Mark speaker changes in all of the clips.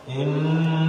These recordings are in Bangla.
Speaker 1: إني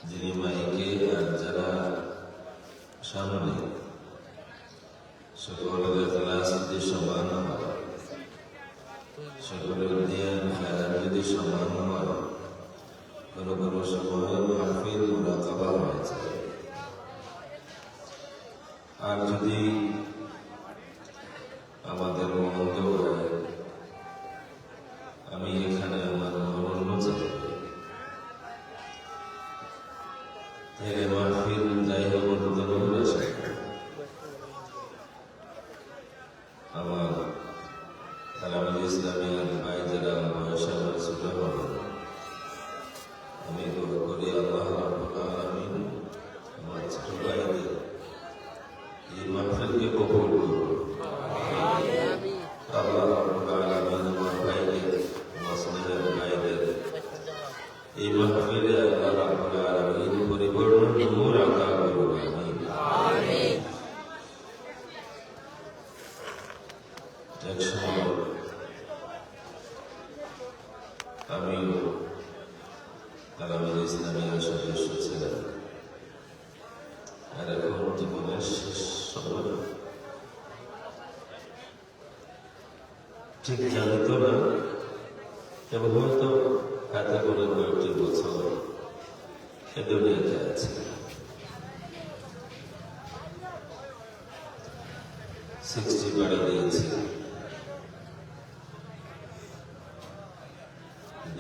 Speaker 1: যিনি মাইকে আর যারা সামনে সকলের ক্লাস যদি সমান হয়, সকলের ধ্যান খেয়াল যদি সমান হয়, কোনো কোনো সময় মাহফিল মুরাকাবা হয়েছে। আর যদি আমাদের মন্দ হয়, আমি এখানে আমার মনোরঞ্জন চাই মাহফিল যাই হোক আমার তালামিল ইসলামিয়ার ভাই যারা বয়স আমার ছোট হবে, আমি দোয়া করি আল্লাহ রাব্বুল আলামিন আমার ছোট ভাইদের এই মাহফিলকে কবুল করুন। আল্লাহ রাব্বুল আলামিন আমার ভাইদের, আমার স্নেহের ভাইদের এই মাহফিলে আল্লাহ রাব্বুল আলামিন পরিপূর্ণ নূর আতা করুন। আমিন। একসময় আমিও তালামিল ইসলামিয়ার সদস্য ছিলাম, আর এখন জীবনের শেষ সময় ঠিক জানিত না, এবং হয়তো হাতে করে কয়েকটি বছর এ দুনিয়াতে আছে। 60 বাড়ি দিয়েছি।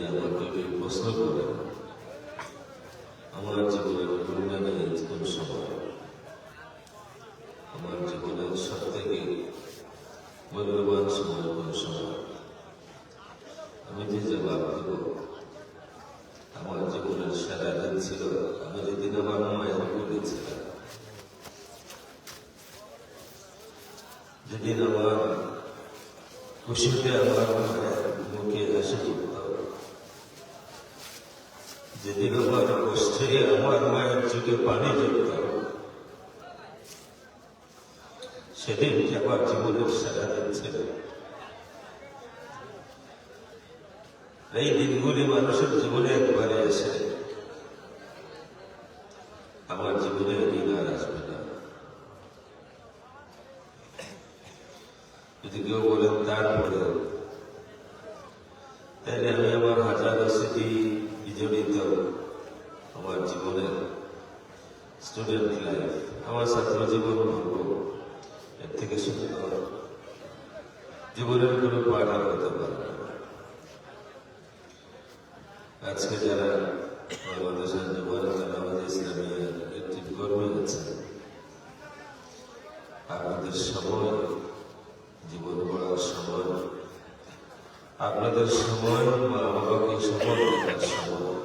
Speaker 1: আমাকে প্রশ্ন করে আমার জীবনের মূল্যায়নে কোন সময়, আমার জীবনের সব থেকে মূল্যবান সময় কোন সময়, আমি যে জবাব দেব আমার জীবনের সেরা দিন ছিল আমি যেদিন আমার মায়ের বলেছিলাম, যেদিন আমার খুশিতে আমার মায়ের মুখে হাসি ফুটত, যেদিন আমার কষ্টে আমার মায়ের চোখে পানি ঝরত, সেদিন আমার জীবনের সেরা দিন ছিল। এই দিনগুলি মানুষের জীবনে একবারে আসে, আমার জীবনে দিন আর আসবে না। যদি কেউ বলেন তারপরে, তাহলে আমি আমার হাজারো স্মৃতি বিজড়িত আমার জীবনের স্টুডেন্ট লাইফ, আমার ছাত্র জীবন বলবো, এর থেকে সুন্দর জীবনের কোনো পাঠ আর হতে পারে না। আজকে যারা বাংলাদেশের জীবনে তালামিল ইসলামিয়ার একটি কর্মী আছে, আপনাদের সময়, জীবন গড়ার সময়, আপনাদের সময় মা বাবাকে সময় দেওয়ার সময়,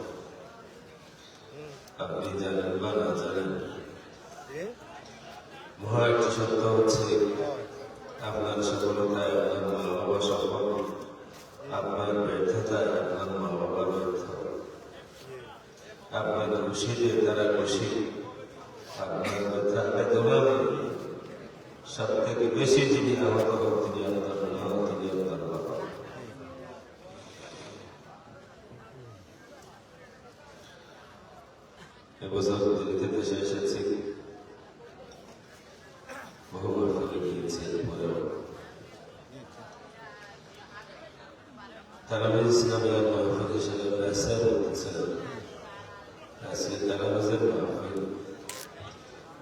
Speaker 1: আপনি জানেন বা না জানেন, মহা একটি সত্য হচ্ছে আপনার সফলতায় আপনার মা বাবা সফল, আপনার ব্যর্থতায় আপনার মা বাবা ব্যর্থ, আপনার খুশিতে তারা খুশি, আপনার ব্যথা বেদনায় সব থেকে বেশি যিনি আহত হন তিনি আপনার মা, তিনি আপনার বাবা। এবছর দিল্লিতে দেশে এসেছি, বহুবার ফলে গিয়েছি, পরেও তালামিল ইসলামিয়ার মাহফিল হিসেবে ব্যবসায় বলতেছিলেন, আজকে তালামিলের মাহফিল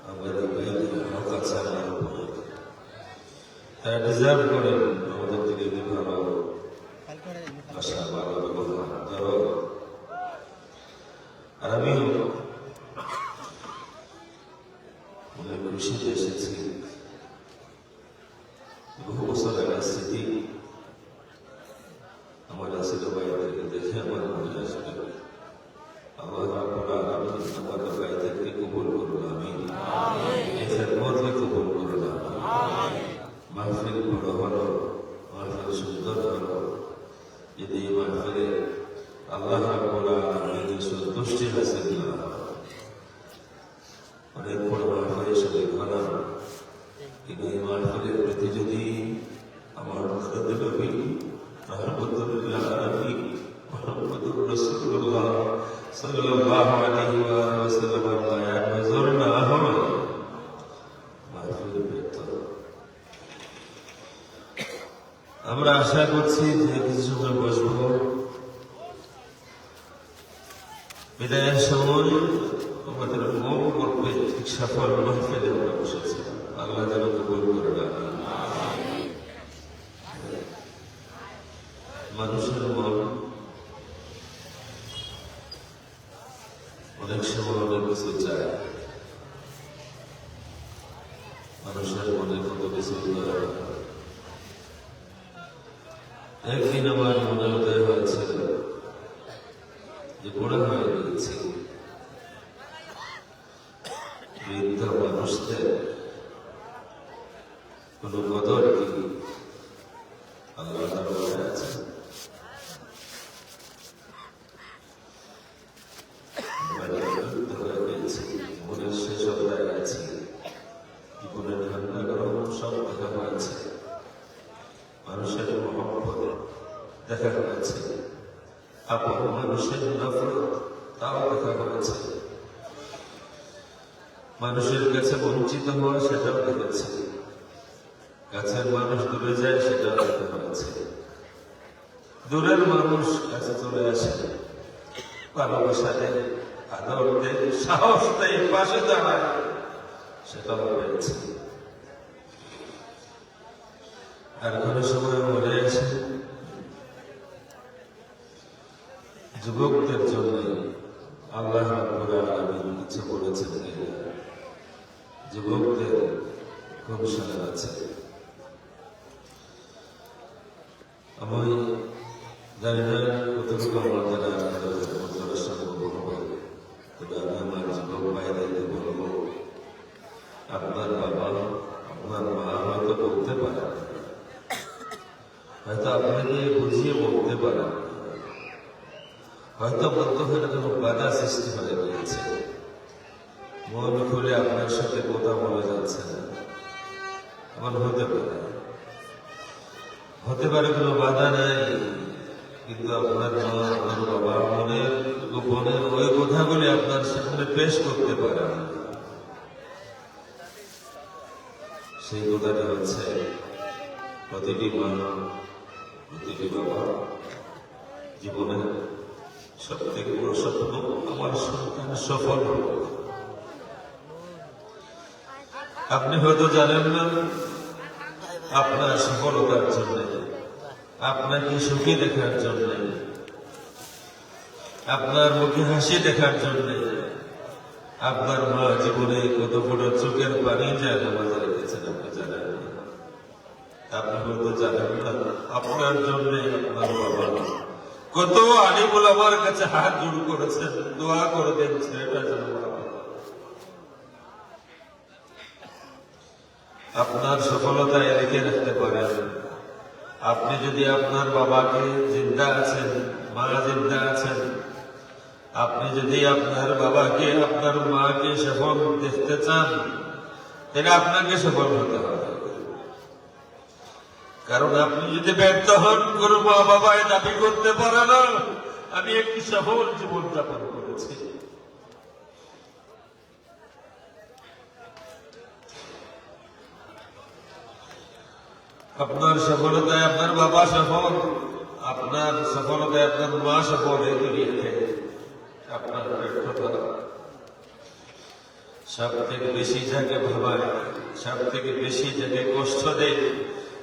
Speaker 1: আমাদের ভাইদের হক আছে আমার উপরে, তারা ডিজার্ভ করেন আমাদের থেকে ভালো ভাষা, ভালো ব্যবহার, ধরো। আর আমিও অনেক খুশিতে এসেছি। বহু বছর আগের স্মৃতি আমার ছোট ভাইদেরকে দেখে আমার মনে আসবে, আল্লাহ রাব্বুল আলামিন আমাদের ভাইদেরকে কবুল করুন। আমিন। এদের মধ্যে কবুল করুন। আমিন। মাহফিল বড় হলো, মাহফিল সুন্দর হলো, যদি এই মাহফিলে আল্লাহ রাব্বুল আলামিনের সন্তুষ্টি হাসিল না হয়, অনেক বড় মাহফিল হিসেবে ঘনা, কিন্তু এই মাহফিলের প্রতি যদি আমার নবী মুহাম্মদুর রাসূলুল্লাহ সাল্লাল্লাহু আলাইহি ওয়া আমাদের মন করবে ঠিক সফল মাহফিলে আমরা বসেছি। আল্লাহ যেন কবুল করে না। মানুষের মন অনেক সময় অনেক কিছু চায়, মানুষের মনে কত কিছু একদিন আমার মনে উদয় হয়েছিল যে বুড়া হয়ে গেছি, বৃদ্ধ মানুষদের কোন কদর কি আল্লাহ দরবারে আছে? জীবনের শেষ অধ্যায় আছে, জীবনের ঠান্ডা গরম সব দেখা হয়েছে, মানুষের মহব্বত দেখা হয়েছে, আপন মানুষের নফরত তাও দেখা হয়েছে, মানুষের কাছে বঞ্চিত হওয়া সেটাও দেখেছে, কাছের মানুষ দূরে যায় সেটাও দেখা হয়েছে, দূরের মানুষ কাছে চলে আসে, ভালোবাসা দেয়, আদর দেয়, সাহস দেয়, পাশে দাঁড়ায়, সেটাও হয়েছে। আর কোন সময় মনে আছে যুবকদের জন্য আল্লাহ রাব্বুল আলামিন কিছু বলেছেন, যুবকদের কমিশন আছে। আমি জানি না কতটুকু আমাদের সম্ভব হবে, তবে আমি আমার যুবক ভাইদেরকে বলবো, আপনার বাবা আপনার মা হয়তো বলতে পারে, হয়তো আপনাকে বুঝিয়ে বলতে পারে, হয়তো মধ্যখানে কোনো বাধা সৃষ্টি হয়ে গিয়েছে, মন খুলে আপনার সাথে কথা বলা যাচ্ছে না, এমন হতে পারে কোনো বাধা নাই, কিন্তু আপনার মা আপনার বাবা মনের গোপনের ওই কথাগুলি আপনার সামনে পেশ করতে পারে না। সেই কথাটা হচ্ছে প্রতিটি মা প্রতিটি বাবা জীবনে সব থেকে বড় স্বপ্ন আমার সন্তান সফল হোক। আপনি হয়তো জানেন না আপনার সফলতার জন্য, আপনাকে সুখী দেখার জন্য, আপনার মুখে হাসি দেখার জন্য আপনার মা জীবনে কত বড় চোখের পানি যায় নামাজ রেখেছেন, আপনি জানেন না। আপনি হয়তো জানেন না আপনার জন্য আপনার বাবা কত আলিম ওলামার কাছে হাত জোড় করেছেন, দোয়া করে দেন ছেলেটা যেন আপনার সফলতায় রেখে রাখতে পারেন। আপনি যদি আপনার বাবাকে জিন্দা আছেন, মা জিন্দা আছেন, আপনি যদি আপনার বাবাকে আপনার মাকে সফল দেখতে চান, তাহলে আপনাকে সফল হতে হবে। কারণ আপনি যদি ব্যর্থ হন, কোন মা বাবায় দাবি করতে পারে না আমি একটি সফল জীবন যাপন করেছি। আপনার সফলতায় আপনার বাবা সফল, আপনার সফলতায় আপনার মা সফল, এই দুনিয়াতে আপনার ব্যর্থতা সব থেকে বেশি যাকে ভাবায়, সব থেকে বেশি যাকে কষ্ট দেয়,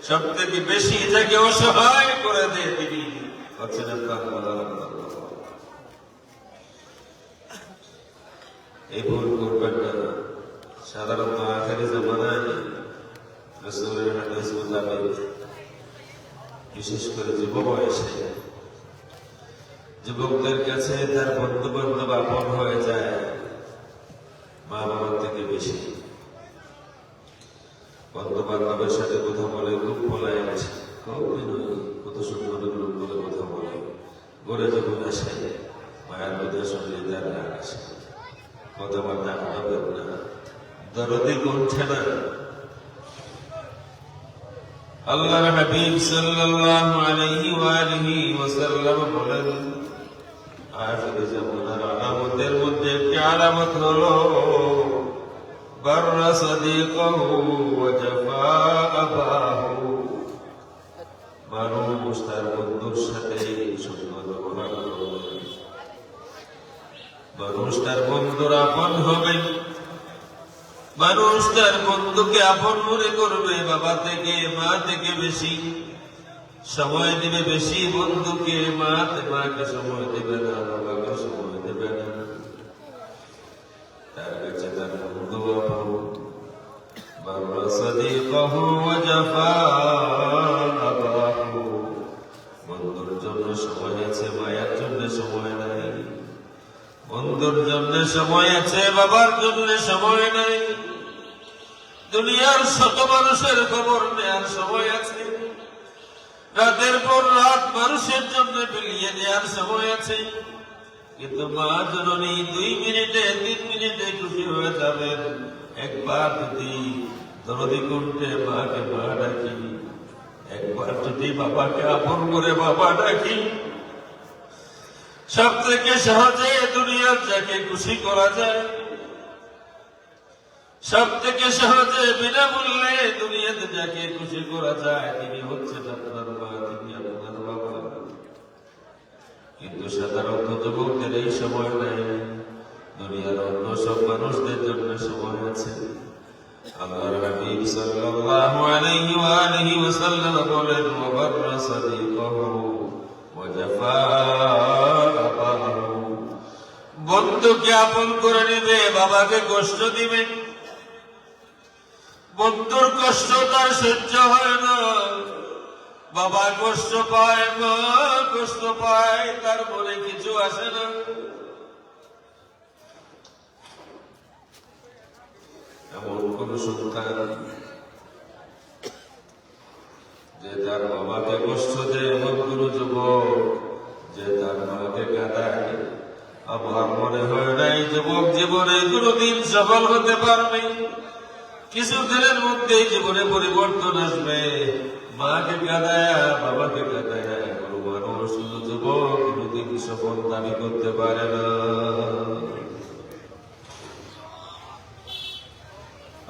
Speaker 1: সব থেকে বেশি যাকে অসহায় করে দেয়, তিনি হচ্ছেন আপনার বাবা। এই ভুল করবেন না। সাধারণত আখেরি জামানায় রাসূলের হাদিস মোতাবেক বিশেষ করে যুব বয়সে যুবকদের কাছে তার বন্ধু বান্ধব আপন হয়ে যায় মা বাবার থেকে বেশি। বন্ধু বান্ধবের সাথে কথা বলে খুব বলায় আছে, কত সুন্দর লোক বলে কথা বলে, গড়ে যখন আসে মায়ের কথা শুনলে তার রাগ আসে, কথাবার্তা আনবেন না, দরদি কণ্ঠে না। আল্লাহর হাবিব সাল্লাল্লাহু আলাইহি ওয়া আলিহি ওয়াসাল্লাম বলেন, আখির জামানার আলামতের মধ্যে একটি আলামত হলো বাররা সাদিকাহু ওয়া জাফা আবাহু। মানুষ তার বন্ধুর সাথে সুন্দর ব্যবহার করবে, মানুষ তার বন্ধুর আপন হবে, মানুষ তার বন্ধুকে আপন মনে করবে, বাবা থেকে মা থেকে বেশি সময় দেবে, বেশি বন্ধুকে মাকে সময় দেবে না, বাবাকে সময় দেবে না। তার কাছে তার বন্ধু আপন। বাবা সাদিকাহু ওয়া জাফা আবাহু। বন্ধুর জন্য সময় আছে, মায়ের জন্য সময় নাই। বন্ধুর জন্য সময় আছে, বাবার জন্য সময় নাই। দুনিয়ার শত মানুষের খবর নেয়ার সময় আছে, রাতের পর রাত মানুষের জন্য বিলিয়ে দেওয়ার সময় আছে। কিন্তু মা জননী 2 মিনিটে 3 মিনিটে খুশি হয়ে যাবেন। একবার যদি দরদি কণ্ঠে মাকে মা ডাকি, একবার যদি বাবাকে আপন করে বাবা ডাকি, সব থেকে সহজে দুনিয়ার যাকে খুশি করা যায়, সব থেকে সহজে বিনামূল্যে দুনিয়াতে যাকে খুশি করা যায়, তিনি হচ্ছেন আপনার মা, তিনি আপনার বাবা। কিন্তু সাধারণত যুবকদের এই সময় নেই, দুনিয়ার অন্য সব মানুষদের জন্য সময় আছে। আল্লাহর হাবিব সাল্লাল্লাহু আলাইহি ওয়া আলিহি ওয়াসাল্লাম বলেন, ওয়া বাররা সাদিকাহু ওয়া জাফা আবাহু। বন্ধুকে আপন করে নেবে, বাবাকে কষ্ট দিবে। বন্ধুর কষ্ট তার সহ্য হয় না, বাবা কষ্ট পায়, মা কষ্ট পায়, তার মনে কিছু আসে না। এমন কোন সন্তান যে তার বাবাকে কষ্ট দেয়, এমন কোন যুবক যে তার মাকে কাঁদায়, আমার মনে হয় না এই যুবক জীবনে কোনদিন সফল হতে পারবে। কিছুদিনের মধ্যে জীবনে পরিবর্তন আসবে। মাকে কাঁদায়, বাবাকে কাঁদায় কোন মানুষ, যুবক কোনদিন সফল দাবি করতে পারে না।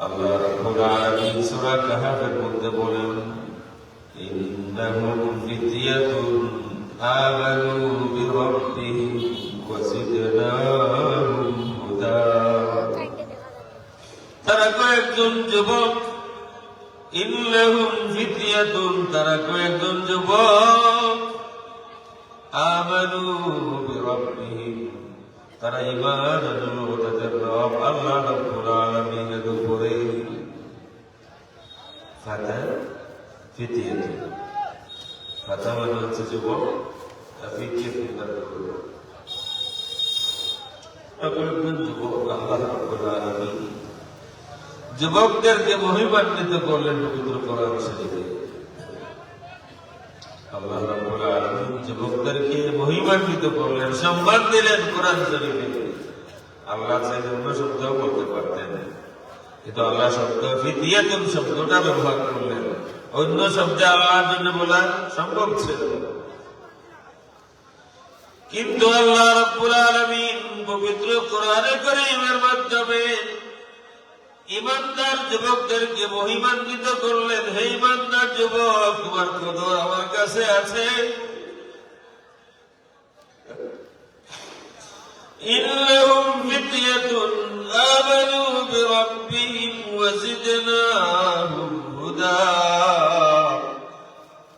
Speaker 1: আল্লাহ রাব্বুল আলামিন সূরা কাহফের মধ্যে বলেন, ইন্নাহুম ফিতয়াতুন আমানু বিরাব্বিহিম ওয়া জিদনাহুম হুদা। তারা কয়েকজন যুবক, ইন্নাহুম ফিতয়াতুন, তারা কয়েকজন যুবক, আমানু বিরাব্বিহিম, তারা ঈমান আনলো তাদের রব আল্লাহ রাব্বুল আলামিনের উপরে। ফাতা ফিতয়াতুন, ফাতা মানে হচ্ছে যুবক, আর ফিতয়াতুন কয়েকজন যুবক। আল্লাহ রাব্বুল আলামিন যুবকদেরকে মহিমান্বিত করলেন পবিত্র কোরআন শরীফে। আল্লাহ রাব্বুল আলামিন যুবকদেরকে মহিমান্বিত করলেন, সম্মান দিলেন কোরআন শরীফে। আল্লাহ চাইলে অন্য শব্দও বলতে পারতেন, কিন্তু আল্লাহ শব্দ ফিতয়াতুন শব্দটা ব্যবহার করলেন। অন্য শব্দে আল্লাহর জন্য বলা সম্ভব ছিল, কিন্তু আল্লাহ রাব্বুল আলামিন পবিত্র কোরআনে কারীমের মাধ্যমে ইমানদার যুবকদেরকে মহিমান্বিত করলেন। হে ইমানদার যুবক, তোমার কদর আমার কাছে আছে। ইন্নাহুম ফিতয়াতুন আমানু বিরাব্বিহিম ওয়া জিদনাহুম হুদা।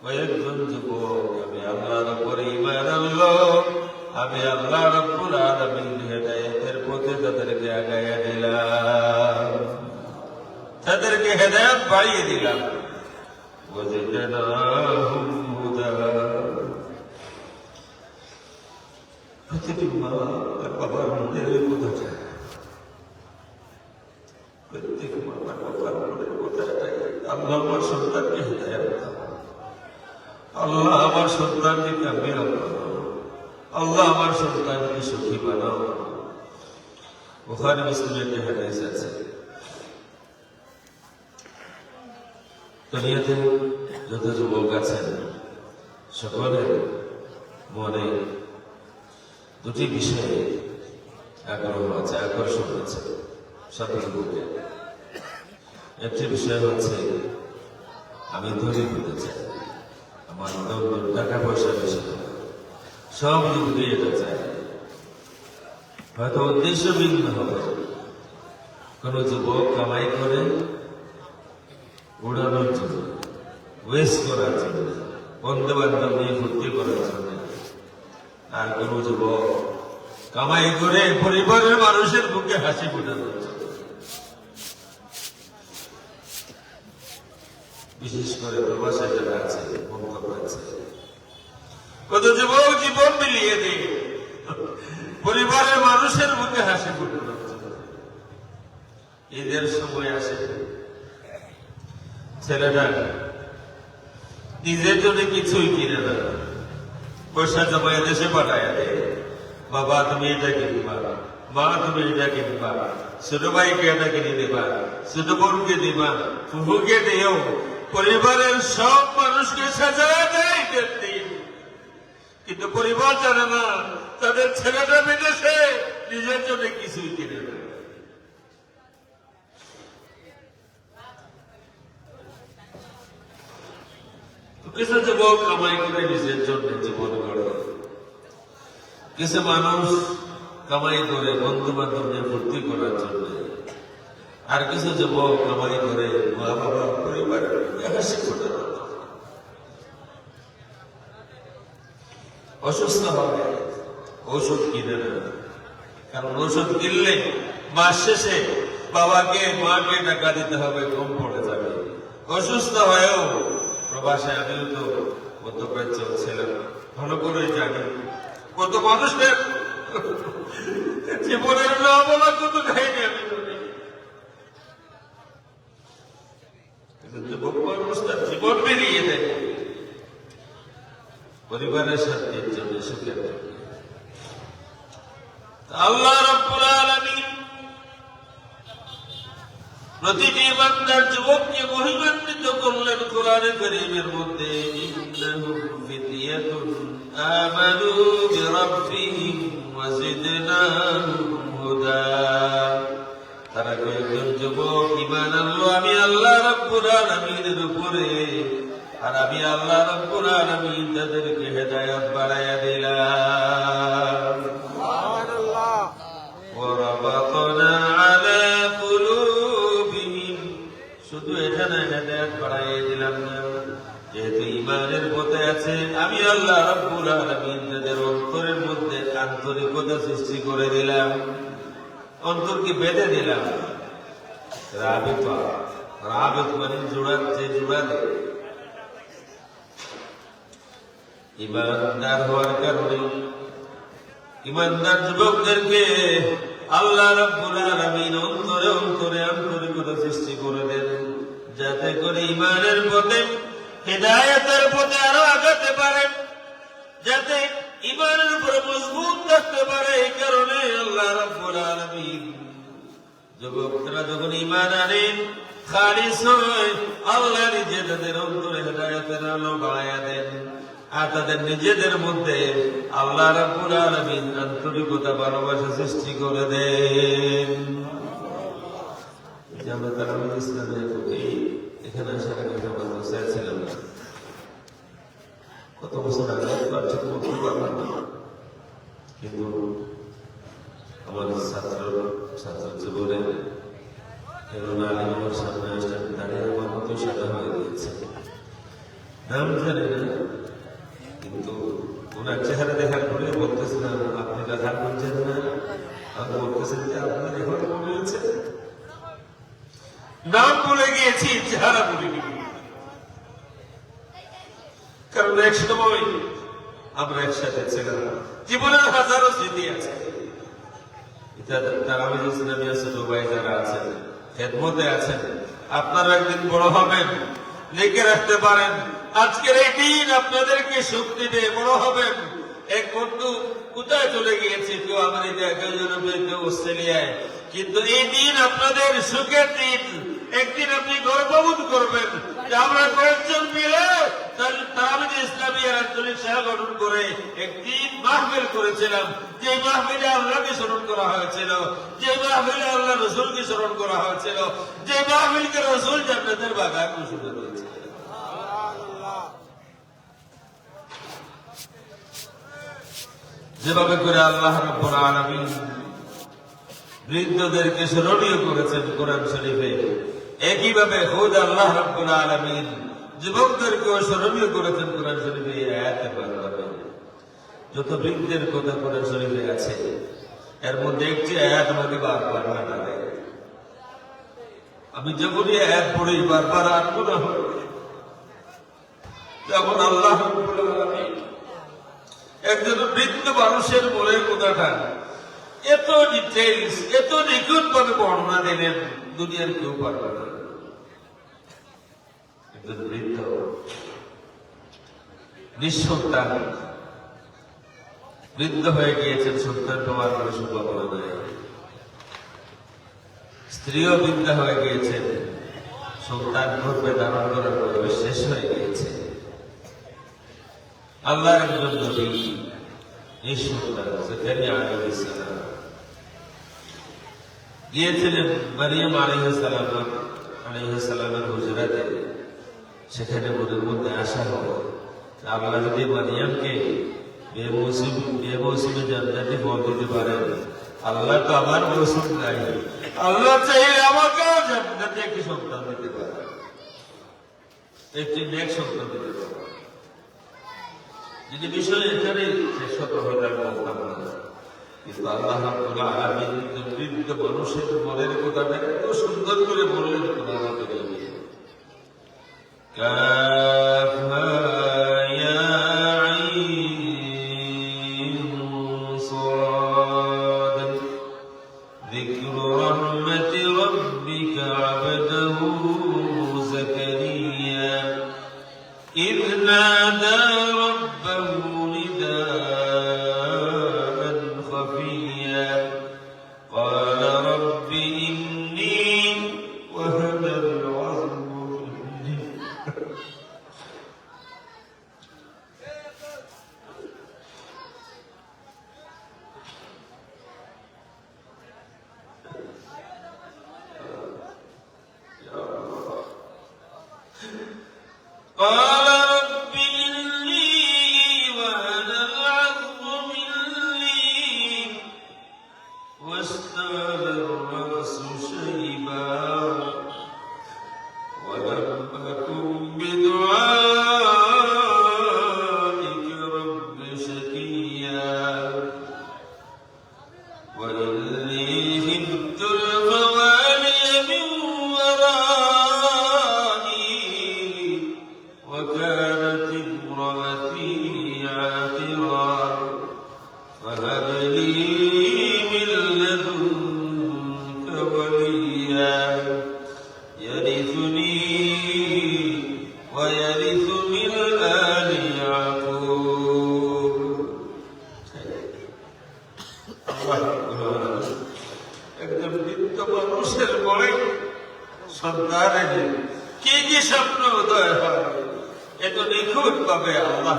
Speaker 1: কয়েকজন যুবক আমি আল্লাহর উপরে ঈমান আনলো, আমি আল্লাহ রাব্বুল আলামিন হেদায়েতের পথে তাদেরকে আগায়া দিলাম, তাদেরকে হেদায়েত বাড়িয়ে দিলাম। ওয়া জিদনাহুম হুদা। প্রতিটি মা আর বাবার মনে কথা চায়, প্রত্যেক মা আর বাবার মনের কথাটাই, আল্লাহ আমার সন্তানকে হেদায়েত দাও, আল্লাহ আমার সন্তানকে কামিয়াব বানাও, আল্লাহ আমার সন্তানকে সুখী বানাও। বুখারী মুসলিমে একটা হাদিস আছে, দুনিয়াতে যত যুবক আছেন সকলের মনে দুটি বিষয়ে আগ্রহ আছে, আকর্ষণ আছে সকল যুবকের। একটি বিষয় হচ্ছে আমি ধনী হতে চাই, আমার টাকা পয়সা বেশি, সব যুবকই এটা চায়। হয়তো উদ্দেশ্য ভিন্ন হবে। কোন যুবক কামাই করে উড়ানোর জন্য, ওয়েস্ট করার জন্য, বন্ধু বান্ধব নিয়ে ফুর্তি করার জন্য, আর কোন যুবক কামাই করে পরিবারের মানুষের মুখে হাসি ফোটানোর জন্য। বিশেষ করে প্রবাসে যারা আছে, মন্তব্য আছে, কত যুবক জীবন মিলিয়ে দিয়ে পরিবারের মানুষের মুখে হাসি ফোটানোর জন্য। ঈদের সময় আসে, ছেলেটা নিজের জন্য কিছুই কিনে না, পয়সা জমায় দেশে পাঠায় দেয়। বাবা তুমি এটা কিনবা, মা তুমি এটা কিনবা, ছোট ভাইকে এটা কিনে দেবা, ছোট বোনকে দিবা, ফুফুকে দিও। পরিবারের সব মানুষকে সাজায় দেয় ঈদের দিন, কিন্তু পরিবার জানে না তাদের ছেলেটা বিদেশে নিজের জন্য কিছুই কিনে না। কিছু যুবক কামাই করে নিজের জন্য জীবন গড়ে, কিছু মানুষ কামাই করে বন্ধু বান্ধব নিয়ে ফুর্তি করার জন্য, আর কিছু যুবক কামাই করে মা বাবা পরিবারের হাসি ফোটানোর জন্য। অসুস্থ হবে ঔষধ কিনে না, কারণ ঔষধ কিনলে মাস শেষে বাবাকে মাকে টাকা দিতে হবে, কম পড়ে যাবে। অসুস্থ হয়েও প্রবাসে, আমিও তো মধ্যপ্রাচ্য ছিলাম, ভালো করে জানি কত মানুষের জীবনের না বলা কত খাইনি আমি। যুবক মানুষ তার জীবন বেরিয়ে দেয় পরিবারের শান্তির জন্য, সুখের জন্য। আল্লাহ রাব্বুল আলামিন প্রতিটি ইমানদার যুবককে মহিমান্বিত করলেন কোরআনে কারীমের মধ্যে, ইন্নাহুম ফিতয়াতুন আমানু বিরাব্বিহিম ওয়া জিদনাহুম হুদা। তারা কয়েকজন যুবক ঈমান আনলো আমি আল্লাহ রাব্বুল আলামিনের উপরে, আর আমি আল্লাহ রাব্বুল আলামিন তাদেরকে হেদায়েত বাড়াইয়া দিলাম। সুবহানাল্লাহ। ওয়া রাবাতনা আলা কুলুবিহিম, শুধু এখানে হেদায়েত বাড়াইয়া দিলাম না, যেহেতু ঈমানের পথে আছে আমি আল্লাহ রাব্বুল আলামিন তাদের অন্তরের মধ্যে আন্তরিকতা সৃষ্টি করে দিলাম, অন্তরকে বেঁধে দিলাম। রাবিত, রাবিত মানে জোড়াচ্ছে, জোড়া দেয়। ইমানদার হওয়ার কারণে ইমানদার যুবকদেরকে আল্লাহ রাব্বুল আলামিন অন্তরে অন্তরে আন্তরিকতা সৃষ্টি করে দেন, যাতে করে ইমানের পথে, হিদায়াতের পথে আরো আগাতে পারেন, যাতে ইমানের উপরে মজবুত থাকতে পারে। এই কারণে আল্লাহ রাব্বুল আলামিন যুবকরা যখন ঈমান আনে, খালিস হয়, আল্লাহ নিজে তাদের অন্তরে হিদায়াতের আলো বাড়াইয়া দেন, আর তাদের নিজেদের মধ্যে আল্লাহ রাব্বুল আলামিন আন্তরিকতা, ভালোবাসা সৃষ্টি করে দেন। আমরা তারাবির ইসলামে এখানে আসার কথা বলতে চাইছিলাম না, কত বছর আগে ঠিক মতো পারলাম না, কিন্তু আমার ছাত্র জীবনে আমার সামনে আসলেন, দাঁড়িয়ে আমার মতো সাদা হয়ে গিয়েছে। নাম জানি না, কিন্তু ওনার চেহারা দেখার পরে বলতেছিলাম আপনি দেখা বলছেন না, আমি বলতেছেন যে আপনার এখন মনে হয়েছে। নাম বলে গিয়েছি, চেহারা বলে গিয়েছি, কারণ এক সময় আমরা একসাথে ছিলাম, জীবনের হাজারো স্মৃতি আছে। তারাবির ইসলামিয়া ছোট ভাই যারা আছেন, খেদমতে আছেন, আপনারা একদিন বড় হবেন, লিখে রাখতে পারেন। আজকের এই দিন আপনাদেরকে সুখ দিবে, বড় হবেন। এক বন্ধু কোথায় চলে গিয়েছে, কেউ আমেরিকা, কেউ ইউরোপে, কেউ অস্ট্রেলিয়ায়, কিন্তু এই দিন আপনাদের সুখের দিন। একদিন আপনি গর্ববোধ করবেন যে আমরা কয়েকজন মিলে তারাবির ইসলামিয়ার আঞ্চলিক শাখা গঠন করে একদিন মাহফিল করেছিলাম, যে মাহফিলে আল্লাহকে স্মরণ করা হয়েছিল, যে মাহফিলে আল্লাহ রসুলকে স্মরণ করা হয়েছিল, যে মাহফিলকে রসুল জান্নাতের বাগান ঘোষণা করেছিল। যেভাবে করে আল্লাহ রাব্বুল আলামিন বৃদ্ধদেরকে স্মরণীয় করেছেন কোরআন শরীফে। একইভাবে খুদ আল্লাহ রাব্বুল আলামিন যুবকদেরকেও স্মরণীয় করেছেন কোরআন শরীফে এই আয়াতে বারবার। যত বৃদ্ধের কথা কোরআন শরীফে আছে এর মধ্যে একটি আয়াত আমাকে বারবার মনে হয়। আমি যখনই আয়াত পড়ি বারবার আনবো না যেমন আল্লাহ রাব্বুল আলামিন একজন বৃদ্ধ মানুষের মনের কথাটা এত ডিটেইলস এত নিখুঁত ভাবে বর্ণনা দিলেন, দুনিয়ার কেউ পারবে না। একজন বৃদ্ধ নিঃসন্তান, বৃদ্ধ হয়ে গিয়েছেন, সন্তান পাওয়ার কোনো সম্ভাবনা নাই। স্ত্রীও বৃদ্ধা হয়ে গিয়েছেন, সন্তান গর্ভে ধারণ করার বয়স শেষ হয়ে গিয়েছে। আল্লাহর একজন নবী নিঃসন্তান জাকারিয়া আলাইহিস সালাম গিয়েছিলেন মারিয়াম আলাইহিস সালামের হুজরাতে। সেখানে মনের মধ্যে আশা হলো আল্লাহ যদি মারিয়ামকে বেমৌসুমে জান্নাতি ফল দিতে পারেন, আল্লাহ তো আমার মৌসুম নাই, আল্লাহ চাইলে আমাকেও জান্নাতে একটি সন্তান দিতে পারে, একটি নেক সন্তান দিতে পারে। যদি বিষয় এখানে শেষ হতো হয়ে বলতাম না, কিন্তু আল্লাহ রাব্বুল আলামিন বৃদ্ধ মানুষের মনের কথাটা এত সুন্দর করে বললেন কোরআন কারীমে। কাফা ইয়া আইন সাদ যিকরু রাহমাতি রাব্বিকা আবদাহু যাকারিয়া ইয নাদা রাব্বাহু নিদাআন খাফিয়া قال رب إني وهن العظم مني قال رب إني وهن العظم مني واشتعل الرأس شيبا ولم أكن بدعائك رب شقيا وإني خفت الموالي من ورائي وكانت امرأتي عاقرا فهب لي من لدنك وليا يرثني ويرث من آل يعقوب একজন বৃদ্ধ মানুষের মনে সন্তানের কি কি স্বপ্ন উদয় হয় এত নিখুঁত ভাবে আল্লাহ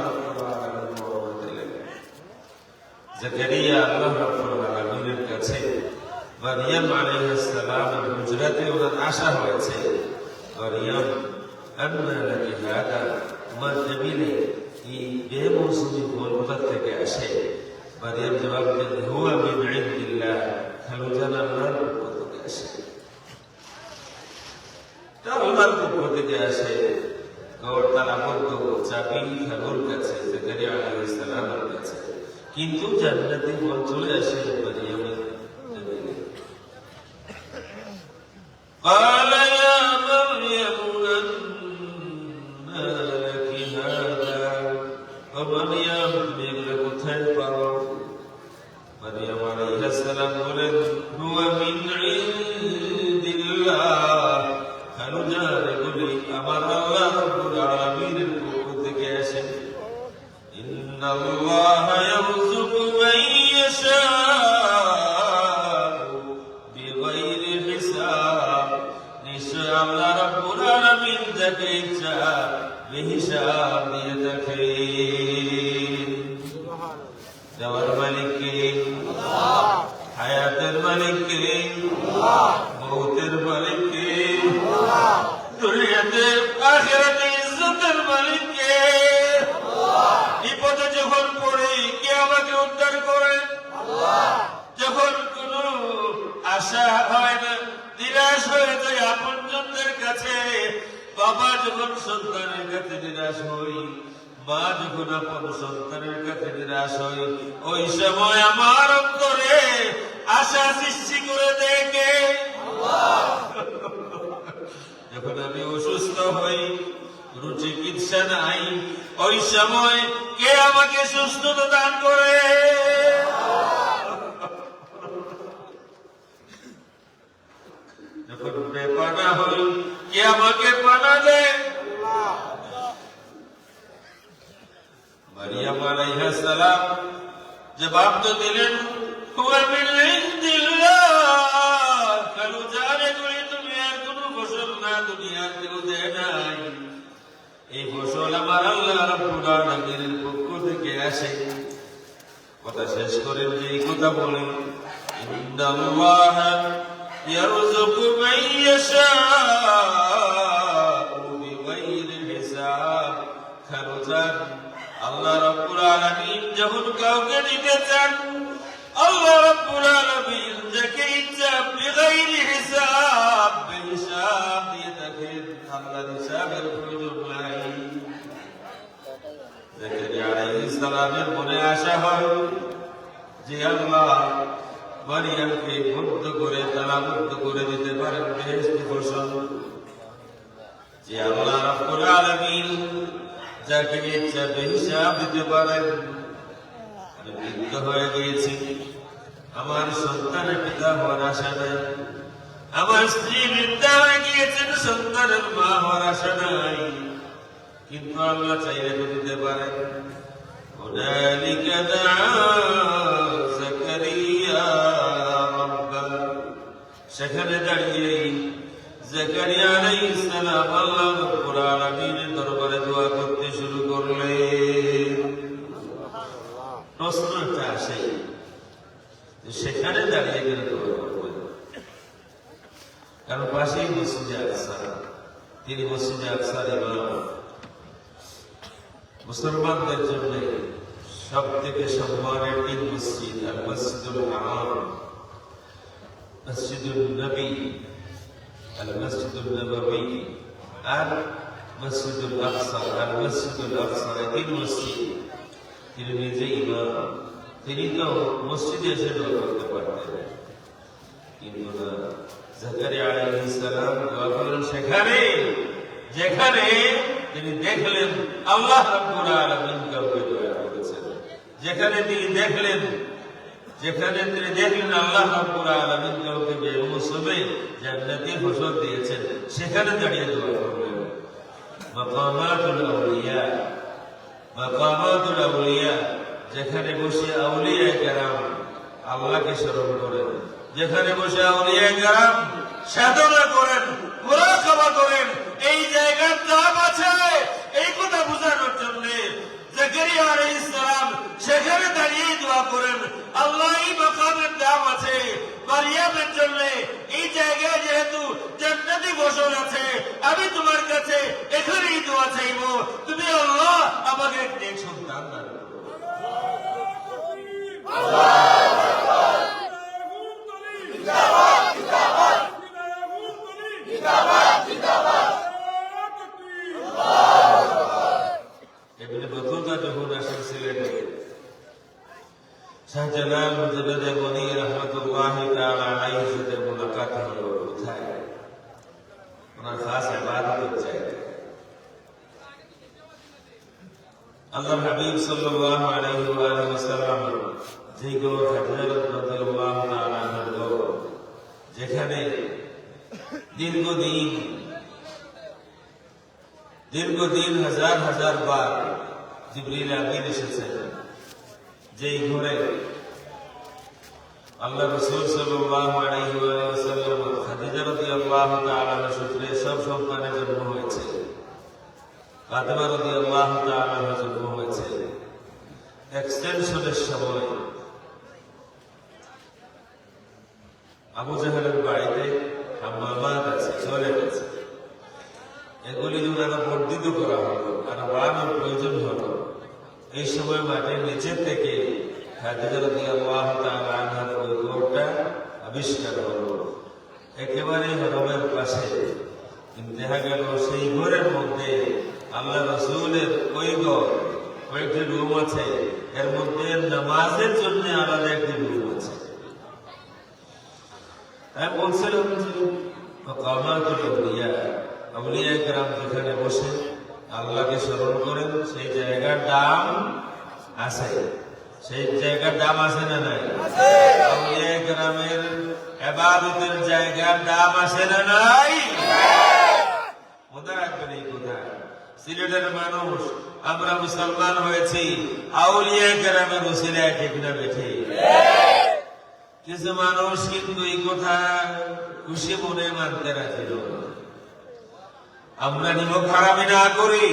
Speaker 1: জাকারিয়া আল্লাহ রাব্বুল আলামিনের কাছে মারিয়াম আলাইহিস সালামের হুজরাতে ওনার আশা হয়েছে, মারিয়াম আন্না লাকি হাদা, তোমার জমিনে এই বেমৌসুমি ফল কোথা থেকে আসে? মারিয়াম জবাব দেন, হুয়া মিন ইনদিল্লাহ, খালুজান আল্লাহর পক্ষ থেকে আসে, তা আল্লাহর পক্ষ থেকে আসে। তার আবদ্ধ চাবি খালুর কাছে, জাকারিয়া আলাইহিস সালামের কাছে, কিন্তু জান্নাতি ফল চলে আসে মারিয়ামের জমিনে। قال يا مريم أنى لك هذا ومريم তুমি এগুলো কোথায় পাও? মারিয়াম আলাইহিস সালাম বলেন, হুয়া মিন ইনদিল্লাহ, খালুজান এগুলি আমার আল্লাহ রাব্বুল আলামিনের পক্ষ থেকে আসে। ইন্নাল্লাহা ইয়ারযুকু মান ইয়াশাউ বিগাইরি হিসাব, নিশ্চয় আল্লাহ রাব্বুল আলামিন যাকে ইচ্ছা বেহিসাব দিয়ে থাকেন। দেওয়ার মালিক কে? আল্লাহ। হায়াতের মালিক কে? আল্লাহ। মৌতের মালিক কে? আল্লাহ। দুনিয়াতে আখিরাতে ইজ্জতের মালিক কে? আল্লাহ। বিপদে যখন পড়ি কে আমাকে উদ্ধার করেন? আল্লাহ। যখন কোন আশা হয় না, নিরাশ হয়ে যায় আপনজনদের কাছে। বাবা যখন সন্তানের কাছে নিরাশ হই, মা যখন আপন সন্তানের কাছে নিরাশ হই, ওই সময় আমার অন্তরে আশা সৃষ্টি করে দেখে। যখন আমি অসুস্থ হই, চিকিৎসা নাই, ওই সময় কে আমাকে সুস্থতা দান করে? যখন বেপানা হই, কে আমাকে পানা দেয়? মারিয়াম আলাইহিস সালাম জবাব তো দিলেন, হুয়া মিন ইনদিল্লাহ। কালু জানে করে তুমি আর কোনো ফসল না দুনিয়ার কেউ দেয় নাই, এই ফসল আমার আল্লাহ রাব্বুল আলামিনের পক্ষ থেকে আসে। কথা শেষ করেন যে এই কথা বলেন, ইন্নাল্লাহা ইয়ারযুকু মান ইয়াশাউ বিগাইরি হিসাব। খারজান আল্লাহ রাব্বুল আলামিন যখন কাউকে দিতে চান, আল্লাহ রাব্বুল আলামিন যাকে ইচ্ছা বিগাইরি হিসাব, বেহিসাব দিয়ে থাকেন। আল্লাহর হিসাবের প্রয়োজন নাই। জাকারিয়া আলাইহিস সালামের মনে আশা হয় যে আল্লাহ মারিয়ামকে মুক্ত করে তালাবদ্ধ করে দিতে পারেন বেহেশতি ফসল। যে আল্লাহ রাব্বুল আলামিন যাকে ইচ্ছা বেহিসাব দিতে পারেন। আমি বৃদ্ধ হয়ে গিয়েছি, আমার সন্তানের পিতা হওয়ার আশা নাই। আমার স্ত্রী বৃদ্ধা হয়ে গিয়েছেন, সন্তানের মা হওয়ার আশা নাই। কিন্তু আল্লাহ চাইলে তো দিতে পারেন। হুনালিকা দাআ যাকারিয়া রাব্বাহ। সেখানে দাঁড়িয়ে জাকারিয়া আলাইহিস সালাম আল্লাহ রাব্বুল আলামিনের দরবারে দোয়া করতে শুরু করলেন। প্রশ্নটা আসে, সেখানে দাঁড়িয়ে গেলে দোয়া করবেন, কারণ পাশেই মসজিদে আকসা, তিনি মসজিদে আকসার ইমাম। মুসলমানদের জন্য সব থেকে সম্মানের তিন মসজিদ, আল মসজিদুল হারাম, মসজিদুল নবী, আল মসজিদুল নববী আর মসজিদুল আকসা। আর মসজিদুল আকসা তিন মসজিদ, তিনি নিজে ইমাম। তিনি তো মসজিদে এসে দোয়া করতে পারতেন, কিন্তু না, জাকারিয়া আলাইহিস সালাম দোয়া করলেন সেখানে যেখানে তিনি দেখলেন আল্লাহ রাব্বুল আলামিন কাউকে দয়া করেছেন। যেখানে তিনি দেখলেন আল্লাহ রাব্বুল আলামিন কাউকে বেমৌসুমে জান্নাতি ফসল দিয়েছেন, সেখানে দাঁড়িয়ে দোয়া করলেন। মাকামাতুল আউলিয়া, যেখানে বসে আউলিয়া কেরাম আল্লাহকে স্মরণ করেন, যেখানে বসে আউলিয়া কেরাম সাধনা করেন, মুরাকাবা করেন, এই জায়গার দাম আছে। এই কথা বোঝানোর জন্য জাকারিয়া আলাইহিস সালাম সেখানে দাঁড়িয়ে দোয়া করেন, আল্লাহ এই মাকামের দাম আছে। মারিয়ামের জন্য এই জায়গায় যেহেতু জান্নাতি ফসল আছে, আমি তোমার কাছে এখানেই দোয়া চাইব, তুমি আল্লাহ আমাকে নেক সন্তান দান করো। শাহজালাল মুজাদ্দিদ বনি রাহমাতুল্লাহি তাআলা আলাইহির সাথে মুলাকাত হলো কোথায়? ওনার খাস ইবাদতের জায়গায়। আল্লাহর হাবিব সাল্লাল্লাহু আলাইহি ওয়া সাল্লাম যে গো হযরত রাদিয়াল্লাহু তাআলা আনহু যেখানে দীর্ঘদিন হাজার হাজার বার জিবরিল আমিন এসেছেন, যেই ঘরে আল্লাহ রাসূল সাল্লাল্লাহু আলাইহি ওয়াসাল্লাম খাদিজা রাদিয়াল্লাহু তাআলা সূত্রে সব সন্তানের জন্ম হয়েছে, ফাতেমা রাদিয়াল্লাহু তাআলা জন্ম হয়েছে। এক্সটেনশনের সময় আবু জাহেলের বাড়িতে হাম্মামাত আছে, টয়লেট আছে, এগুলি যখন আরো বর্ধিত করা হলো, আরো বাড়ানোর প্রয়োজন হলো, এই সময় মাটির নিচের থেকে খাদিজা রাদিয়াল্লাহু তাআলা আনহার ওই ঘরটা আবিষ্কার হলো একেবারে হরমের পাশে। দেখা গেল সেই ঘরের মধ্যে আল্লাহ রসুলের ওই ঘর কয়েকটি রুম আছে, এর মধ্যে নামাজের জন্য আলাদা একটি রুম আছে। আমি বলছিলাম আউলিয়া কেরাম যেখানে বসে আল্লাহকে স্মরণ করেন সেই জায়গার দাম আছে, সেই জায়গার দাম আছে না নাই? আউলিয়া কেরামের ইবাদতের জায়গার দাম আছে না নাই? মনে রাখবেন এই কথা। সিলেটের মানুষ আমরা মুসলমান হয়েছি আউলিয়া কেরামের উসিলায়, ঠিক না বেঠি? কিছু মানুষ কিন্তু এই কথা খুশি মনে মানতে রাজি নয়। আমরা নিমক হারামি না করি,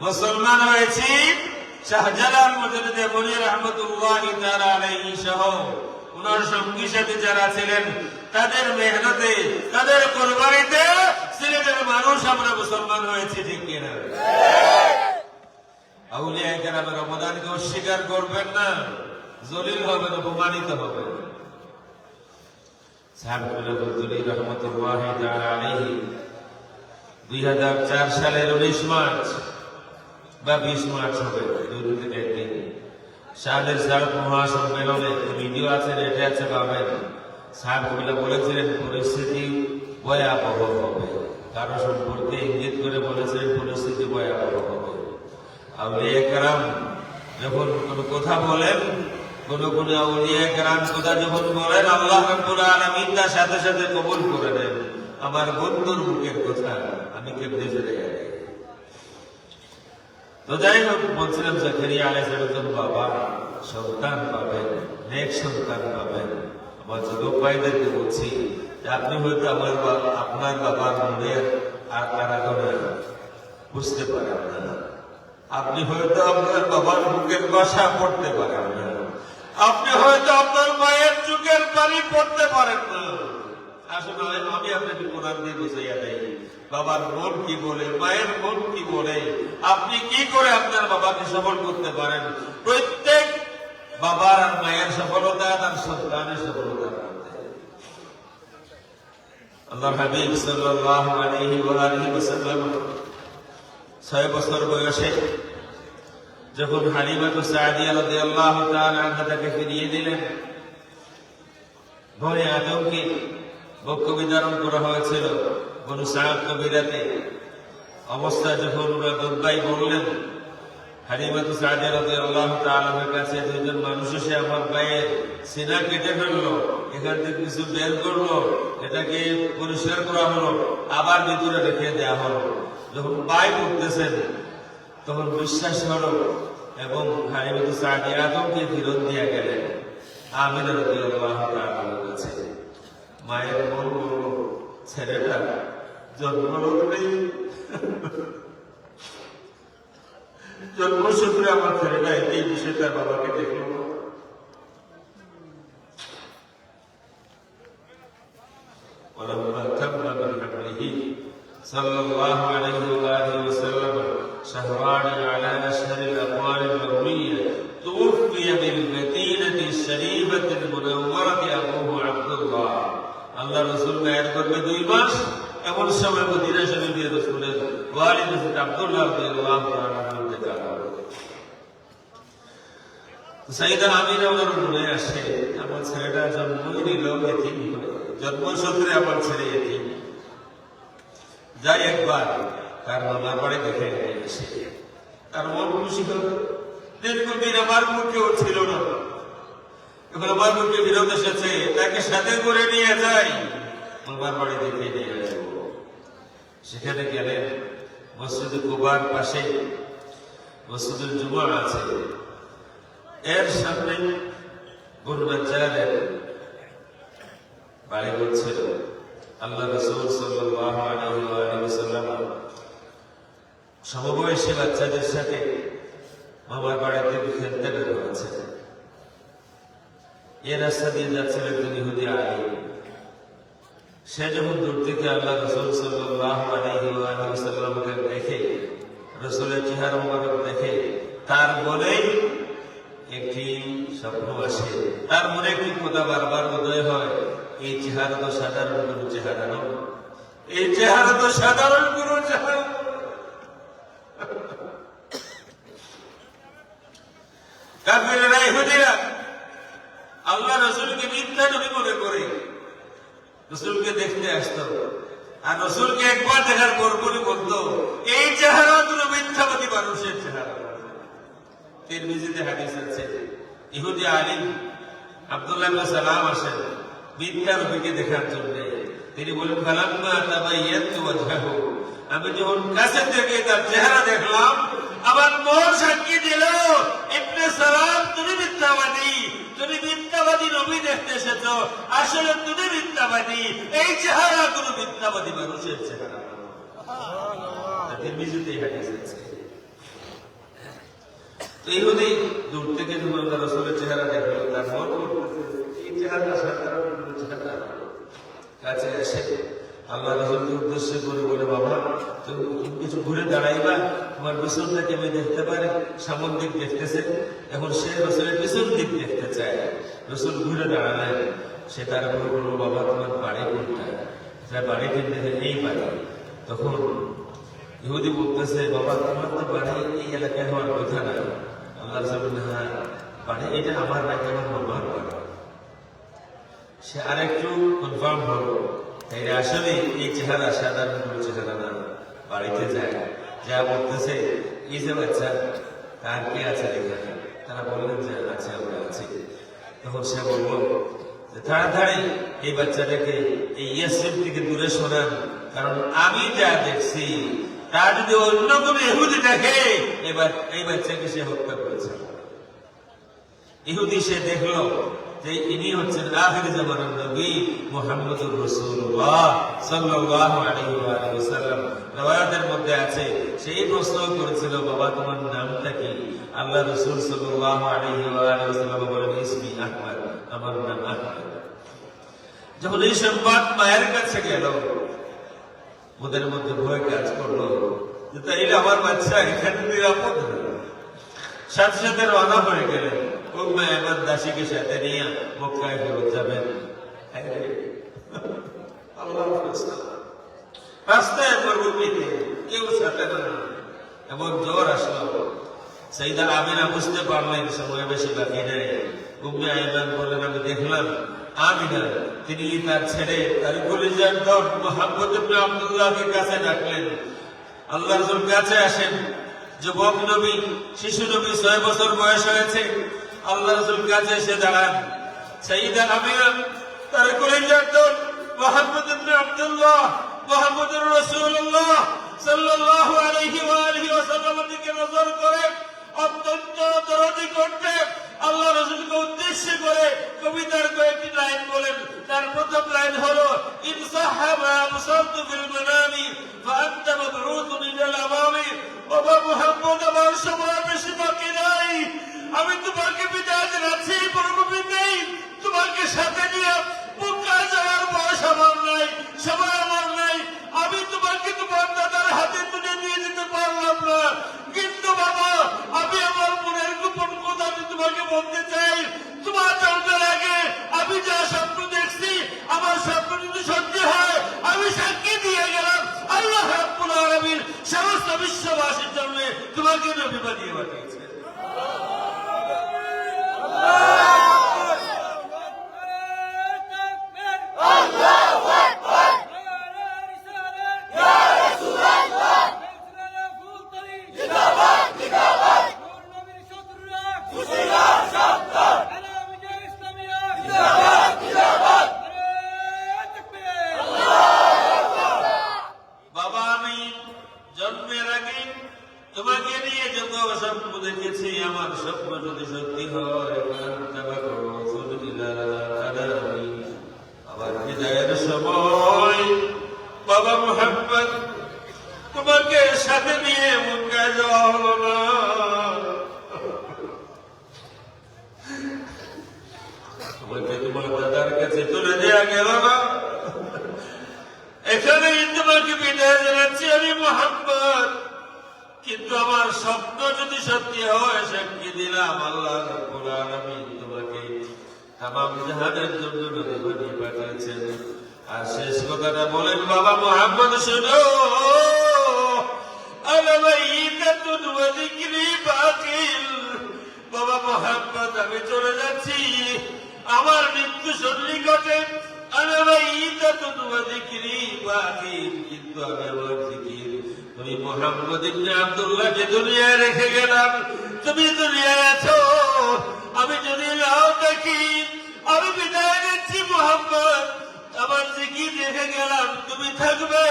Speaker 1: মুসলমান হয়েছি শাহজালাল মুজাদ্দিদ মনি রাহমাতুল্লাহি তাআলা আলাইহি সহ ওনার সঙ্গী সাথী যারা ছিলেন তাদের মেহনতে, তাদের কুরবানিতে সিলেটের মানুষ আমরা মুসলমান হয়েছি, ঠিক কিনা? আউলিয়া কেরামের অবদানকে অস্বীকার করবেন না, জলিল হবেন, অপমানিত হবেন। রহমতুল্লাহি তাআলা আলাইহি 2004 সালের 19 মার্চ বা 20 মার্চ হবে, দুই থেকে একদিন সাহেবের সাহেব মহাসম্মেলনে ভিডিও আছে, রেটে আছে, পাবেন। সাহেব বলেছিলেন পরিস্থিতি ভয়াবহ হবে, কারো সম্পর্কে ইঙ্গিত করে বলেছিলেন পরিস্থিতি ভয়াবহ হবে। আউলিয়া কেরাম যখন কোনো কথা বলেন, কোন আউলিয়া কেরাম কথা যখন বলেন, আল্লাহ রাব্বুল আলামিন তার সাথে সাথে কবুল করে নেন। আমার বন্ধুর মুখের কথা আমি কেমনে ফেলে যাই? তো যাই হোক, বলছিলাম জাকারিয়া আলাইহিস সালাম বাবা সন্তান পাবেন, নেক সন্তান পাবেন। আমার যুবক ভাইদেরকে বলছি যে আপনি হয়তো আপনার বাবার মনের আর কারাগারে বুঝতে পারেন না, আপনি হয়তো আপনার বাবার মুখের ভাষা পড়তে পারেন না, আপনি হয়তো আপনার মায়ের চোখের পানি পড়তে পারেন না। আসলে আমি আপনাকে কোরআন দিয়ে বুঝাইয়া দেই বাবার মন কি বলে, মায়ের মন কি বলে, আপনি কি করে আপনার বাবাকে সফল করতে পারেন। প্রত্যেক বাবার আর মায়ের সফলতা তার সন্তানের সফলতা। আল্লাহর হাবিব সাল্লাল্লাহু আলাইহি ওয়াসাল্লাম 6 বছর বয়সে যখন হালিমাতু সাদিয়া রাদিয়াল্লাহু তাআলা আনহা তাকে ফিরিয়ে দিলেন, ভয়ে আতঙ্কে বক্ষ বিদারণ করা হয়েছিল বনু সাদ কবিরাতে। অবস্থা যখন ওরা দুর্বাই বললেন, হালিমাতু সাদিয়া রাদিয়াল্লাহু তাআলার কাছে দুইজন মানুষ এসে আমার পায়ের সিনা কেটে ফেললো, এখান থেকে কিছু বের করলো, এটাকে পরিষ্কার করা হলো, আবার ভিতরে রেখে দেওয়া হলো। যখন পায়ে উঠতেছেন তখন বিশ্বাস হলো এবং হালিমাতু সাদিয়া আতঙ্কে ফিরত দিয়ে গেলেন আমিনা রাদিয়াল্লাহু তাআলার কাছে। মায়ের মন বলল, ছেলেটা জন্মসূত্রে আমার ছেলেটা এই বিষয়ে তার বাবাকে দেখল। সাল্লাল্লাহু আলাইহি ওয়াসাল্লাম শাহরানি আলা আশহারিল আকওয়ালিল মারউইয়া তুওফিয়া বিল মদিনাতি শরীফাতিল মুনাওয়ারাতি আবুহু আব্দুল্লাহ। আল্লাহ রাসূল মায়ের গর্ভে 2 মাস, এমন সময় মদিনা শরীফে রাসূলের ওয়ালিদ হযরত আব্দুল্লাহ রাদিয়াল্লাহু তাআলা ইন্তেকাল হলো। সাইয়েদা আমিনা ওনার মনে আসে, আমার ছেলেটা জন্মই নিল এতিম হয়ে, জন্মসূত্রে আমার ছেলে এতিম, যাই একবার তার মামার বাড়ি দেখে এসে তার মন খুশি হল। দীর্ঘদিন আমার মুখেও ছিল না, এখন আমার মুখে বিরোধ এসেছে, তাকে সাথে করে নিয়ে যাই, মামার বাড়ি দেখে নিয়ে আসব। সেখানে গেলেন, মসজিদ কুবার পাশে মসজিদুল জুমা আছে, এর সামনে বনু নাজ্জারের বাড়ি হচ্ছিল। আল্লাহ রাসূল সাল্লাল্লাহু আলাইহি ওয়াসাল্লাম সমবয়সী বাচ্চাদের সাথে মামার বাড়িতে খেলতে বের হয়েছে। এ রাস্তা দিয়ে যাচ্ছিল একজন ইহুদি আলী। সে যখন দূর থেকে আল্লাহ রাসূল সাল্লাল্লাহু আলাইহি ওয়াসাল্লামকে দেখে, রাসূলের চেহারা মুবারক দেখে, তার মনেই একটি স্বপ্ন আসে, তার মনে একটি কথা বারবার উদয় হয় এই চেহারা তো সাধারণ কোনো চেহারা নয়, এই চেহারা তো সাধারণ কোনো চেহারা। কাফিরেরা ইহুদিরা আল্লাহ রসুলকে মিথ্যা নবী মনে করে রসুলকে দেখতে আসতো, আর রসুলকে একবার দেখার পর পরই বলতো এই চেহারা কোনো মিথ্যাবাদী মানুষের চেহারা। তিরমিজিতে হাদিস আছে, ইহুদি আলিম আব্দুল্লাহ ইবনে সালাম আসেন মিথ্যা নবীকে দেখার জন্য। তিনি বলেন ফালাম্মা তাবায়য়াতু ওয়াজহাহু, আমি যখন কাছে থেকে তার চেহারা দেখলাম আমার মন সাক্ষী দিল ইবনে সালাম তুমি মিথ্যাবাদী, তুমি মিথ্যাবাদী নবী দেখতে এসেছো, আসলে তুমি মিথ্যাবাদী, এই চেহারা কোনো মিথ্যাবাদী মানুষের চেহারা। তিরমিজিতে হাদিস আছে। তো ইহুদি দূর থেকে যখন আল্লাহ রাসূলের চেহারা দেখলো তার মন এই চেহারা সাধারণ কোনো চেহারা। কাছে এসে আল্লাহ রাসূলকে উদ্দেশ্য করে বলে বাবা তুমি কিছু ঘুরে দাঁড়াইবা, তোমার পিছনটাকে আমি দেখতে পারি। সামন দিক দেখতেছে, এখন সে রাসূলের পিছন দিক দেখতে চায়। রাসূল ঘুরে দাঁড়ালেন, সে তার উপর বলল বাবা তোমার বাড়ি কোনটা? তার বাড়ি কিন্তু এই বাড়ি। তখন ইহুদি বলতেছে বাবা তোমার তো বাড়ি এই এলাকায় হওয়ার কথা না। আল্লাহ রাসূল হ্যাঁ বাড়ি এটা আমার নাকি আমার মামার বাড়ি। সে আরেকটু কনফার্ম হলো তাই আসলে এই চেহারা সাধারণ কোনো চেহারা না। বাড়িতে যায়, যা বলতেছে এই যে বাচ্চা তার কে আছে এখানে? তারা বললেন যে আছে আমরা আছি। তখন সে বলল যে তাড়াতাড়ি এই বাচ্চাটাকে এই ইয়াসরিব থেকে দূরে সরান, কারণ আমি যা দেখছি তা যদি অন্য কোন ইহুদি দেখে এবার এই বাচ্চাকে সে হত্যা করেছে। ইহুদি সে দেখলো যে ইনি হচ্ছেন আখির জামানার নবী মুহাম্মদুর রাসূলুল্লাহ সাল্লাল্লাহু আলাইহি ওয়াসাল্লাম। riwayat-এর মধ্যে আছে সেই প্রশ্ন করেছিল বাবা তোমার নামটা কি? আল্লাহ রাসূল সাল্লাল্লাহু আলাইহি ওয়াসাল্লাম বলেন ইসমি আহমদ, আমার নাম আহমদ। যখন এই সংবাদ মায়ের কাছে গেল ওদের মধ্যে ভয় কাজ করলো যে তাইলে আমার বাচ্চা এখানে নিরাপদ। সাথে সাথে রওনা হয়ে গেলেন, উম্মে আইমান দাসীকে সাথে নিয়ে মক্কায় ফেরত যাবেন। রাস্তায় মরুভূমিতে কেউ সাথে না, এমন জ্বর আসলো। সাইদা আমিনা বুঝতে পারলেন সময় বেশি বাকি নেই। উম্মে আইমান বললেন আমি দেখলাম আমিনা তিনি তার ছেলে তার কলিজার দর মুহাম্মদ ইবনে আব্দুল্লাহকে কাছে ডাকলেন। আল্লাহ রাসূল কাছে আসেন, যুবক নবী শিশু নবী 6 বছর বয়স হয়েছে। আল্লাহ রাসূল কাছে এসে দাঁড়ান। সাইয়্যিদা আমিনা তার কলিজার দর মুহাম্মদ ইবনে আব্দুল্লাহ মুহাম্মদুর রাসূলুল্লাহ সাল্লাল্লাহু আলাইহি ওয়াসাল্লামের দিকে নজর করে অত্যন্ত দরদি কণ্ঠে আল্লাহ রাসূলকে উদ্দেশ্য করে কবিতার কয়েকটি লাইন বলেন। তার প্রথম লাইন হলো ইন সাহাবা মুসাদ্দু ফিল মানামি ফাআনতা মাবরুতুন ইলাল আমামি। বাবা মুহাম্মদ আমার সময় বেশি বাকি নাই, আমি তোমাকে বিদায় জানাচ্ছি। পরবর্তী নেই তোমাকে সাথে নিয়ে মক্কায় যাওয়ার বয়স আমার নাই, সময় আমার নাই। আমি তোমাকে তোমার দাদার হাতে তুলে নিয়ে যেতে পারলাম না, কিন্তু বাবা আমি আমার মনের গোপন কথা আমি তোমাকে বলতে চাই। তোমার জন্মের আগে আমি যা স্বপ্ন দেখছি আমার স্বপ্ন যদি সত্যি হয় আমি সাক্ষী দিয়ে গেলাম আল্লাহ রাব্বুল আলামিন সমস্ত বিশ্ববাসীর জন্য তোমাকে নবী বানিয়ে পাঠিয়েছে। তোমাকে নিয়ে যত স্বপ্ন দেখেছি আমার স্বপ্ন যদি সত্যি হয় আবার বিদায়ের সময় বাবা মুহাম্মদ তোমাকে সাথে নিয়ে মক্কায় যাওয়া হলো না। তোমাকে তোমার দাদার কাছে চলে দেওয়া গেল না। এখানেই তোমাকে বিদায় জানাচ্ছি আমি মুহাম্মদ, কিন্তু আমার স্বপ্ন যদি সত্যি হয় সাক্ষী দিলাম আল্লাহ রাব্বুল আলামিন তোমাকে তামাম জাহানের জন্য নবী বানিয়ে পাঠিয়েছেন। আর শেষ কথাটা বলেন, বাবা মুহাম্মদ শোনো, আনা মাইয়িতাতুন ওয়া যিকরি বাকিল। বাবা মুহাম্মদ আমি চলে যাচ্ছি, আমার মৃত্যু সন্নিকটে। আনা মাইয়িতাতুন ওয়া যিকরি বাকিল, কিন্তু আমি আমার জিকির তুমি মুহাম্মদ ইবনে আব্দুল্লাহকে দুনিয়ায় রেখে গেলাম। তুমি দুনিয়ায় আছো, আমি যদি নাও দেখি, আমি বিদায় নিচ্ছি মুহাম্মদ। আমার জিকির রেখে গেলাম, তুমি থাকবে।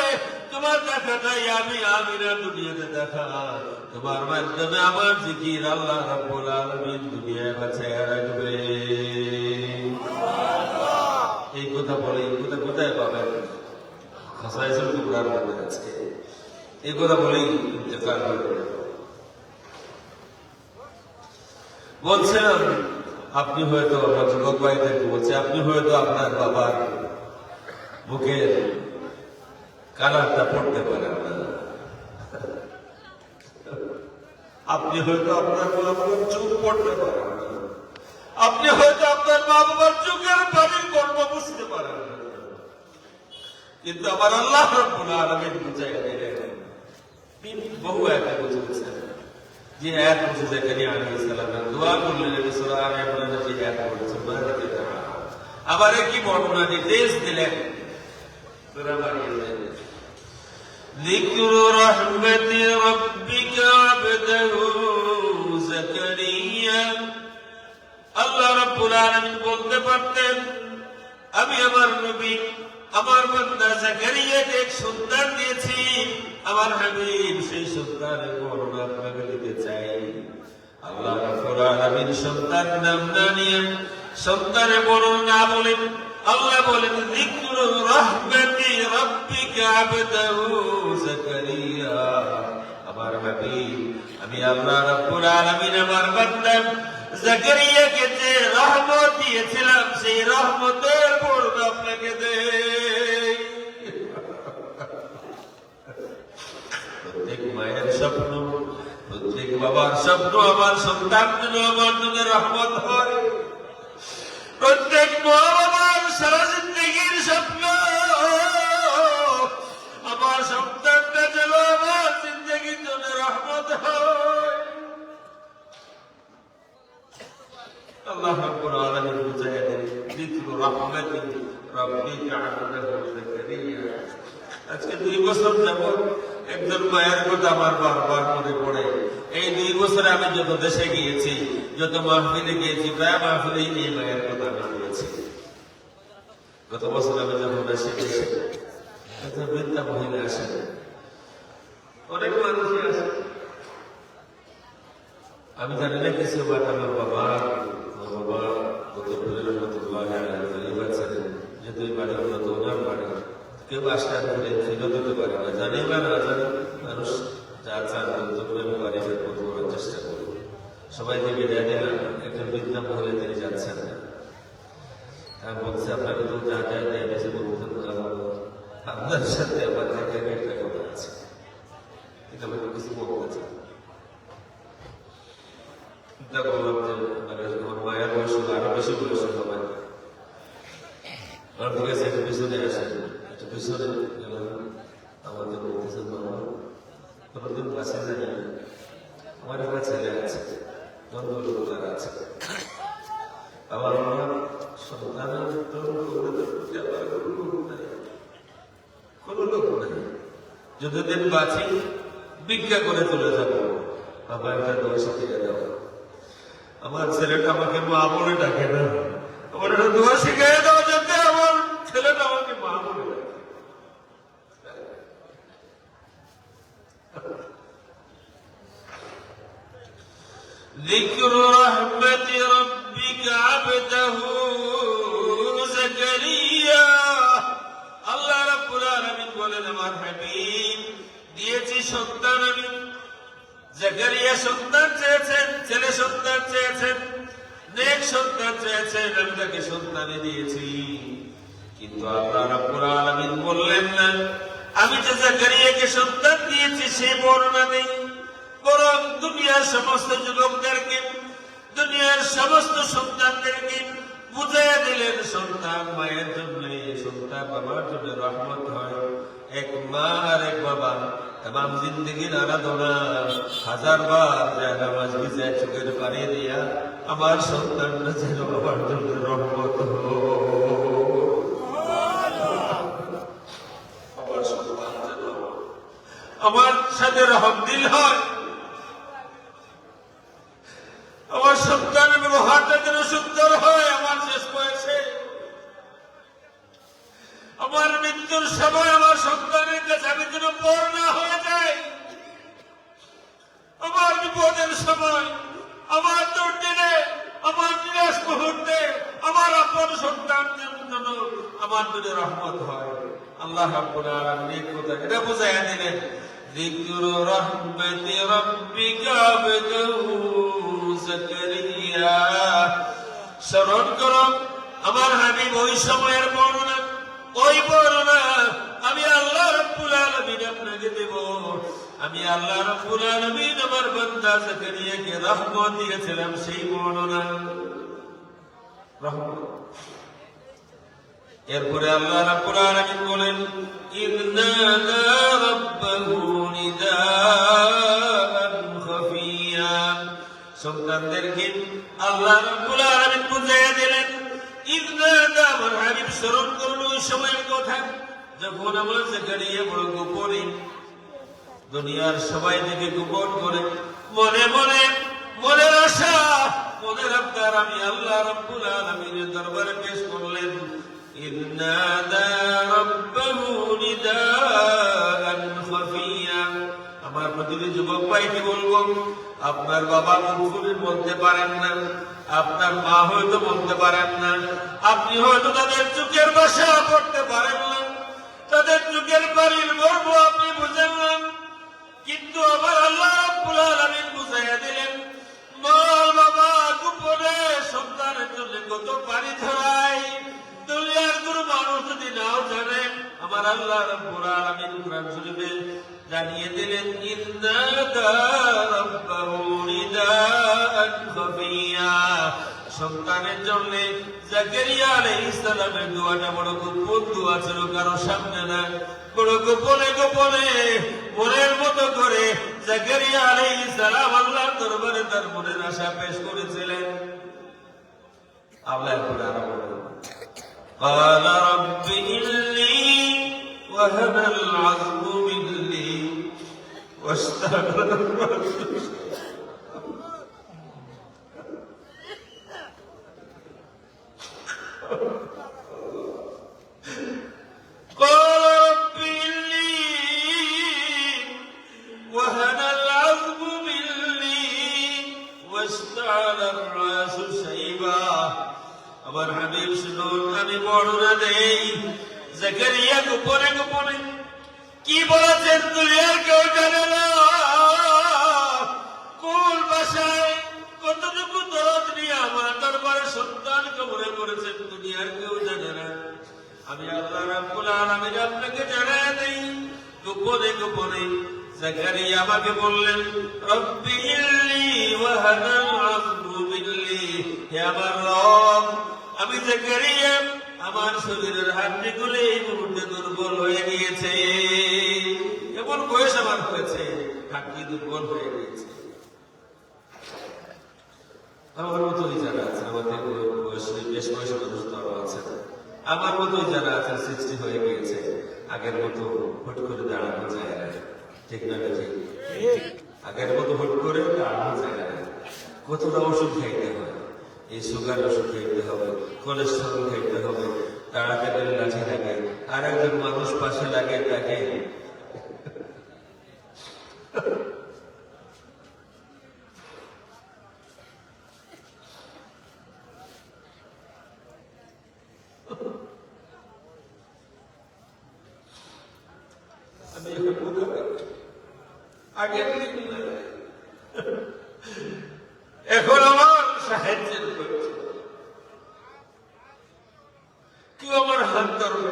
Speaker 1: তোমার দেখাটাই আমি আমিনা দুনিয়াতে দেখা, তোমার মাধ্যমে আমার জিকির আল্লাহ রাব্বুল আলামিন দুনিয়ায় বাঁচাইয়া রাখবে। এই কথা বলে, এই কথা কোথায় পাবেন? খাসাইসুল কুবরার মধ্যে আছে। এই কথা বলেই ইন্তেকাল করে বলছিলাম, আপনি হয়তো আমার যুবক ভাইদেরকে বলছে, আপনি হয়তো আপনার বাবার বুকের কালারটা পড়তে পারেন না, আপনি হয়তো আপনার বাবার চোখ পড়তে পারেন না, আপনি হয়তো আপনার মা বাবার চোখের পানির গল্প বুঝতে পারেন না, কিন্তু আমার আল্লাহ রাব্বুল আলামিন বুঝাইয়া দিলেন। বহু আয়াতে বুঝেছেন, যে আয়াত বুঝে জাকারিয়া আলাইহিস সালামের দোয়া করলেন, সূরা আলে ইমরানের যে আয়াত পড়েছে, আবার কি বর্ণনা নির্দেশ দিলেন সূরা মারিয়ামে, যিকরু রাহমাতি রাব্বিকা আবদাহু জাকারিয়া। আল্লাহ রাব্বুল আলামিন বলতে পারতেন, আমি আমার নবী আমার বান্দা জাকারিয়াকে এক সন্তান দিয়েছি, আমার হাবিব সেই সন্তানের বর্ণনা আপনাকে দিতে চাই। আল্লাহ রাব্বুল আলামিন সন্তান নাম না নিয়ে সন্তানের বর্ণনা বলেন। আল্লাহ বলেন, যিকরু রাহমাতি রাব্বিকা আবদাহু জাকারিয়া। আমার হাবিব আমি আল্লাহ রাব্বুল আলামিন আমার বান্দা জাকারিয়াকে যে রহমত দিয়েছিলাম, সেই রহমতের বর্ণনা আপনাকে দেই। প্রত্যেক মায়ের স্বপ্ন, প্রত্যেক বাবার স্বপ্ন, আমার সন্তান যেন আমার জন্য রহমত হয়। প্রত্যেক মা বাবার সারা জিন্দেগীর স্বপ্ন, আমার সন্তানটা যেন আমার জিন্দেগীর জন্য রহমত হয়। আল্লাহ রাব্বুল আলামিন বুঝাইয়া দেন, যিকরু রাহমাতি রাব্বিকা আবদাহু জাকারিয়া। আজকে 2 বছর যাবত একজন মায়ের কথা আমার বারবার মনে পড়ে। এই 2 বছরে আমি যত দেশে গিয়েছি, যত মাহফিলে গিয়েছি, প্রায় মাহফিলেই এই মায়ের কথা আমি বলেছি। গত বছর আমি যখন দেশে গেছি, একটা বৃদ্ধা মহিলা আসেন, অনেক মানুষই আসে, আমি জানি না কিছু, বাট আমার বাবা গত রহমতুল্লাহ ছিলেন, যেহেতু এই বাড়ি মূলত ওনার বাড়ি, কেউ আসলে ঘুরে ফিরত দিতে পারে না, জানি বা না জানি, মানুষ যা চান করে আমি বাড়ি করার চেষ্টা করি। সবাই দিকে জানি না, একটা বৃদ্ধা মহিলা তিনি যাচ্ছেন না, তার বলছে, আপনাকে তো যা যা দেয় বেঁচে বলতেন, আপনার সাথে আমার একটা কথা আছে, এটা আমাকে কিছু বলতে চান। চিন্তা করলাম যে আমার মায়ের বয়স আরো বেশি বয়স সবাই আমার ঠিক আছে, একটু পিছনে আসে, একটু পিছনে গেলাম। আমাকে বলতেছেন, বাবা কোনোদিন কাছে যাই, আমার একটা ছেলে আছে, দ্বন্দ্বলোকার আছে, আমার আমার সন্তানের কোনো লোক নাই, যতদিন বাঁচি ভিক্ষা করে চলে যাবো, বাবা একটা দোয়া শিখিয়ে দাও। আমার ছেলেটা আমাকে মা বলে ডাকে না, আমার একটা দোয়া শিখিয়ে দাও যাতে আমার ছেলেটা আমাকে মা বলে ডাকে। যিকরু রাহমাতি রাব্বিকা আবদাহু জাকারিয়া। আল্লাহ রাব্বুল আলামিন বলেন, আমার হাবিব দিয়েছি সন্তান আমি। জাকারিয়া সন্তান চেয়েছেন, ছেলে সন্তান চেয়েছেন, নেক সন্তান চেয়েছেন, আমি তাকে সন্তানে দিয়েছি। কিন্তু আল্লাহ রাব্বুল আলামিন বললেন না, আমি যে জাকারিয়াকে সন্তান দিয়েছি সেই বর্ণনা নেই, বরং দুনিয়ার সমস্ত যুবকদেরকে, দুনিয়ার সমস্ত সন্তানদেরকে বুঝাইয়া দিলেন সন্তান মায়ের জন্য, সন্তান বাবার জন্য রহমত হয়। এক মা আর এক বাবা তাম জিন্দগির আরাধনা, 1000 বার নামাজ ভিজায় চোখের পানি দিয়া আমার সন্তানরা যেন বাবার জন্য রহমত আমার সন্তান যেন আমার সাথে রহমদিল হয়, আমার সন্তানের ব্যবহারটা যেন সুন্দর হয়। আমার শেষ বয়সে আমার মৃত্যুর সময় আমার সন্তানের কাছে আমি যেন পর না হয়ে যাই, আমার বিপদের সময়, আমার দুর্দিনে, আমার নিরাশ মুহূর্তে আমার আপন সন্তান যেন আমার জন্য রহমত হয়। আল্লাহ রাব্বুল আলামিন কথা এটা বুঝাইয়া দিলেন, যিকরু রাহমাতি রাব্বিকা আবদাহু যাকারিয়া, স্মরণ করো আমার হাবিব ওই সময়ের বর্ণনা, ওই বর্ণনা আমি আল্লাহ রাব্বুল আলামিন আপনাকে দেব। আমি আল্লাহ রাব্বুল আলামিন আমার বান্দা যাকারিয়াকে রহমত দিয়েছিলাম, সেই বর্ণনা রহমত। এরপরে আল্লাহ রাব্বুল আলামিন বলেন, ইন্নাদা রাব্বাহু নিদাআন খাফিয়া, সন্তানদেরকে আল্লাহ রাব্বুল আলামিন বুঝাইয়া দিলেন, ইন্নাদা আমার হাবিব স্মরণ করুন ওই সময়ের কথা যখন আমার যাকারিয়া বড় গোপনে দুনিয়ার সবাই থেকে গোপন করে মনে মনে মনের আশা মনের আবদার আমি আল্লাহ রাব্বুল আলামিনের দরবারে পেশ করলেন। ইন্নাদা রাব্বাহু নিদাআন খাফিয়া, আমার প্রতিটি যুবক ভাইকে বলবো, আপনার বাবা মুখে বলতে পারেন না, আপনার মা হয়তো বলতে পারেন না, আপনি হয়তো তাদের চোখের ভাষা পড়তে পারেন না, তাদের চোখের বাড়ির গর্ব আপনি বুঝেন না, কিন্তু আমার আল্লাহ রাব্বুল আলামিন বুঝাইয়া দিলেন, মা বাবা গোপনে সন্তানের জন্য কত পানি ধরায় দুনিয়ার কোনো মানুষ যদি নাও জানে, আমার আল্লাহ রাব্বুল আলামিন কুরআন শরীফে জানিয়ে দিলেন, ইন্নাদা রাব্বাহু নিদাআন খাফিয়া, সন্তানের জন্য যাকারিয়া আলাইহিস সালামের দোয়াটা বড় গোপন দোয়া ছিল, কারো সামনে না, বড় গোপনে গোপনে মনের মতো করে যাকারিয়া আলাইহিস সালাম আল্লাহর দরবারে তার মনের আশা পেশ করেছিলেন। আল্লাহ قال رب إني وهن العظم مني واشتعل الرأس قال رب إني وهن العظم مني واشتعل الرأس شيبا, আমার হাবিব শুনুন আমি বর্ণনা দেই, যাকারিয়া গোপনে গোপনে কি বলেছেন দুনিয়ার কেউ জানে না, কোন ভাষায় কতটুকু দরদ নিয়ে আমার দরবারে সন্তান কবরে করেছেন দুনিয়ার কেউ জানে না। আমি আল্লাহ রাব্বুল আলামিন আপনাকে জানাই দেই, গোপনে গোপনে যাকারিয়া আমাকে বললেন, রব্বি ইল্লি ওয়াহানাল আযমু মিল্লি, হে আমার রব আমি যাকারিয়া আমার শরীরের হাড়গুলো এই মুহূর্তে দুর্বল হয়ে গিয়েছে, এমন বয়স আমার হয়েছে হাড়ি দুর্বল হয়ে গিয়েছে। আমার মতোই যারা আছে, আমাদের বয়সে বেশ বয়সী মানুষ তারা আছে, আমার মতোই যারা আছে 60 হয়ে গিয়েছে, আগের মতো হুট করে দাঁড়ানো যায় না, ঠিক না ঠিক? আগের মতো হুট করে দাঁড়ানো যায় না, কতটা ওষুধ খাইতে হয়, এই সুগার ওষুধ খাইতে হবে, কোলেস্টেরল খাইতে হবে, তাড়াতাড়ি লাঠি লাগে, আর একজন মানুষ পাশে লাগে তাকে আগে এখন আমার সাহায্যের করছে, কেউ আমার হাত ধরবে,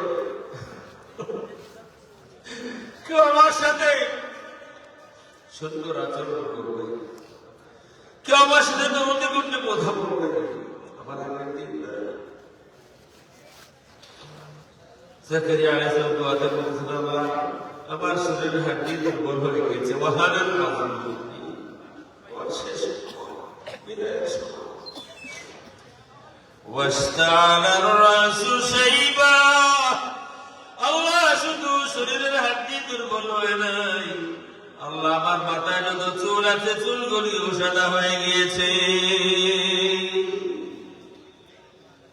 Speaker 1: কেউ আমার সাথে সুন্দর আচরণ করবে, কেউ আমার সাথে নরতে করতে কথা বলবে। আমার আগের দিন জাকারিয়া আলাইহিস সালাম দোয়াতে বলেছেন, আল্লাহ আমার শরীরের হাড্ডি দুর্বল হয়ে গেছে, ওয়াহানাল আযমু শেষ বিদায় ওয়াস্তাআলার রাসু শাইবা। আল্লাহ শুধু শরীরের হাড্ডি দুর্বল হয় নাই, আল্লাহ আমার মাথায় যত চুল আছে চুলগুলিও সাদা হয়ে গিয়েছে।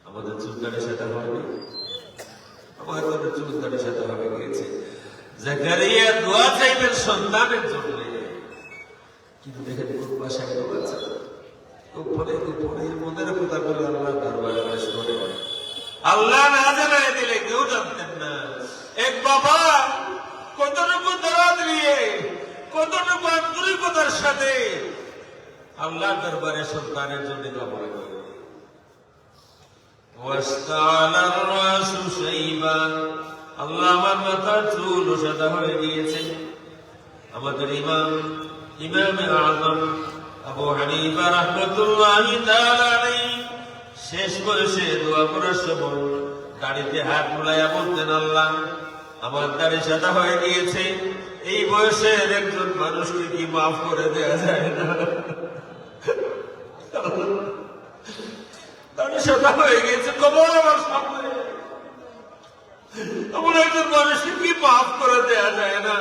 Speaker 1: আমাদের চুল কাটে সাদা হবে, আমাদের চুল কাটে সাদা হয়ে গিয়েছে। জাকারিয়া দোয়া চাইবেন সন্তানের জন্য, কিন্তু দেখেন কোন বাসায় বাচ্চা উপরে মনের কথা বলে আল্লাহ দরবারে পেশ করে। আল্লাহ না জানায় দিলে কেউ জানতেন না। এক বাবা কতটুকু দরদ নিয়ে, কতটুকু আন্তরিকতার সাথে আল্লাহ দরবারে সন্তানের জন্য কামনা করে। ওয়াস্তাআলার রাসু শাইবা, আল্লাহ আমার মাথার চুল সাদা হয়ে গিয়েছে। আমাদের ইমামে আযম আবু হানিফা রাহমাতুল্লাহি তাআলা আলাইহি শেষ বয়সে দোয়া করার সময় দাড়িতে হাত বুলাইয়া বলতেন, আল্লাহ আমার দাড়ি সাদা হয়ে গিয়েছে, এই বয়সের একজন মানুষকে কি মাফ করে দেওয়া যায় না? দাড়ি সাদা হয়ে গিয়েছে, কবর আমার সামনে, আমার একজন মানুষকে কি মাফ করে দেওয়া যায় না?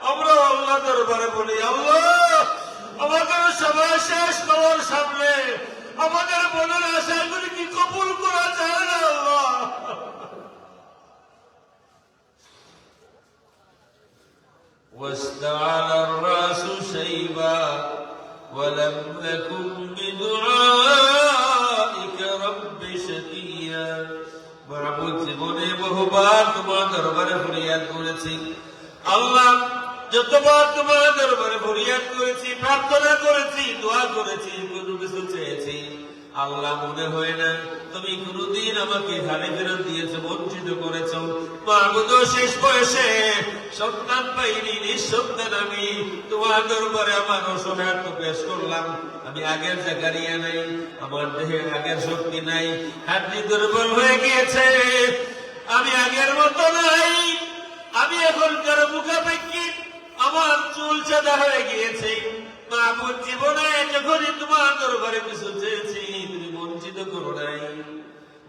Speaker 1: আমরা আল্লাহ দরবারে বলি, আল্লাহ আমাদের সবাই শেষ কবর সামনে, আমাদের মনের আশাগুলি কি কবুল করা যায় না? আল্লাহ واستعلى الراس شيبا ولم نكن بدعائك رب شقيا। মাহবুব জীবনে বহুবার তোমার দরবারে ফরিয়াদ করেছি, আল্লাহ যতবার তোমার দরবারে ফরিয়াদ করেছি, প্রার্থনা করেছি, দোয়া করেছি, কোনো কিছু চেয়েছি, আল্লাহ মনে হয় না তুমি কোনদিন আমাকে হারে ফেরত দিয়েছো, বঞ্চিত করেছো। মাহবুব শেষ বয়সে সন্তান পাইনি, নিঃসন্তান আমি তোমার দরবারে আমার অসহায়ত্ব পেশ করলাম। আমি আগের জাকারিয়া নাই, আমার দেহে আগের শক্তি নাই, হাড্ডি দুর্বল হয়ে গিয়েছে, আমি আগের মতো নাই, আমি এখনকার মুখাপেক্ষী, আমার চুল সাদা হয়ে গিয়েছে। মাহবুব জীবনে যখনই তোমার দরবারে কিছু চেয়েছি তুমি বঞ্চিত করো নাই।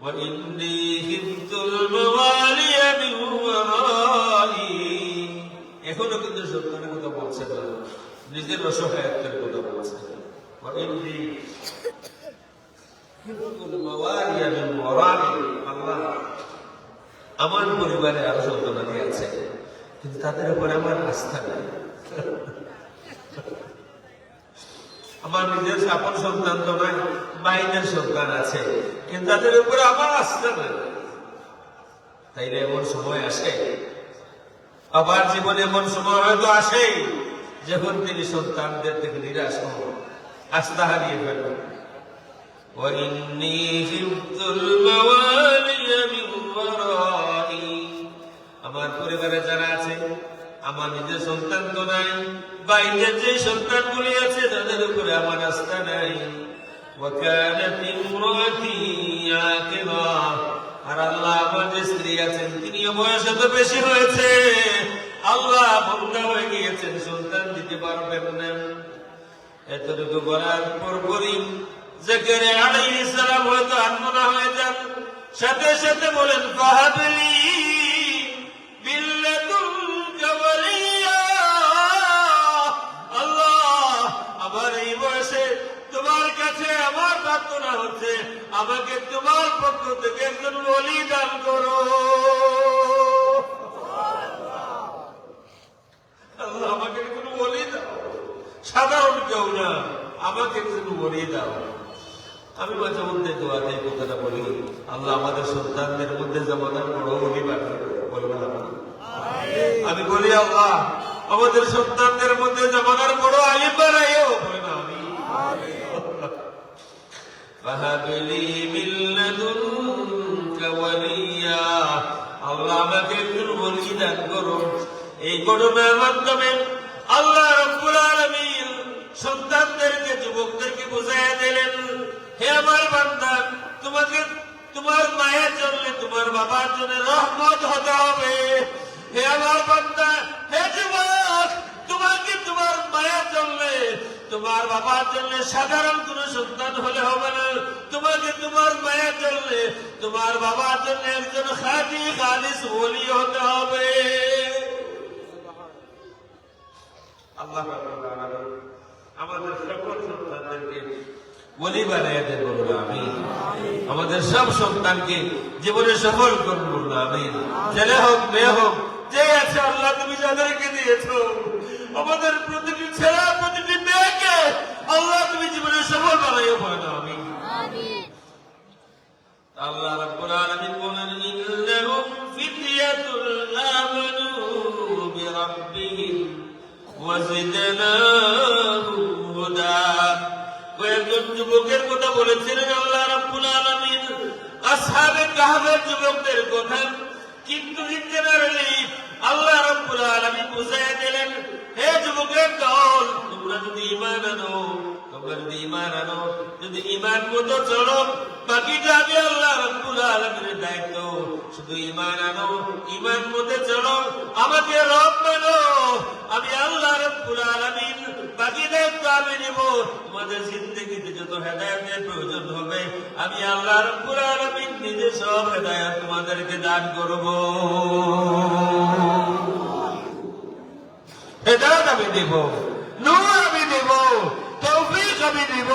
Speaker 1: وإني خفت الموالي من ورائي, এখনো কিন্তু সন্তানের কথা বলছে না, নিজের অসহায়ত্বের কথা বলছে। وإني خفت الموالي من ورائي, আল্লাহ আমার পরিবারে আরো সন্তানাদি আছে, কিন্তু তাদের উপরে আমার আস্থা নেই। আমার নিজের আপন সন্তান তো নয়, বাইরের সন্তান আছে, কিন্তু তাদের উপরে আমার আস্থা নেই। তাইলে এমন সময় আসে, আবার জীবনে এমন সময় হয়তো আসে যখন তিনি সন্তানদের থেকে নিরাশ হন, আস্থা হারিয়ে ফেলেন। وإني خفت الموالي من ورائي, আমার পরিবারে যারা আছে, আমার নিজের সন্তান তো নাই, বাইরের যে সন্তানগুলি আছে তাদের উপরে আমার আস্থা নাই। وكانت امرأتي عاقرا, আর আল্লাহ আমার যে স্ত্রী আছেন তিনিও বয়স এত বেশি হয়েছে, আল্লাহ বন্ধা হয়ে গিয়েছেন, সন্তান দিতে পারবেন না। এতটুকু বলার পরপরই জাকারিয়া আলাইহিস সালাম হয়তো আনমনা হয়ে যান, সাথে সাথে বলেন, ফাহাবলি বিল্লাদুনকা ওয়ালিয়া, আল্লাহ আমার এই বয়সে তোমার কাছে আমার প্রার্থনা হচ্ছে, আমাকে তোমার পক্ষ থেকে একজন ওলি দান করো। আল্লাহ আমাকে একজন ওলি দাও, সাধারণ কেউ না, আমাকে একজন ওলি দাও। আমি মাঝে মধ্যে দোয়াতে এই কথাটা বলি, আল্লাহ আমাদের সন্তানদের মধ্যে জামানার বড় ওলি বানান, বলবেন আপনি? আমি বলি, আল্লাহ আমাদের সন্তানদের মধ্যে জামানার বড় আলিম বানাইও, বলেন আমি। ফাহাবলি মিন লাদুনকা ওয়ালিয়া, আল্লাহ আমাকে একজন ওলি দান করো। এই ঘটনার মাধ্যমে আল্লাহ রাব্বুল আলামিন সন্তানদেরকে, যুবকদেরকে বুঝাইয়া দিলেন, হে আমার বান্দা, তোমাকে তোমার মায়ের জন্য, তোমার বাবার জন্য রহমত হতে হবে। হে আমার বান্দা, হে যুবক, তোমাকে তোমার মায়ের জন্য, তোমার বাবার জন্য সাধারণ কোন সন্তান হলে হবে না। তোমাকে তোমার মায়ের জন্য, তোমার বাবার জন্য একজন খাঁটি খালিস ওলি হতে হবে। আল্লাহ আমাদের সকল সন্তানদেরকে ওলি বানাইয়া দেন, বলুন আমিন। আমাদের সব সন্তানকে জীবনে সফল করুন, বলুন আমিন। ছেলে হোক মেয়ে হোক, যে আছে আল্লাহ তুমি যাদেরকে দিয়েছো, আমাদের প্রতিটি ছেলে প্রতিটি মেয়েকে আল্লাহ তুমি জীবনে সফল বানাইয়া, বলুন আমিন। আল্লাহ রাব্বুল আলামিন বলেন, ইন্নাহুম ফিতয়াতুল আমানু বিরাব্বিহিম ওয়া জিদনাহুম হুদা। কয়েকজন যুবকের কথা বলেছিলেন আল্লাহ রাব্বুল আলামিন, আসহাবে কাহফের যুবকদের কথা। কিন্তু জেনারেলি আল্লাহ রাব্বুল আলামিন বুঝাইয়া দিলেন, হে যুবকের দল, তোমরা যদি ঈমান আনো, তোমরা যদি ঈমান আনো, যদি ঈমান মতো চলো, বাকিটা আমি আল্লাহ রাব্বুল আলামিনের দায়িত্ব। শুধু ঈমান আনো, ঈমান মতো চলো, আমাকে রব মানো, আমি আল্লাহ রাব্বুল আলামিন বাকি দায়িত্ব আমি নেব। তোমাদের জিন্দেগিতে যত হেদায়েতের প্রয়োজন হবে, আমি আল্লাহ রাব্বুল আলামিন নিজে সব হেদায়েত তোমাদেরকে দান করব। হেদায়েত আমি দেব, নূর আমি দেব, তৌফিক আমি দেব,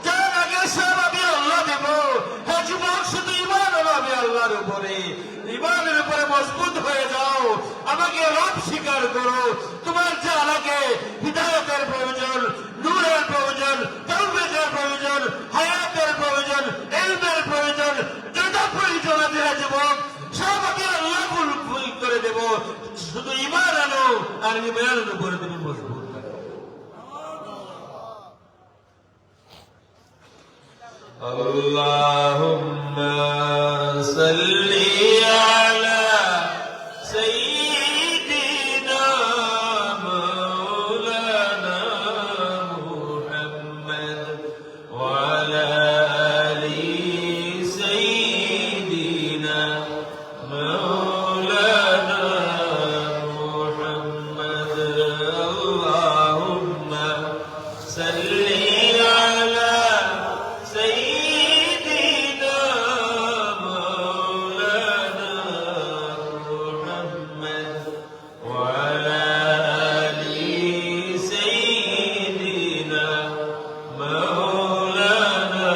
Speaker 1: যার আগে সব আমি আল্লাহ দেব। হে যুবক, শুধু ঈমান আনো আমি আল্লাহর উপরে, ঈমানের উপরে মজবুত হয়ে যাও, আমাকে রব স্বীকার করো। তোমার যা লাগে, হিদায়াতের প্রয়োজন, নূরের প্রয়োজন, তৌফিকের প্রয়োজন, হায়াতের প্রয়োজন, ইলমের প্রয়োজন, যত প্রয়োজন আছে যুবক, সব আমি আল্লাহ ফুল করে দেব। শুধু ঈমান আনো, আর ঈমানের উপরে তুমি মজবুত থাকো। আল্লাহুম্মা সাল্লি আলা সাইয়্যিদিনা মাওলানা মুহাম্মদ ওয়া আলা আলি সাইয়্যিদিনা মাওলানা মুহাম্মদ। আল্লাহুম্মা সাল্লি আলা সাইয়্যিদিনা মাওলানা মুহাম্মদ ওয়া আলা আলি সাইয়্যিদিনা মাওলানা।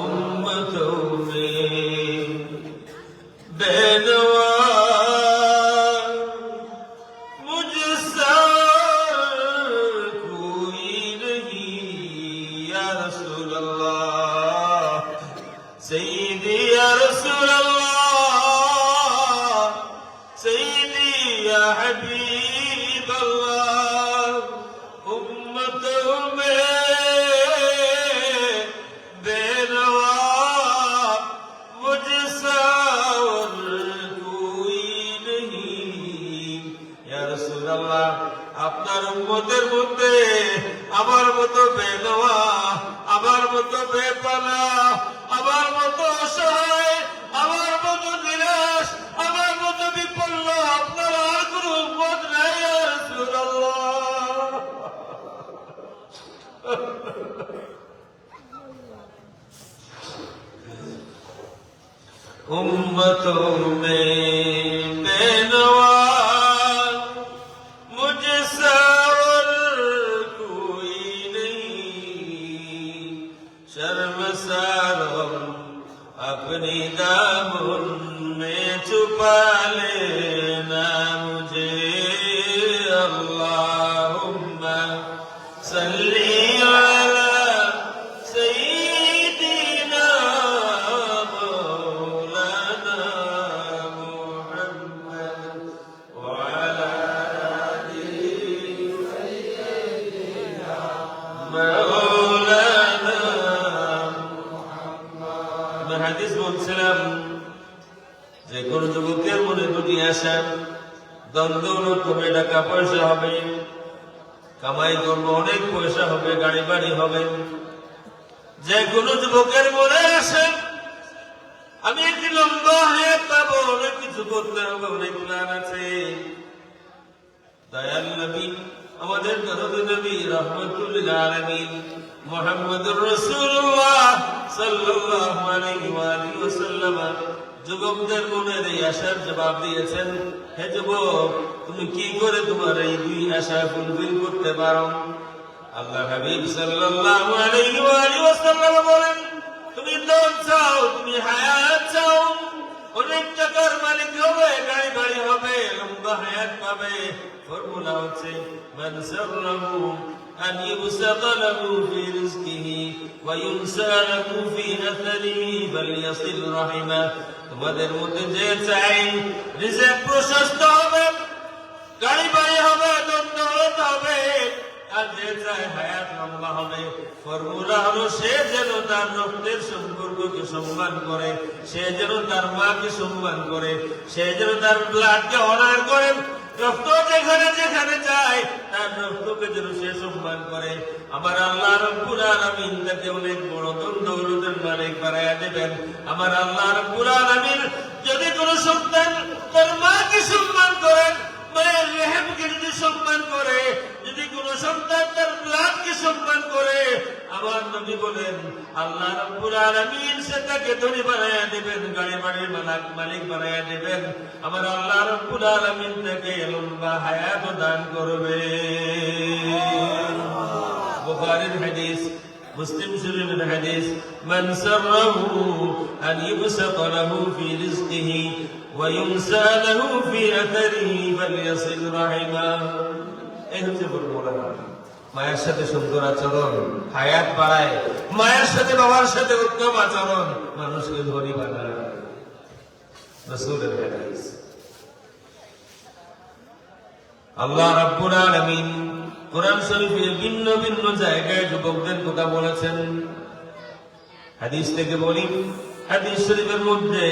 Speaker 1: উম্মতোं में बेनवा मुझसा कोई नहीं, या रसूल अल्लाह सैयदी, या रसूल अल्लाह सैयदी, या हबीब अल्लाह। उम्मतों में बेनवा मुझसा और कोई नहीं, या रसूल अल्लाह। আপনার উম্মতের মধ্যে আমার মতো বেনওয়া, আমার মতো বেপানা, আমার মতো অসহায়, আমার মতো নিরাশ, আমার মতো বিপন্ন আপনার আর কোন উম্মত নাই, ইয়া রাসূলুল্লাহ। उम्मतों में बेनवा मुझसा और कोई नहीं, शर्मसार हम अपनी दामन में छुपा लेना मुझे। अल्लाहुम्मा सल्ली अला सय्यिदिना मौलाना मुहम्मद व अला आलि सय्यिदिना मौलाना। मैं হাদিস বলছিলাম যে কোন যুবকের মনে দুটি আশা, দ্বন্দ্ব হবে, টাকা পয়সা হবে, কামাই করবো, অনেক পয়সা হবে, গাড়ি বাড়ি হবে, যে কোনো যুবকের মনে আসে আমি একটি লম্বা হায়াত পাবো, অনেক কিছু করতে হবে, অনেক প্ল্যান আছে। দয়াল নবী, আমাদের দরদি নবী রাহমাতুল আলামিন মুহাম্মদুর রাসূলুল্লাহ সাল্লাল্লাহু আলাইহি ওয়া আলিহি ওয়াসাল্লাম যুবকদের মনের এই আশার জবাব দিয়েছেন, হে যুবক, তুমি কি করে তোমার এই দুই আশা ফুলফিল করতে পারো? আল্লাহ হাবিব সাল্লাল্লাহু আলাইহি ওয়া আলিহি ওয়াসাল্লাম বলেন, তুমি দৌড় চাও, তুমি হায়াত চাও, অনেক টাকার মালিক হবে, গাড়ি বাড়ি হবে, লম্বা হায়াত পাবে। ফর্মুলা হচ্ছে মান সাররাহু আন ইউসাতা লাহু ফি রিজকিহি ওয়া ইউনসা লাহু ফি আথরিহি ফালইয়াসিল রাহিমা। তোমাদের মধ্যে যে চাই রিজক প্রশস্ত হবে, গাড়ি বাড়ি হবে, দৌলত হবে, আর যে চায় হায়াত লম্বা হবে, ফর্মুলা হলো সে যেন তার রক্তের সম্পর্ককে সম্মান করে, সে যেন তার মাকে সম্মান করে, সে যেন তার ব্লাডকে অনার করে, রক্ত যেখানে যেখানে যায় তার রক্তকে যেন সে সম্মান করে। আমার আল্লাহ রাব্বুল আলামিন তাকে অনেক বড় দৌলতের মালিক বানায়া দেবেন। আমার আল্লাহ রাব্বুল আলামিন যদি কোনো সন্তান তার মাকে সম্মান করেন, মায়ের রেহেমকে যদি সম্মান করে, যদি কোন সন্তান তার ব্লাডকে সম্মান করে, আমার নবী বলেন আল্লাহ রাব্বুল আলামিন সে তাকে ধনী বানায়া দেবেন, গাড়ি বাড়ির মালিক বানায়া দেবেন। আমার আল্লাহ রাব্বুল আলামিন তাকে লম্বা হায়াত দান করবেন। বুখারীর হাদিস, মুসলিম শরীফের হাদিস, মান সাররাহু আন ইবসাতা লাহু ফি রিজকিহি ওয়া ইউনসা লাহু ফি আথরিহি ফালইয়াসিল রাহিমা। এই হচ্ছে ফর্মুলা। মায়ের সাথে সুন্দর আচরণ হায়াত বাড়ায়, মায়ের সাথে বাবার সাথে উত্তম আচরণ মানুষকে ধনী বানায়। রাসূলের হাদিস। আল্লাহ রাব্বুল আলামিন কোরআন শরীফে ভিন্ন ভিন্ন জায়গায় যুবকদের কথা বলেছেন। হাদিস থেকে বলি, হাদিস শরীফের মধ্যে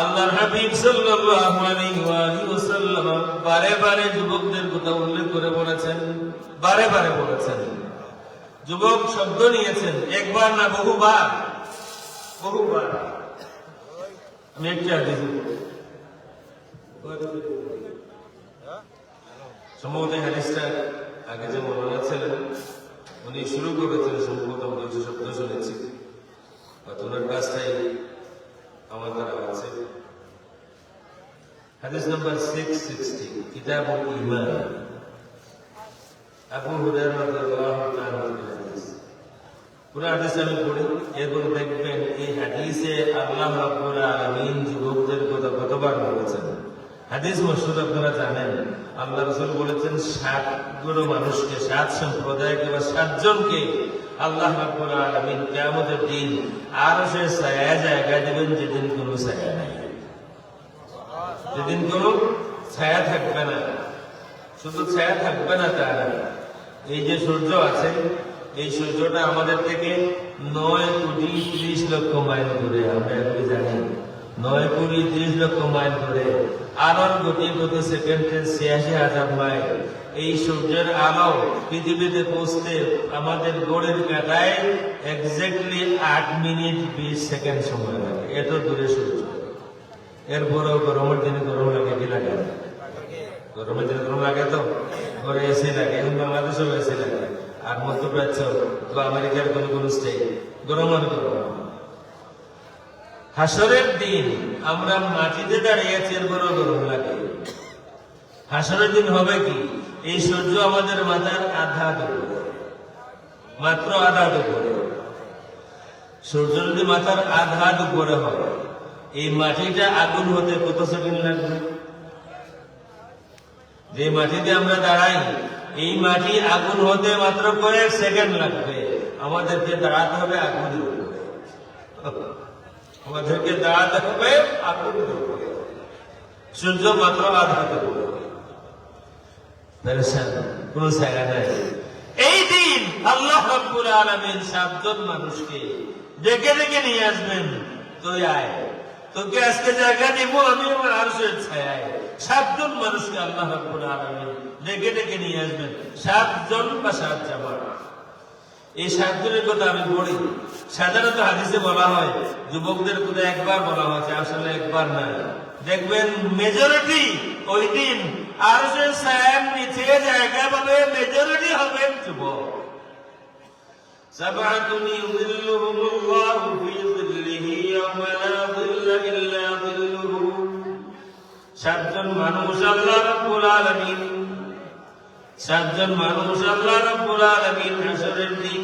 Speaker 1: আল্লাহর হাবিব সাল্লাল্লাহু আলাইহি ওয়া আলিহি ওয়াসাল্লাম বারে বারে যুবকদের কথা উল্লেখ করে বলেছেন, বারে বারে বলেছেন। যুবক শব্দ নিয়েছেন একবার না বহুবার, বহুবার। আমি একটা হাদিস সম্ভবত হাদিসটা আগে যে মৌলানা ছিলেন উনি শুরু করেছেন, সম্ভবত কিছু শব্দ শুনেছি, ওনার কাজটাই আমার দ্বারা আছে। হাদিস নাম্বার 660, কিতাবুল ঈমান, আবু হুরায়রা রাদিয়াল্লাহু তাআলা হাদিস। পুরো হাদিস আমি পড়ি, এরপর দেখবেন এই হাদিসে আল্লাহ রাব্বুল আলামিন যুবকদের কথা কতবার বলেছেন। হাদিস মশহুর আপনারা জানেন, আল্লাহ রাসূল বলেছেন 7 গুণ মানুষকে, 7 সম্প্রদায়কে বা 7 জনকে আল্লাহ রাব্বুল আলামিন কিয়ামতের দিন আরশের ছায়া জায়গা দেবেন, যেদিন কোনো ছায়া নাই, যেদিন কোনো ছায়া থাকবে না। শুধু ছায়া থাকবে না তা না, এই যে সূর্য আছে, এই সূর্যটা আমাদের থেকে 9,30,00,000 মাইল দূরে। আমরা এখন জানি 9,30,00,000 মাইল দূরে। আলোর গতি প্রতি সেকেন্ডে 86,000 মাইল। এই সূর্যের আলো পৃথিবীতে পৌঁছতে আমাদের ঘড়ির কাঁটায় এক্স্যাক্টলি 8 মিনিট 20 সেকেন্ড সময় লাগে। এত দূরে সূর্য। এরপরেও গরমের দিনে গরম লাগে কি লাগে? গরমের দিনে গরম লাগে, তো ঘরে এসি লাগে। এখন বাংলাদেশেও এসি লাগে, আর মধ্যপ্রাচ্য বা আমেরিকার কোন কোন স্টেট গরম আর গরম। হাসরের দিন আমরা মাটিতে দাঁড়িয়ে আছি, এরপরেও গরম লাগে। হাসরের দিন হবে কি, এই সূর্য আমাদের মাথার আধা দুপুরে, মাত্র আধা দুপুরে। সূর্য যদি মাথার আধা দুপুরে হয়, এই মাটিটা আগুন হতে কত সেকেন্ড লাগবে? যে মাটিতে আমরা দাঁড়াই, এই মাটি আগুন হতে মাত্র কয়েক সেকেন্ড লাগবে। আমাদেরকে দাঁড়াতে হবে আগুনের উপরে, আমাদেরকে দাঁড়াতে হবে আগুনের উপরে। সূর্য মাত্র আধা দুপুরে, কোন জায়গা নাই। এই দিন আল্লাহ রাব্বুল আলামিন 7 জন মানুষকে ডেকে ডেকে নিয়ে আসবেন, তুই আয়, তোকে আজকে জায়গা দিব আমি আমার আরশের ছায়ায়। 7 জন মানুষকে আল্লাহ রাব্বুল আলামিন ডেকে ডেকে নিয়ে আসবেন, 7 জন বা 7 জামাত। এই 7 দিনের কথা আমি পড়ি। সাধারণত হাদিসে বলা হয় যুবকদের কথা একবার বলা হয়েছে, আসলে একবার না। দেখবেন মেজরিটি ওই দিন আরশের ছায়ার নিচে জায়গা পাবে, মেজরিটি হবেন যুবক। সাবআতুন ইউযিল্লুহুমুল্লাহু ফি যিল্লিহি ইয়াওমা লা যিল্লা ইল্লা যিল্লুহু। 7 জন মানুষ আল্লাহ রাব্বুল আলামিন, 7 জন মানুষ আল্লাহ রাব্বুল আলামিন হাসরের দিন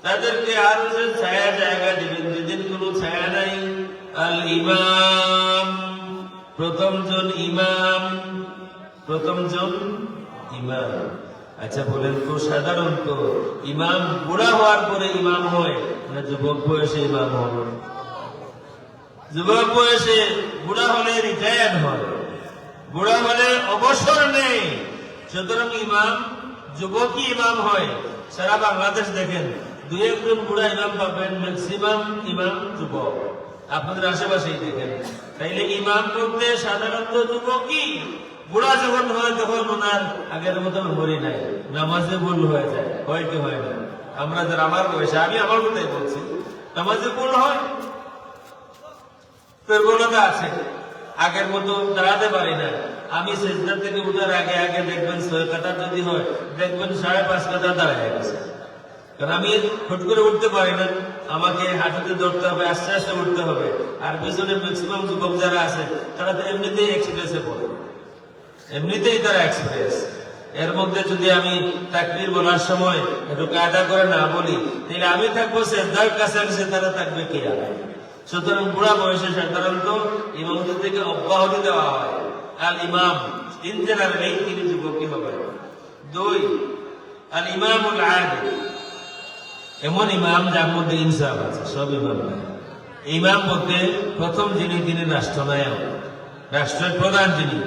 Speaker 1: তাদেরকে আরশের ছায়া জায়গা দিবেন, যেদিন কোনো ছায়া নাই। আল ইমাম, প্রথম জন ইমাম, প্রথম জন ইমাম। আচ্ছা বলেন তো, সাধারণত ইমাম বুড়া হওয়ার পরে ইমাম হয় না যুবক বয়সে ইমাম হয়? যুবক বয়সে, বুড়া হলে রিটায়ার্ড হয়, বুড়া হলে অবসর নেই। সুতরাং ইমাম যুবকই ইমাম হয়। সারা বাংলাদেশ দেখেন 2-1 জন বুড়া ইমাম পাবেন, ম্যাক্সিমাম ইমাম যুবক। আপনাদের আশেপাশেই দেখেন। তাইলে ইমাম করতে সাধারণত যুবকই। বুড়া যখন হয় তখন ওনার আগের মতো মেমোরি নাই, নামাজে ভুল হয়ে যায়, হয় কি হয় না? আমরা যারা আমার বয়সে, আমি আমার কথাই বলছি, নামাজে ভুল হয়, দুর্বলতা আছে, আগের মতো দাঁড়াতে পারি না। আমি সেজদা থেকে উঠার আগে আগে দেখবেন 6 কাতার যদি হয়, দেখবেন 5.5 কাতার দাঁড়ায় গেছে। কারণ আমি হুট করে উঠতে পারি না, আমাকে হাঁটুতে ধরতে হবে, আস্তে আস্তে উঠতে হবে। আর পিছনে ম্যাক্সিমাম যুবক যারা আছে তারা তো এমনিতেই এক্সপ্রেসে পড়ে, এমনিতেই তারা এক্সপ্রেস। এর মধ্যে যদি আমি তাকবীর বলার সময় একটু কায়দা করে না বলি, তাহলে আমি থাকবো সেজদার কাছাকাছি, তারা থাকবে কিয়ামে। সুতরাং বুড়া বয়সে সাধারণত ইমামদের থেকে অব্যাহতি দেওয়া হয়। আল ইমাম ইন জেনারেলি তিনি যুবকই হবেন। 2, আল ইমামুল আদিল, এমন ইমাম যার মধ্যে ইনসাফ আছে। সব ইমাম না, ইমাম বলতে প্রথম যিনি, তিনি রাষ্ট্রনায়ক, রাষ্ট্রের প্রধান যিনি।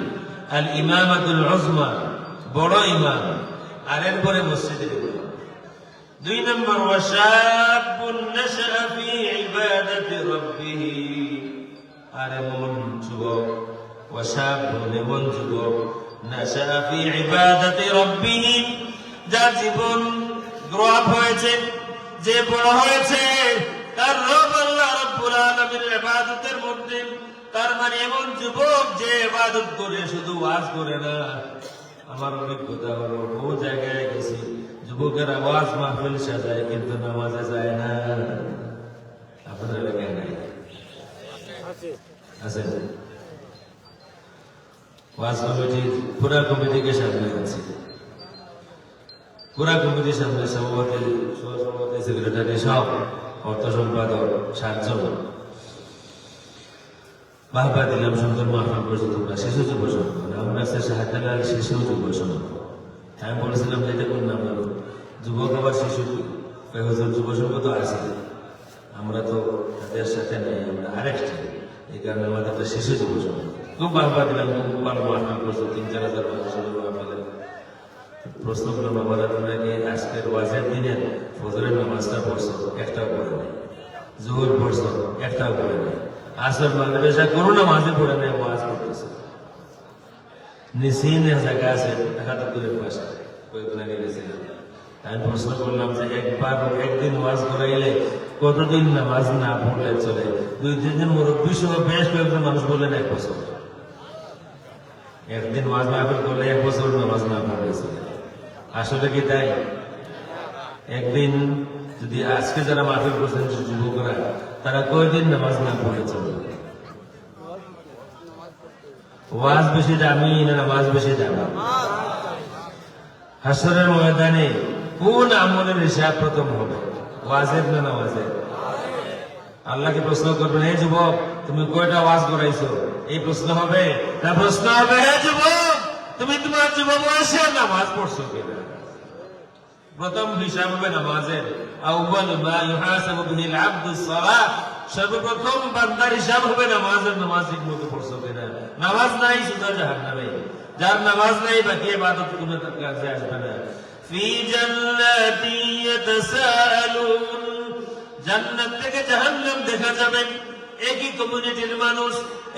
Speaker 1: আল ইমামাতুল উজমা, বড় ইমাম। আর এরপরে মসজিদের ইমাম। 2 নম্বর, ওয়াশাবুন নাশআ ফি ইবাদাতি রাব্বিহ, আর এমন যুবক, ওয়াশাবুন, এমন যুবক, নাশআ ফি ইবাদাতি রাব্বিহ, যার জীবন গ্রো আপ হয়েছে, যে বড় হয়েছে তার রব আল্লাহ রাব্বুল আলামিনের ইবাদতের মধ্যে। তার মানে এমন যুবক যে ইবাদত করে, শুধু ওয়াজ করে না। আমার অভিজ্ঞতা হলো, বহু জায়গায় গেছি, যুবকের আওয়াজ মাহফিল সাজায় কিন্তু নামাজে যায় না। আপনার এলাকায় নাই? আছে। ওয়াজ কমিটির পুরা কমিটিকে সামনে আছে, পুরা কমিটির সামনে সভাপতি, সহসভাপতি, সেক্রেটারি, সব অর্থ সম্পাদক 7 জন। বাহবা দিলাম, সুন্দর মাহফিল করছে তোমরা। শিশু যুব সংগঠন, আমরা আছে শাহজালাল শিশু যুব সংগঠন। আমি বলেছিলাম যে এটা কোন নাম হলো, যুবক আবার শিশু, যুব সংঘ তো আছে, আমরা তো তাদের সাথে নেই, আমরা আরেকটা। এই কারণে আমাদের একটা শিশু যুব সংঘ। খুব বাহবা দিলাম, খুব ভালো মাহফিল করছে, 3-4 হাজার মানুষের মাহফিলে। প্রশ্ন করলাম, বাবারা তোমরা কি আজকের ওয়াজের দিনের ফজরের নামাজটা পড়ছো? একটাও পড়ে নাই। জোহর পড়ছো? একটাও পড়ে নাই। আসর মাগরিব এশা কোনো নামাজে পড়ে নাই, ওয়াজ করতেছে। নিসিনের জায়গা আছে 71 পাশে, ওইগুলো গেছিলাম। আমি প্রশ্ন করলাম যে একদিন ওয়াজ করাইলে কতদিন নামাজ না পড়লে চলে? 2-3 দিন মুরব্বী সহ বেশ কয়েকজন মানুষ বললেন 1 বছর। একদিন ওয়াজ মাহফিল করলে 1 বছর নামাজ না পড়লে চলে। আসলে কি তাই? একদিন যদি আজকে যারা মাহফিল করছেন যুবকরা, তারা কয়দিন নামাজ না পড়ে চলে? ওয়াজ বেশি দামি না নামাজ বেশি দামি? হাসরের ময়দানে কোন আমলের হিসাব প্রথম হবে, ওয়াজের না নামাজের? আল্লাহকে প্রশ্ন করবেন, হে যুবক তুমি কয়টা ওয়াজ করাইছো? এই প্রশ্ন হবে না? প্রশ্ন হবে, হে যুবক তুমি তোমার যুব বয়সে নামাজ পড়ছো কিনা? প্রথম হিসাব হবে নামাজের। আউয়াল মা ইউহাসাবু বিহিল আবদুস সালাত, সর্বপ্রথম বান্দার হিসাব হবে নামাজের। নামাজ ঠিকমতো পড়ছো কিনা? নামাজ নাই শুধু জাহান্নামে। যার নামাজ নাই বাকি ইবাদত কোনো কাজে আসবে না। ফি জান্নাতি ইয়াতাসাআলুন, জান্নাত থেকে জাহান্নাম দেখা যাবে। একই কমিউনিটির মানুষ,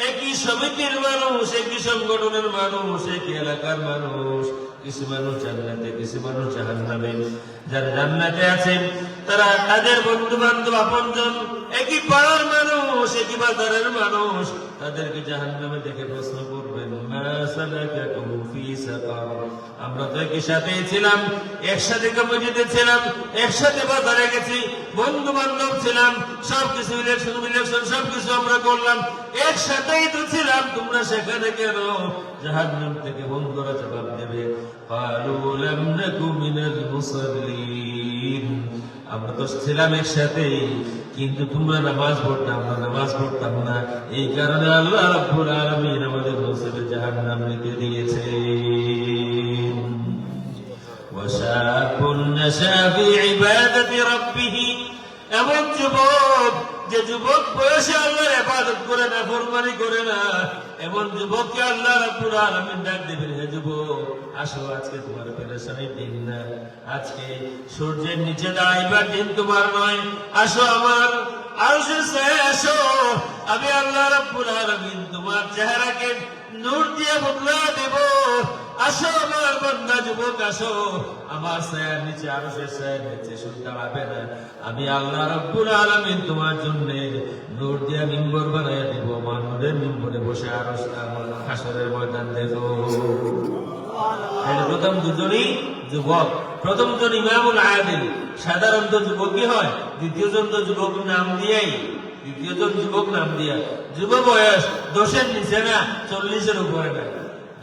Speaker 1: একই সমিতির মানুষ, একই সংগঠনের মানুষ, একই এলাকার মানুষ, কিছু মানুষ জান্নাতে, কিছু মানুষ জাহান্নামে। যারা জান্নাতে আছেন তারা তাদের বন্ধু বান্ধব আপনজন, একই পাড়ার মানুষ, একই বাজারের মানুষ, তাদেরকে জাহান্নামে দেখে প্রশ্ন করবেন, মা সালাকাকুম ফি সাকার। আমরা তো একই সাথেই ছিলাম, একসাথে কমিটিতে ছিলাম, একসাথে বাজারে গেছি, বন্ধু বান্ধব ছিলাম, সবকিছু ইলেকশন সবকিছু আমরা করলাম, একসাথেই তো ছিলাম, তোমরা সেখানে কেন? জাহান্নাম থেকে বন্ধুরা জবাব দেবে, ক্বালু লাম নাকু মিনাল মুসাল্লিন। আমরা তো ছিলাম একসাথেই, কিন্তু তোমরা নামাজ পড়তাম, আমরা নামাজ পড়তাম না, এই কারণে আল্লাহ রাব্বুল আলামিন আমাদের নসিবে জাহান্নাম লিখে দিয়েছে। ওয়াশাকুন নাশা ফি ইবাদাতি রাব্বিহ, এমন যুবক যে যুবক বয়সে আল্লাহর ইবাদত করে না, ফরমানি করে না, এমন যুবককে আল্লাহ রাব্বুল আলামিন ডাক দেবেন, হে যুবক আসো, আজকে তোমার পেরেশানির দিন না, আজকে সূর্যের নিচে দাঁড়াইবার দিন তোমার নয়, আসো আমার আরশের ছায়ায় আসো, আমি আল্লাহ রাব্বুল আলামিন তোমার চেহারাকে নূর দিয়ে বদলা দেব। আসো আমার বান্দা যুবক, আসো আমার ছায়ার নিচে, আরশের ছায়ার নিচে শুধু দাঁড়াবে না, আমি আল্লাহ রাব্বুল আলামিন তোমার জন্য নূর দিয়ে মিম্বর বানাইয়া দিব, আমার নূরের মিম্বরে বসে আরশ হাসরের ময়দান দেব। প্রথম দুজনই যুবক, প্রথম জন ইমামুল আদিল, সাধারণত যুবকই হয়, দ্বিতীয় জন তো যুবক নাম দিয়াই, দ্বিতীয় জন যুবক নাম দিয়া, যুব বয়স 10-এর নিচে না, 40-এর উপরে না,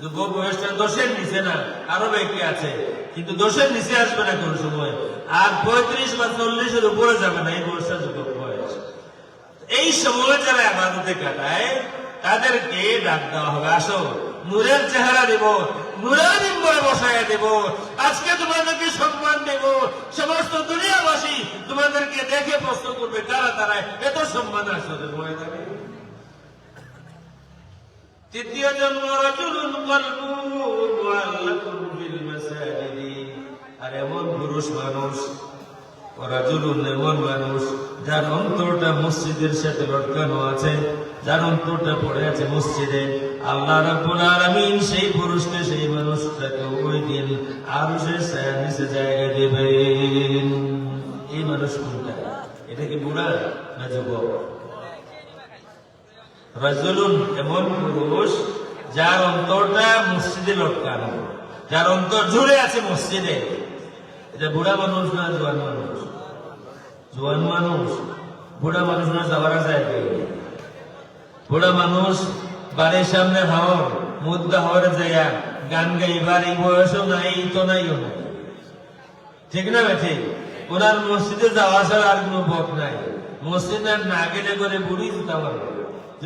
Speaker 1: যুব বয়সটা 10-এর নিচে না, আরো ব্যক্তি আছে, কিন্তু 10-এর নিচে আসবে না কোন সময়, আর 35 বা 40-এর উপরে যাবে না, এই বয়সটা যুবক বয়স। এই সময় যারা ইবাদতে কাটায় তাদেরকে ডাক দেওয়া হবে, আসো নূরের চেহারা দেব, নূরের মিম্বরে বসাইয়া দেব, আজকে তোমাদেরকে সম্মান দেব, সমস্ত দুনিয়াবাসী তোমাদেরকে দেখে প্রশ্ন করবে, কারা তারা এত সম্মান আসলে ময়দানে। তৃতীয় জন্ম রাজুলুন কলবুহু মুআল্লাকুন বিল মাসাজিদি, আর এমন পুরুষ মানুষ, রাজুলুন এমন মানুষ যার অন্তরটা মসজিদের সাথে লটকানো আছে, যার অন্তরটা পড়ে আছে মসজিদে, আল্লাহ রাব্বুল আলামিন সেই পুরুষকে, সেই মানুষটাকে ওই দিন আরশের ছায়ার নিচে জায়গা দেবেন। এই মানুষ কোনটা? এটা কি বুড়া না যুবক? রাজুলুন এমন পুরুষ যার অন্তরটা মসজিদে লটকানো, যার অন্তর জুড়ে আছে মসজিদে। এটা বুড়া মানুষ না জোয়ান মানুষ? জোয়ান মানুষ। বুড়া মানুষ না যাওয়ার যায়, বুড়া মানুষ বাড়ির সামনে হাওর মুদ্রা হওয়ার যাইয়া গান গাইবার এই বয়সও নাই, তো নাইও নাই, ঠিক না ঠিক? ওনার মসজিদে যাওয়া ছাড়া আর কোনো পথ নাই, মসজিদ না গেলে করে বুড়ি জুতা মারবে,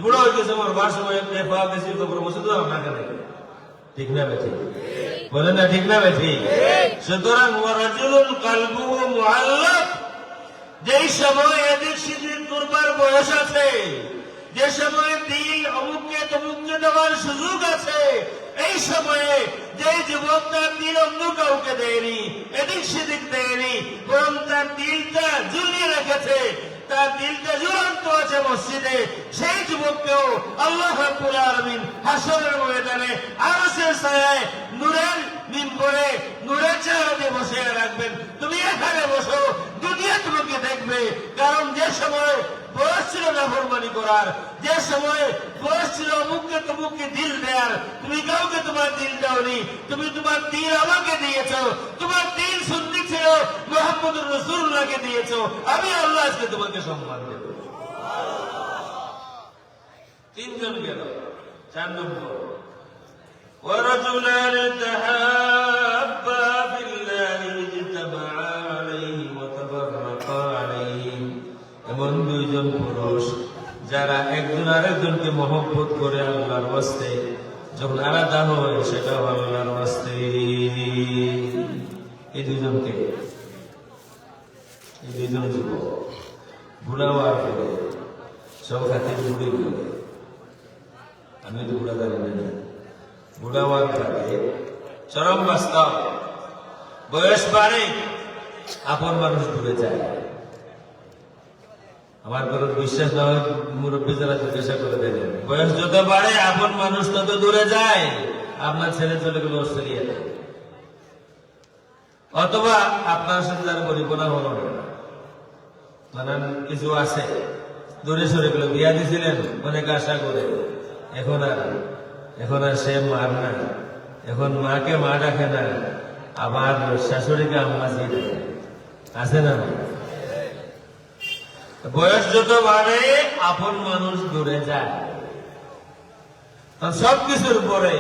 Speaker 1: বুড়ো হয়ে গেছে মরবার সময় পাওয়া গেছি, মসজিদ না কেন, ঠিক না ঠিক? বলে না ঠিক না ঠিক? সুতরাং রাজুলুন কলবুহু মুআল্লাক, যেই সময় এদিক সেদিক করবার বয়স আছে, যে সময়ে দিল অমুককে তমুককে দেওয়ার সুযোগ আছে, এই সময়ে যে যুবক তার দিল অন্য কাউকে দেয়নি, এদিক সেদিক দেয়নি, বরং তার দিলটা ঝুলিয়ে রেখেছে, তার দিলটা ঝুলন্ত আছে মসজিদে, সেই যুবককেও আল্লাহ রাব্বুল আলামিন হাসরের ময়দানে আরশের ছায়ায় নূরের মিম্বরে নূরের চেহারা দিয়ে বসে রাখবেন। তুমি এখানে বসো, দুনিয়া তোমাকে দেখবে, কারণ যে সময় বয়স ছিল নাফরমানি করার, যে সময় বয়স ছিল অমুককে তমুককে দিল দেয়ার, তুমি কাউকে তোমার দিল দাওনি, তুমি তোমার দিল আমাকে দিয়েছ, তোমার দিল সুন্নি ছিল মুহাম্মদুর রাসূলুল্লাহকে দিয়েছ, আমি আল্লাহ আজকে তোমাকে সম্মান দেব। তিনজন গেল, 4 নম্বর ورجلان تحابا في الله اجتمعا عليه وتفرقا عليه, এমন দুইজন পুরুষ যারা একজন আরেকজনকে মহব্বত করে আল্লাহর ওয়াস্তে, যখন আলাদা হয় সেটা আল্লাহর ওয়াস্তে। এই দুইজনকে, এই দুইজন যুবক, বুড়া হওয়ার পরে সব খাতে বুড়ি বলে, আমি তো বুড়া জানি না, বুড়া হওয়ার পরে চরম বাস্তব, বয়স বাড়ে, আপন মানুষ দূরে যায়। আমার কোনো বিশ্বাস না হয় মুরব্বী যারা জিজ্ঞাসা করে দেবেন, বয়স যত বাড়ে আপন মানুষ তত দূরে যায়। আপনার ছেলে চলে গেল অস্ট্রেলিয়াতে, অথবা আপনার সাথে তার পরিপনা হলো না, নানান কিছু আছে, দূরে সরে গেল, বিয়া দিয়েছিলেন অনেক আশা করে, এখন আর সে মার না, এখন মাকে মা ডাকে না, আবার শাশুড়িকে আম্মা জি ডাকে, আছে না? বয়স যত বাড়ে আপন মানুষ দূরে যায়। সবকিছুর পরে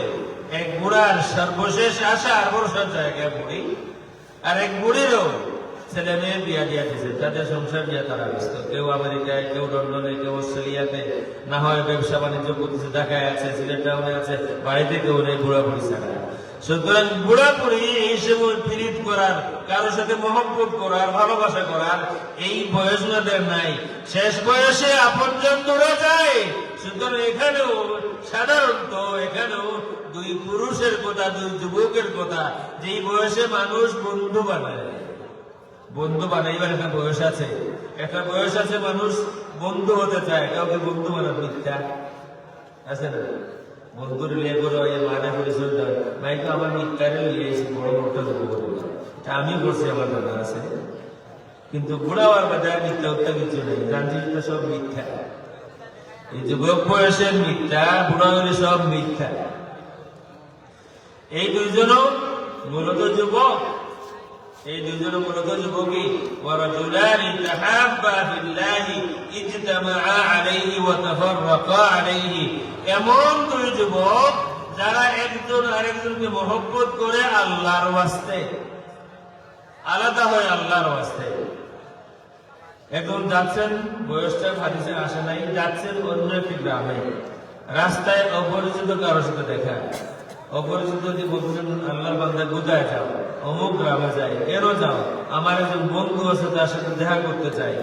Speaker 1: এক বুড়ার সর্বশেষ আশা আর ভরসার জায়গায় বুড়ি, আর এক বুড়িরও ছেলে মেয়ে বিয়া দিয়া দিয়েছে, তাদের সংসার দিয়ে তারা ব্যস্ত, কেউ আমেরিকায়, কেউ লন্ডনে, কেউ অস্ট্রেলিয়াতে, না হয় ব্যবসা বাণিজ্য করতেছে, ঢাকায় আছে, সিলেট টাউনে আছে, বাড়িতে কেউ নেই, বুড়া বুড়ি ছাড়া। সুতরাং বুড়া বুড়ি এই সময় পীড়িত করার, কারোর সাথে মহব্বত করার, ভালোবাসা করার এই বয়স ওনাদের নাই। শেষ বয়সে আপনজন দূরে যায়। সুতরাং এখানেও সাধারণত দুই পুরুষের কথা, দুই যুবকের কথা, যেই বয়সে মানুষ বন্ধু বানায়, বন্ধু বানাইবার একটা বয়স আছে, একটা বয়স আছে মানুষ বন্ধু হতে চায়, কাউকে বন্ধু বানাতে মিথ্যা আছে না? বন্ধুর লিয়ে করে মানে পরিচয় দেয়, ভাই তো আমার মিথ্যারে লিয়েছি, বড় মোটা দেবো বলে আমি করছি, আমার দাদা আছে, কিন্তু বুড়া হওয়ার বাদে মিথ্যা উত্তা কিছু নেই, জানছি সব মিথ্যা। এই যুবক বয়সের মিথ্যা, বুড়া হলে সব মিথ্যা। এই দুইজনও মূলত যুবক, এই দুইজনও মূলত যুবকই। ওয়ারাজুলানি তাহাব্বা ফিল্লাহি ইজতামাআ আলাইহি ওয়া তাফাররাকা আলাইহি, এমন দুই যুবক যারা একজন আরেকজনকে মহব্বত করে আল্লাহর ওয়াস্তে, আলাদা হয় আল্লাহর ওয়াস্তে। এখন যাচ্ছেন, বয়সটা হাদিসে আসে নাই, যাচ্ছেন অন্য একটি গ্রামে, রাস্তায় অপরিচিত কারোর সাথে দেখা, অপরিচিত যে বলছেন আল্লাহর বান্দা কোথায় যাও, অমুক গ্রামে যাই, কেন যাও, আমার একজন বন্ধু আছে তার সাথে দেখা করতে চাই।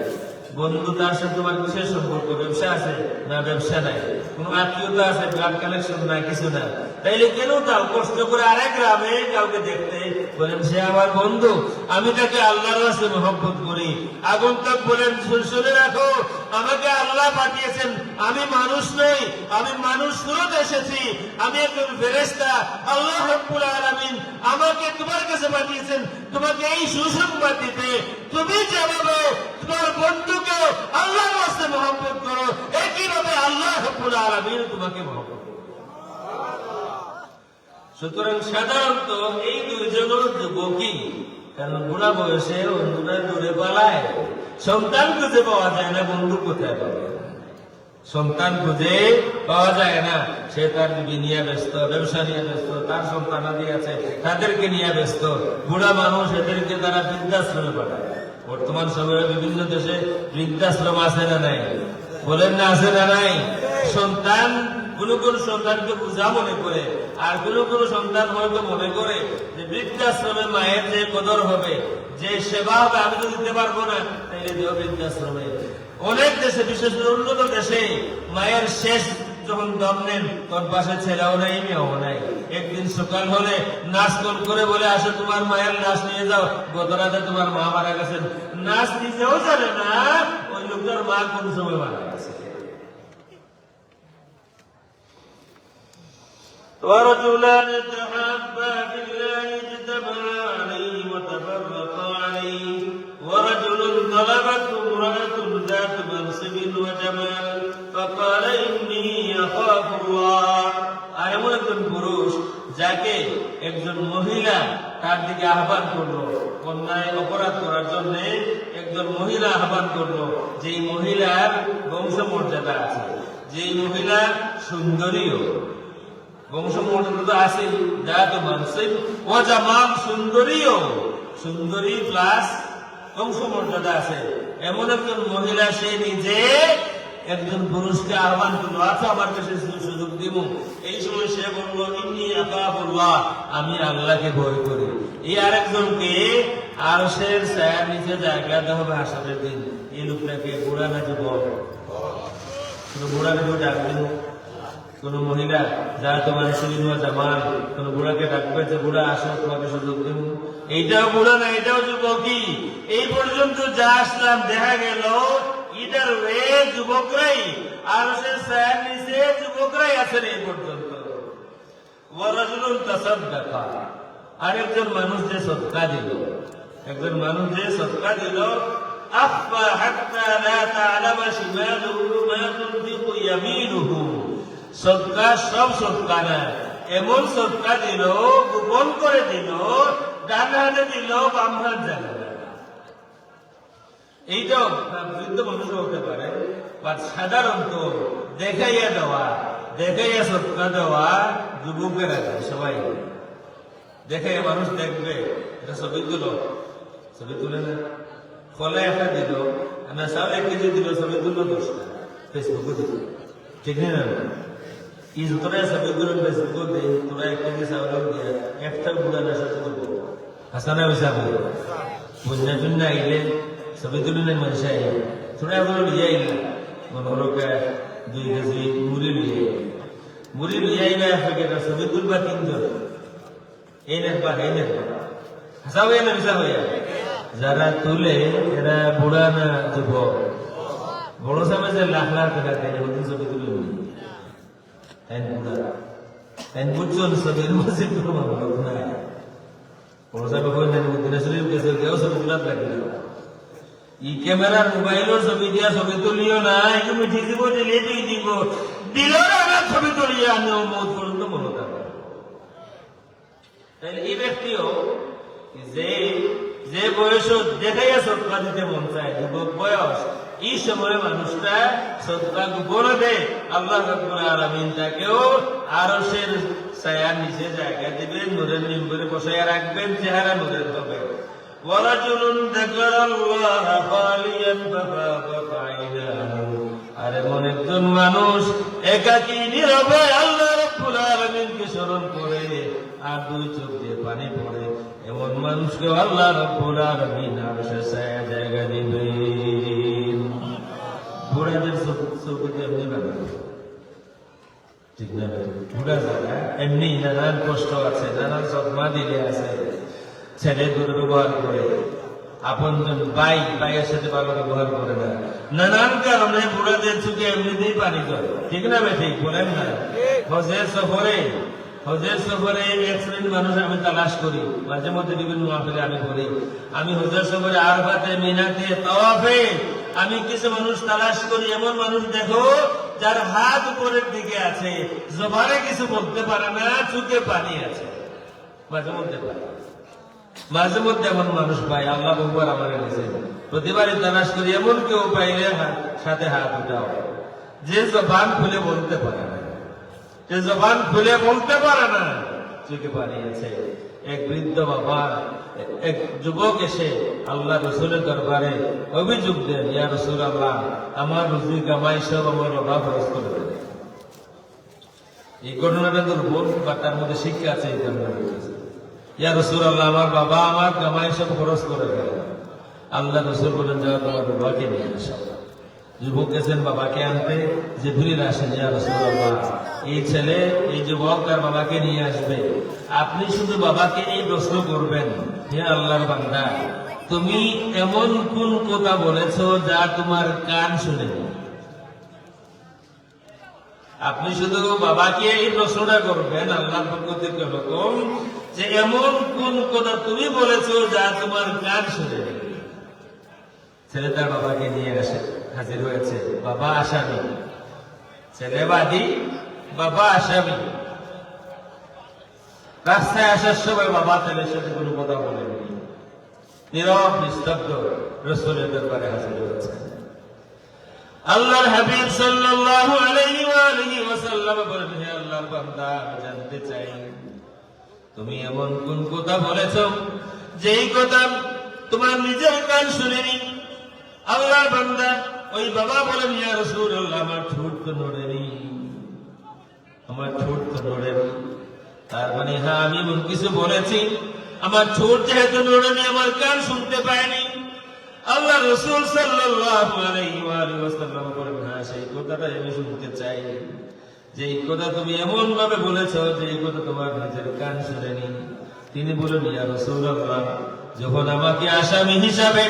Speaker 1: বন্ধু, তার সাথে তোমার কিসের সম্পর্ক, ব্যবসা আছে না ব্যবসা নাই, কোন আত্মীয়তা আছে, ব্লাড কানেকশন না, কিছু না, তাইলে কেন যাও কষ্ট করে আরেক গ্রামে কাউকে দেখতে? বলেন সে আমার বন্ধু, আমি তাকে আল্লাহর রাস্তায় মহব্বত করি। আগন্তুক বলেন শুনে রাখো, আমাকে আল্লাহ পাঠিয়েছেন, আমি মানুষ নই, আমি মানুষ সুরত এসেছি, আমি একজন ফেরেশতা। আল্লাহ রাব্বুল আলামিন আমাকে তোমার কাছে পাঠিয়েছেন তোমাকে এই সুসংবাদ দিতে, তুমি যেভাবে তোমার বন্ধুকে আল্লাহর রাস্তায় মহব্বত করো, একইভাবে আল্লাহ রাব্বুল আলামিন তোমাকে মহব্বত করো। সুতরাং সাধারণত এই দুইজন যুবকই, কারণ বুড়া বয়সে অন্যরা দূরে পালায়, সন্তান খুঁজে পাওয়া যায় না, বন্ধু কোথায় পাবে? সন্তান খুঁজে পাওয়া যায় না, সে তার বিবি নিয়ে ব্যস্ত, ব্যবসা নিয়ে ব্যস্ত, তার সন্তানাদি আছে তাদেরকে নিয়ে ব্যস্ত। বুড়া মানুষ, এদেরকে তারা বৃদ্ধাশ্রমে পাঠায়। বর্তমান সময়ে বিভিন্ন দেশে বৃদ্ধাশ্রম আছে না নাই? বলেন না আছে না নাই? সন্তান কোন সন্তানকে পূজা মনে করে, আর কোন সন্তান হয়তো মনে করে যে বৃদ্ধাশ্রমে মায়ের যে কদর হবে, যে সেবা হবে, আমি তো দিতে পারবো না, তাইলে দিও বৃদ্ধাশ্রমে। অনেক দেশে, বিশেষ করে উন্নত দেশে, মায়ের শেষ যখন দম নেন, তোর পাশে ছেলেও নাই, মেয়েও নাই। একদিন সকাল হলে নাচ করে বলে, আসে তোমার মায়ের লাশ নিয়ে যাও, গত রাতে তোমার মা মারা গেছেন। নাচ নিজেও জানে না ওই লোকটার মা কোন সময় মারা গেছে। ورجلان تحابا في الله اجتمعا عليه وتفرقا عليه ورجل طلبته امرأة ذات منصب وجمال فقال إني أخاف الله। আর এমন একজন পুরুষ যাকে একজন মহিলা তার দিকে আহ্বান করলো, অন্যায় অপরাধ করার জন্য একজন মহিলা আহ্বান করলো, যেই মহিলার বংশমর্যাদা আছে, যেই মহিলা সুন্দরীও, বংশমর্যাদা আছে, জাত মানসিব ও জামাল, সুন্দরীও, সুন্দরী প্লাস বংশমর্যাদা আছে, এমন একজন মহিলা, সে নিজে একজন পুরুষকে আহ্বান করলো, আচ্ছা আমার কাছে সুযোগ দিব। এই সময় সে বললো, ইন্নী আখাফুল্লাহ, আমি আল্লাহকে ভয় করি। এই আরেকজনকে আরশের ছায়ার নিচে জায়গা দেওয়া হবে হাসরের দিন। এই লোকটাকে বুড়া না যুবক? বুড়া না ডাকবেন কোন মহিলা, যা তোমার সিনেমা জামান, কোন বুড়াকে ডাকবে যে বুড়া আসো তোমাকে সুযোগ দেব? এইটাও বুড়া না, এটাও যুবকই। এই পর্যন্ত যা আসলাম, দেখা গেল ইটার যুবকরাই, আর সে ছায়ার নিচে যুবকরাই আছেন এই পর্যন্ত। ওয়ারাজুলুন তাসাদ্দাকা, আরেকজন মানুষ যে সদকা দিল, একজন মানুষ যে সদকা দিল, আফা হাত্তা লা তা'লামা শিমালুহু মা তুনফিকু ইয়ামিনুহু, সদকা সব সদকা না, এমন সদকা দিল, গোপন করে দিল, ডান হাতে দিল, বাম হাত জানে না। এইটাও বৃদ্ধ মানুষ হতে পারে, বাট সাধারণত দেখাইয়া দেওয়া, দেখাইয়া সদকা দেওয়া যুবকেরা সবাই দেখাইয়া, মানুষ দেখবে এটা ছবি তুলো, ছবি তুলে না, ফলে একটা দিল, আমরা সব 1 কেজি দিল, ছবি তুললো 10টা, ফেসবুকে দিল, ঠিক না? এই তোরা ছবি তুলো ফেসবুকে দেয়, তোরা 1 কেজি চাউল দিয়ে একটা বুড়া নেশা করবো, হাসানা হিসাবে বন্যা টুন্যা আইলে ছবি তুলে নেই মানুষ আইলে, তোরা এগুলো লিয়ে আইলে মনে হলো 2 কেজি মুড়ি লিয়ে, মুড়ি লিয়ে আইলে ছবি তুলবা 3 জন, এই নেবা এই নেবা, হাসা হয়ে না মিশা হইয়া, যারা তুলে এরা বুড়া না যুবক? বড় সামনে যে লাখ লাখ টাকা দেয় ওদিন ছবি তুলে বুড়া, বুঝছেন ছবির মধ্যে কোনো মামলা নাই। বড় সাহেব দিনে শরীফ গেছে, কেউ ছবি তোলা লাগে ই ক্যামেরার মোবাইলের ছবি দিয়া ছবি তুলিও না, একটু মিঠি দিব, দিলে দিব, দিল না ছবি তুলিয়ে আনিও মত পর্যন্ত মনে থাকে। তাহলে এই ব্যক্তিও যে বয়স দেখাইয়া সদকা দিতে মন চায়, যুবক বয়স, এই সময় মানুষটা সদকা গোপনে দেয়, আল্লাহ রাব্বুল আলামিন তাকেও আরশের ছায়ার নিচে জায়গা দিবেন, নূরের মিম্বরে বসাইয়া রাখবেন, চেহারা নূরের হবে। ওয়ারাজুলুন যাকারাল্লাহ খালিয়ান ফাফাদাত আইনাহু, আর এমন একজন মানুষ একাকী নীরবে আল্লাহ রাব্বুল আলামিনকে স্মরণ করে আর 2 চোখ দিয়ে পানি পড়ে, এমন মানুষকে আল্লাহ রাব্বুল আলামিন আরশের ছায়া জায়গা দিবেন। বুড়াদের চোখে এমনি বানাবে, ঠিক না? বুড়া যারা এমনি নানান কষ্ট আছে, নানান সদমা দিলে আছে, ছেলে দুর্ব্যবহার করে, আপনজন ভাইয়ের সাথে ভালো ব্যবহার করে না, নানান কারণে বুড়াদের চোখে এমনিতেই পানি করে, ঠিক না? ঠিক বলেন না? হজের সফরে এক শ্রেণীর মানুষ আমি তালাশ করি, মাঝে মধ্যে বিভিন্ন মাহফিলে আমি করি। আমি হজের সফরে আরফাতে, মিনাতে, তাওয়াফে আমি কিছু মানুষ তালাশ করি, এমন মানুষ দেখো যার হাত উপরের দিকে আছে, জবানে কিছু বলতে পারে না, চোখে পানি আছে, মাঝে মধ্যে পায়, মাঝে মধ্যে এমন মানুষ পাই, আল্লাহ বহুবার আমার কাছে প্রতিবারই তালাশ করি, এমন কেউ পাইলে সাথে হাত উঠাও, যে জবান খুলে বলতে পারে না, যে জবান খুলে বলতে পারে না, চোখে পানি আছে। এক বৃদ্ধ বাবা, এক যুবক এসে আল্লাহ রসুলের দরবারে অভিযোগ দেন, ইয়া রাসূলুল্লাহ, আমার রুজি কামাই সব আমার বাবা খরচ করে দেন। এই ঘটনাটা দুর্বল, বা তার মধ্যে শিক্ষা আছে। ইয়া রাসূলুল্লাহ, আমার বাবা আমার কামাই সব খরচ করে দেন। আল্লাহ রসুল বলেন, যাও তোমার বাবাকে নিয়ে আসো। যুবক গেছেন বাবাকে আনতে, জিবরিল আসেন, ইয়া রাসূলুল্লাহ, এই ছেলে, এই যুবক তার বাবাকে নিয়ে আসবে, আপনি শুধু বাবাকে এই প্রশ্ন করবেন, হে আল্লাহর বান্দা, তুমি এমন কোন কথা বলেছ যা তোমার কান শুনেনি? আপনি শুধু বাবাকে এই প্রশ্নটা করবেন, আল্লাহর পক্ষ থেকে হুকুম, যে এমন কোন কথা তুমি বলেছ যা তোমার কান শুনেনি? ছেলে তার বাবাকে নিয়ে আসে, হাজির হয়েছে, বাবা আসামি, ছেলে বাদী, বাবা আসামি। রাস্তায় আসার সময় বাবা ছেলের সাথে কোনো কথা বলেনি, নীরব নিস্তব্ধ রাসূলের দরবারে হাজির হয়েছে। আল্লাহর হাবিব সাল্লাল্লাহু আলাইহি ওয়া আলিহি ওয়াসাল্লাম বলেন, হে আল্লাহর বান্দা, জানতে চাই তুমি এমন কোন কথা বলেছ যেই কথা তোমার নিজের কান শুনেনি? আল্লাহর বান্দা, ওই বাবা বলেন, ইয়া রাসূলুল্লাহ, আমার ঠোঁট তো নড়েনি, আমার ঠোঁট তো নড়েনি। তার মানে হ্যাঁ, আমি এমন কিছু বলেছি, আমার ঠোঁট যেহেতু নড়েনি, আমার কান শুনতে পায়নি। আল্লাহ রাসূল সাল্লাল্লাহু আলাইহি ওয়াসাল্লাম বলেন, হ্যাঁ, সেই কথাটা আমি শুনতে চাই, যে এই কথা তুমি এমন ভাবে বলেছ যে এই কথা তোমার নিজের কান শুনেনি। তিনি বলেন, ইয়া রাসূলুল্লাহ, যখন আমাকে আসামি হিসাবে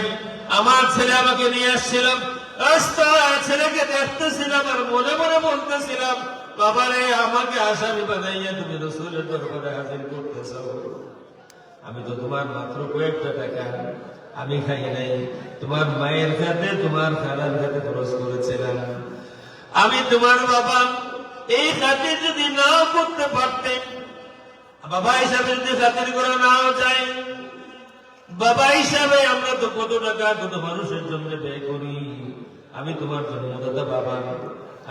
Speaker 1: আমার ছেলে আমাকে নিয়ে আসছিলাম, রাস্তায় ছেলেকে দেখতেছিলাম আর মনে মনে বলতেছিলাম, বাবারে, আমাকে আসামি বানাইয়া তুমি রাসূলের দরবারে হাজির করতেছ। আমি তো তোমার মাত্র কয়েকটা টাকা আমি খাই নাই, তোমার মায়ের খাতে তোমার খালার খাতে খরচ করেছিলাম। আমি তোমার বাবা, এই খাতে যদি নাও করতে পারতেন, বাবা হিসাবে যদি খাতির করা নাও যায়, বাবা হিসাবে আমরা তো কত টাকা কত মানুষের জন্য ব্যয় করি। আমি তোমার জন্মদাতা বাবা,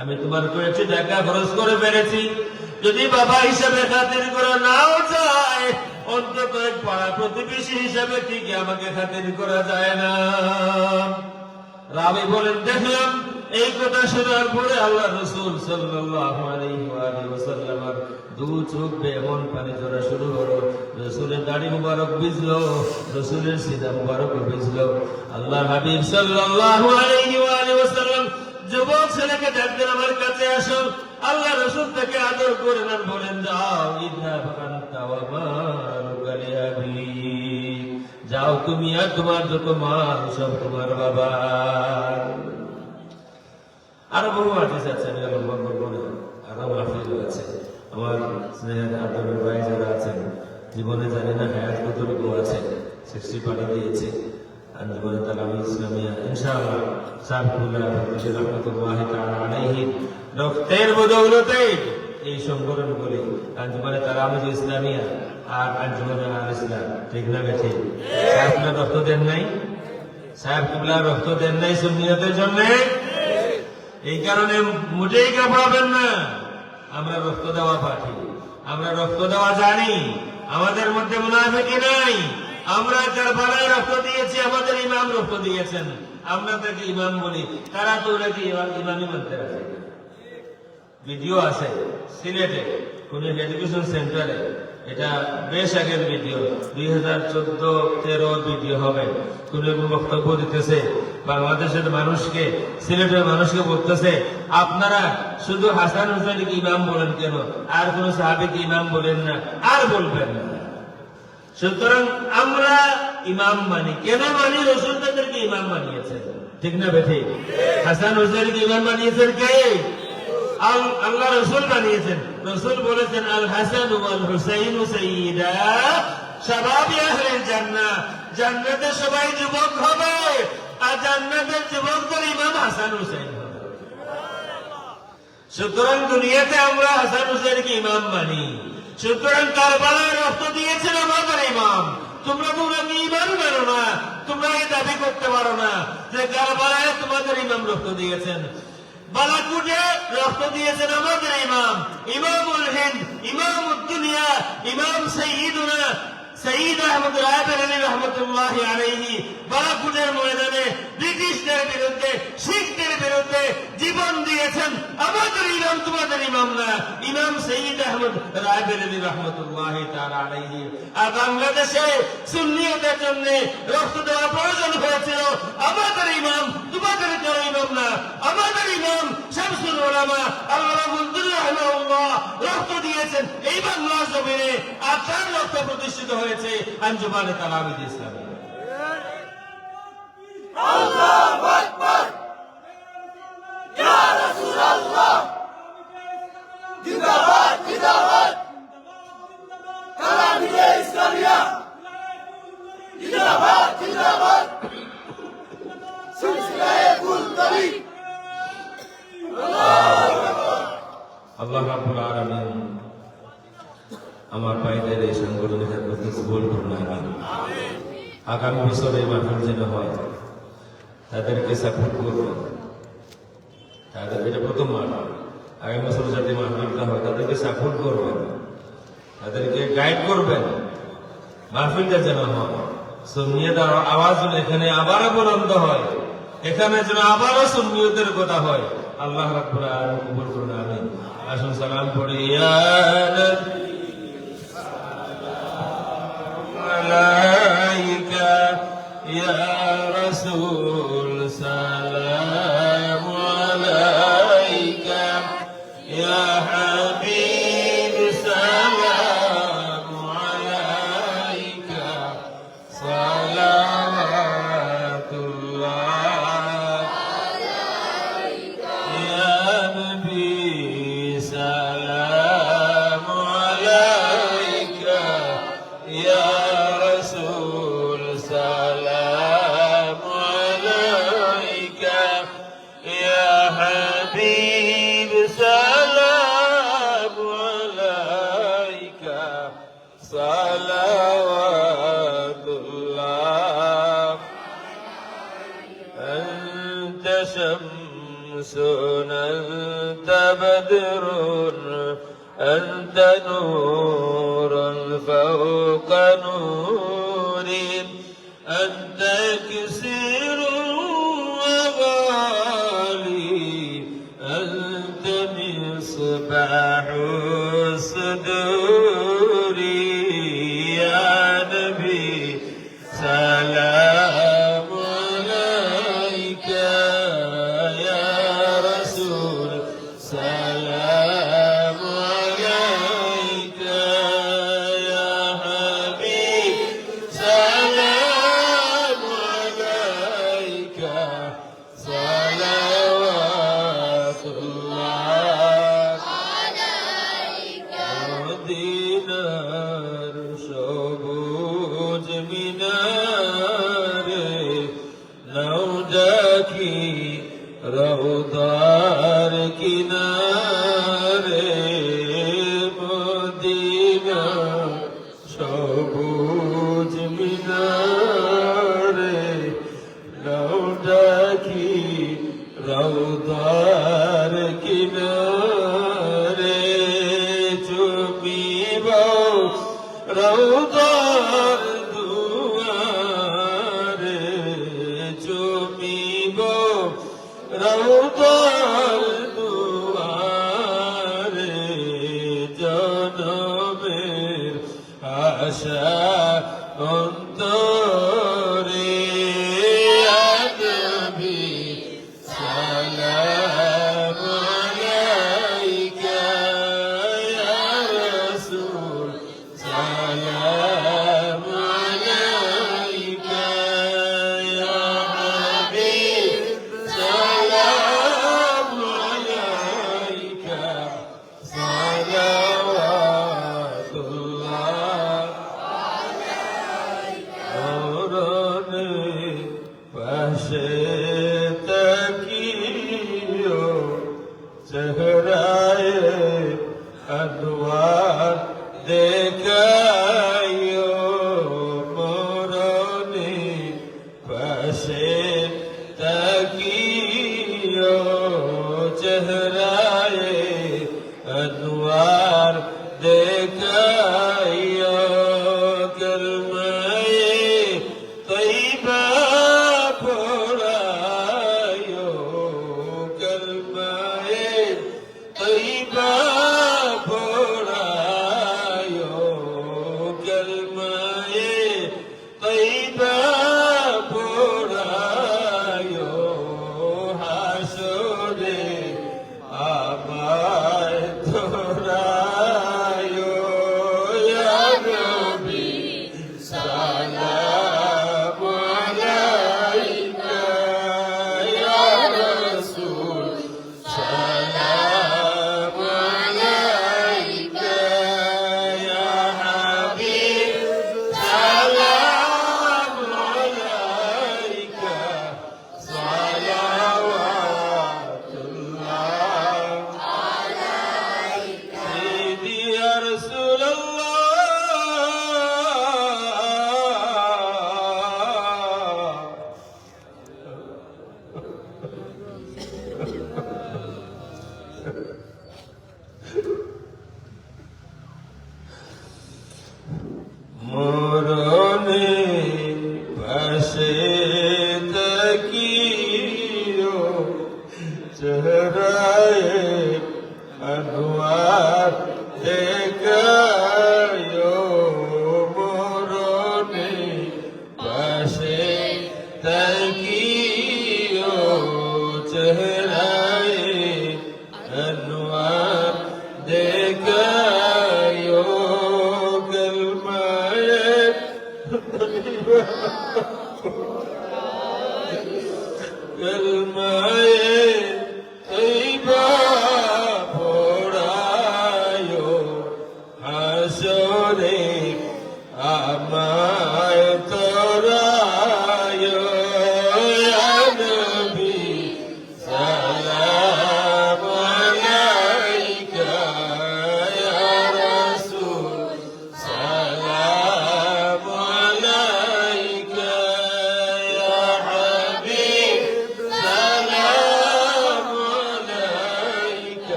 Speaker 1: আমি তোমার কয়েকটি টাকা খরচ করে পেরেছি। যদি বাবা হিসাবে খাতির করা নাও যায়, অন্তত এক পাড়া প্রতিবেশী হিসাবে ঠিকই আমাকে খাতির করা যায় না। রাবি বলেন, দেখলাম এই কথা শোনার পরে আল্লাহ রাসূল সাল্লাল্লাহু আলাইহি ওয়াসাল্লামের দু চোখ বেয়ে এমন পানি ঝরা শুরু হলো। রাসূলের দাড়ি মুবারক ভিজলো, রাসূলের সিনা মুবারক ভিজলো। আল্লাহ হাবিব সাল্লাল্লাহু আলাইহি ওয়াসাল্লাম যুবক ছেলেকে ডাকলেন, আমার কাছে আসো। আল্লাহ রাসূল তাকে আদর করেন আর বলেন, যাও ইযহাব আনতা ওয়া মালুকা লিআবিক, যাও তুমি আর তোমার যত মাল সব তোমার বাবা। আরো বহু হাদিস আছে, আমি লম্বা করবো না, আরো মাহফিল আছে। আমার স্নেহের আদরের ভাই যারা আছেন, জীবনে জানি না হায়াত কতটুকু আছে, 60 পাড়ি দিয়েছে আঞ্জুমানে তালামি ইসলামিয়া। ইনশাআল্লাহ সাহেবুল্লাহ রাহমাতুল্লাহ তাআলা আলাইহি রক্তের বদৌলতে এই সংগঠন বলি আঞ্জুমানে তালামি ইসলামিয়া আর আঞ্জুমানে আল ইসলাম, ঠিক না বেঠি? সাহেবুল্লাহ রক্ত দেন নাই, সাহেবুল্লাহ রক্ত দেন নাই সুন্নিয়তের জন্য। এই কারণে মোটেই ঘাবড়াবেন না, আমরা রক্ত দেওয়া পাঠি, আমরা রক্ত দেওয়া জানি, আমাদের মধ্যে মুনাফিকি নাই। আমরা কারবালায় রক্ত দিয়েছি, আমাদের ইমাম রক্ত দিয়েছেন, আমরা তাকে ইমাম বলি, তারা তো ওনাকে ইমামই মানতে রাখে। ভিডিও আছে সিলেটে কোন এডুকেশন সেন্টারে, এটা বেশ আগের ভিডিও, 2014-13 ভিডিও হবে। কোন বক্তব্য দিতেছে বাংলাদেশের মানুষকে, সিলেটের মানুষকে বলতেছে, আপনারা শুধু হাসান হুসাইনকে ইমাম বলেন কেন, আর কোন সাহাবীকে ইমাম বলেন না, আর বলবেন না। সুতরাং আমরা ইমাম মানি, কেন মানি? রাসূল তাদেরকে ইমাম বানিয়েছেন, ঠিক না বেঠি? হাসান হুসাইনকে ইমাম বানিয়েছেন কে? আল্লাহ রাসূল বানিয়েছেন। রাসূল বলেছেন, আল হাসান ওয়াল হুসাইন সাইয়্যিদা শাবাবি আহলিল জান্নাহ, জান্নাতে সবাই যুবক হবে, আর জান্নাতের যুবকদের ইমাম হাসান হুসাইন হবে। সুতরাং দুনিয়াতে আমরা হাসান হুসাইনকে ইমাম মানি। সুতরাং কারবালায় রক্ত দিয়েছেন আমাদের ইমাম। তোমরা কি ইমাম মানো না, তোমরা এই দাবি করতে পারো না যে কারবালায় তোমাদের ইমাম রক্ত দিয়েছেন। বালাকুটে রক্ত দিয়েছেন আমাদের ইমাম, ইমামুল হিন্দ, ইমামুদ দুনিয়া, ইমাম সাইয়্যিদুনা সঈদ আহমদ রায়বেরেলী রহমতুল্লাহি আলাইহি বালাকুটের ময়দানে ব্রিটিশদের বিরুদ্ধে, শিখদের বিরুদ্ধে জীবন দিয়েছেন। আমাদের ইমাম তোমাদের ইমাম না, ইমাম সঈদ আহমদ রায়বেরেলী রহমতুল্লাহি তাআলা আলাইহি। আর বাংলাদেশে সুন্নিয়তের জন্য রক্ত দেওয়া প্রয়োজন হয়েছিল, আমাদের ইমাম তোমাদের কেউ ইমাম না, আমাদের ইমাম শামসুল উলামা আল্লামা মুনযির রাহিমাহুল্লাহ রক্ত দিয়েছেন এই বাংলার জমিনে, আর তার রক্ত প্রতিষ্ঠিত হয়েছে আঞ্জুমানে তালামিদ ইসলামী। আল্লাহু আকবার, ইয়া রাসূলুল্লাহ, জিন্দাবাদ জিন্দাবাদ, তালামিদ ইসলামিয়া, জিন্দাবাদ জিন্দাবাদ, সিলসিলায়ে কুল তরিক। আল্লাহ রাব্বুল আলামিন আমার ভাইদের এই সংগঠনের প্রতি কবুল করুন, আমিন। আগামী বছর এই মাহফিল যেন হয়, তাদেরকে সাপোর্ট করবেন, তাদের এটা প্রথম মাহফিল, আগামী বছর যাতে মাহফিলটা হয় তাদেরকে সাপোর্ট করবেন, তাদেরকে গাইড করবেন, মাহফিলটা যেন হয়। সুন্নিয়তের আওয়াজ যেন এখানে আবারও বুলন্দ হয়, এখানে যেন আবারও সুন্নিয়তের কথা হয়। আল্লাহ রাব্বুল আলামিন কবুল করুন, আমিন। আসুন সালাম পড়ি, ইয়া নবী আলাইকা, ইয়া রাসূল সালাম আলাইকা, ইয়া হাবিব সালাম আলাইকা, সালাওয়াতুল্লাহ আলাইকা, ইয়া নবী সালাম আলাইকা, ইয়া صلوات الله أنت شمس أنت بدر أنت نور فوق نور أنت كسير وغالي أنت مصباح الصدور يا نبي سلام عليك يا رسول سلام عليك يا حبيب سلام عليك صلوات الله মদিনার সবুজ মিনারে নাও দেখি রওদার কিনারে মদিনার সবুজ মিনারে নাও দেখি রওদার কিনারে চুমিব রওদার দুয়ারে চুমিব রওদার দুয়ারে জনমের আশা অন্তরে নবী সালাম আলাইকা ইয়া রাসূল সালাম আলাইকা ইয়া হাবিব সালাম আলাইকা সালাওয়াতুল্লাহ মরণে পাশে তাকিও চেহারায় আনোয়ার দেখাইও মরণে পাশে তাকিও চেহারায় আনোয়ার দেখাইও কলমায়ে তৈবা পড়াইও কলমায়ে তৈবা পড়াইও কলমায়ে তৈবা পড়াইও হাসরে আমায় ধরাইও ইয়া নবী সালাম আলাইকা ইয়া রাসূল সালাম আলাইকা ইয়া হাবিব সালাম আলাইকা সালাওয়াতুল্লাহ سيدي يا رسول الله মরণে পাশে তাকিও চেহারায় আনোয়ার দেখাইও মরণে পাশে তাকিও চেহারায় আনোয়ার দেখাইও কলমায়ে কলমায়ে তৈবা পড়াইও হাসরে আমায় তরাইও ইয়া নবী সালাম আলাইকা ইয়া রাসূল সালাম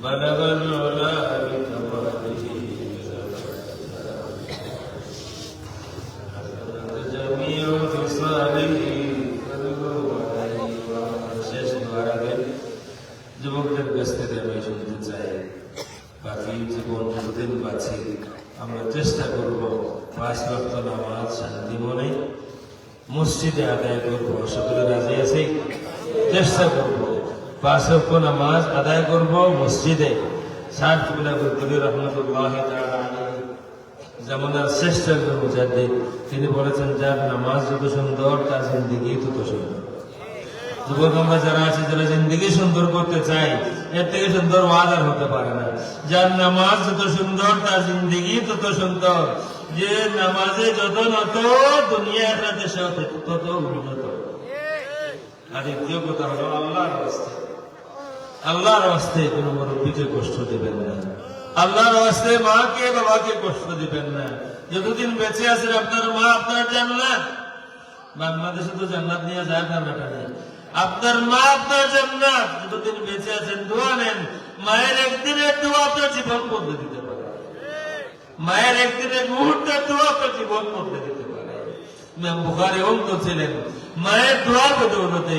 Speaker 1: بلغ العلا بكماله جميع خصاله শেষ হওয়ার আগে যুবকদের কাছ থেকে আমি শুনতে চাই, বাকি জীবন যতদিন বাঁচি আমরা চেষ্টা করব 5 ওয়াক্ত নামাজ শান্তি মনে মসজিদে আদায় করবো। সকলে রাজি আছি? চেষ্টা করবো 5 ওয়াক্ত নামাজ আদায় করব মসজিদে। শাহ কিবলা বুরকুলি রহমাতুল্লাহ তাআলা আলাইহি জামানার শ্রেষ্ঠ একজন মুজাদ্দিদ, তিনি বলেছেন, যার নামাজ যত সুন্দর তার জিন্দেগি তত সুন্দর। যুবক আমরা যারা আছি, যারা জিন্দেগি সুন্দর করতে চাই, এর থেকে সুন্দর ওয়াজ আর হতে পারে না। যার নামাজ যত সুন্দর তার জিন্দেগি তত সুন্দর। যে নামাজে যত নত দুনিয়ার রাতে তত উন্নত। আর দ্বিতীয় কথা হলো আল্লাহর রাস্তায় কোন মুরব্বীকে কষ্ট দিবেন না, আল্লাহর রাস্তায় মাকে বাবাকে কষ্ট দিবেন না। যতদিন বেঁচে আছেন আপনার মা আপনার জান্নাত। বাংলাদেশে তো জান্নাত নিয়ে যায় না বেটা নেই, আপনার মা আপনার জান্নাত। যতদিন বেঁচে আছেন দোয়া নেন। মায়ের একদিনের দোয়া আপনার জীবন বদলে দিতে পারে, মায়ের একদিনের মুহূর্তের দোয়া আপনার জীবন বদলে দিতে পারে। ইমাম বুখারী অন্ধ ছিলেন, মায়ের দোয়ার বদৌলতে,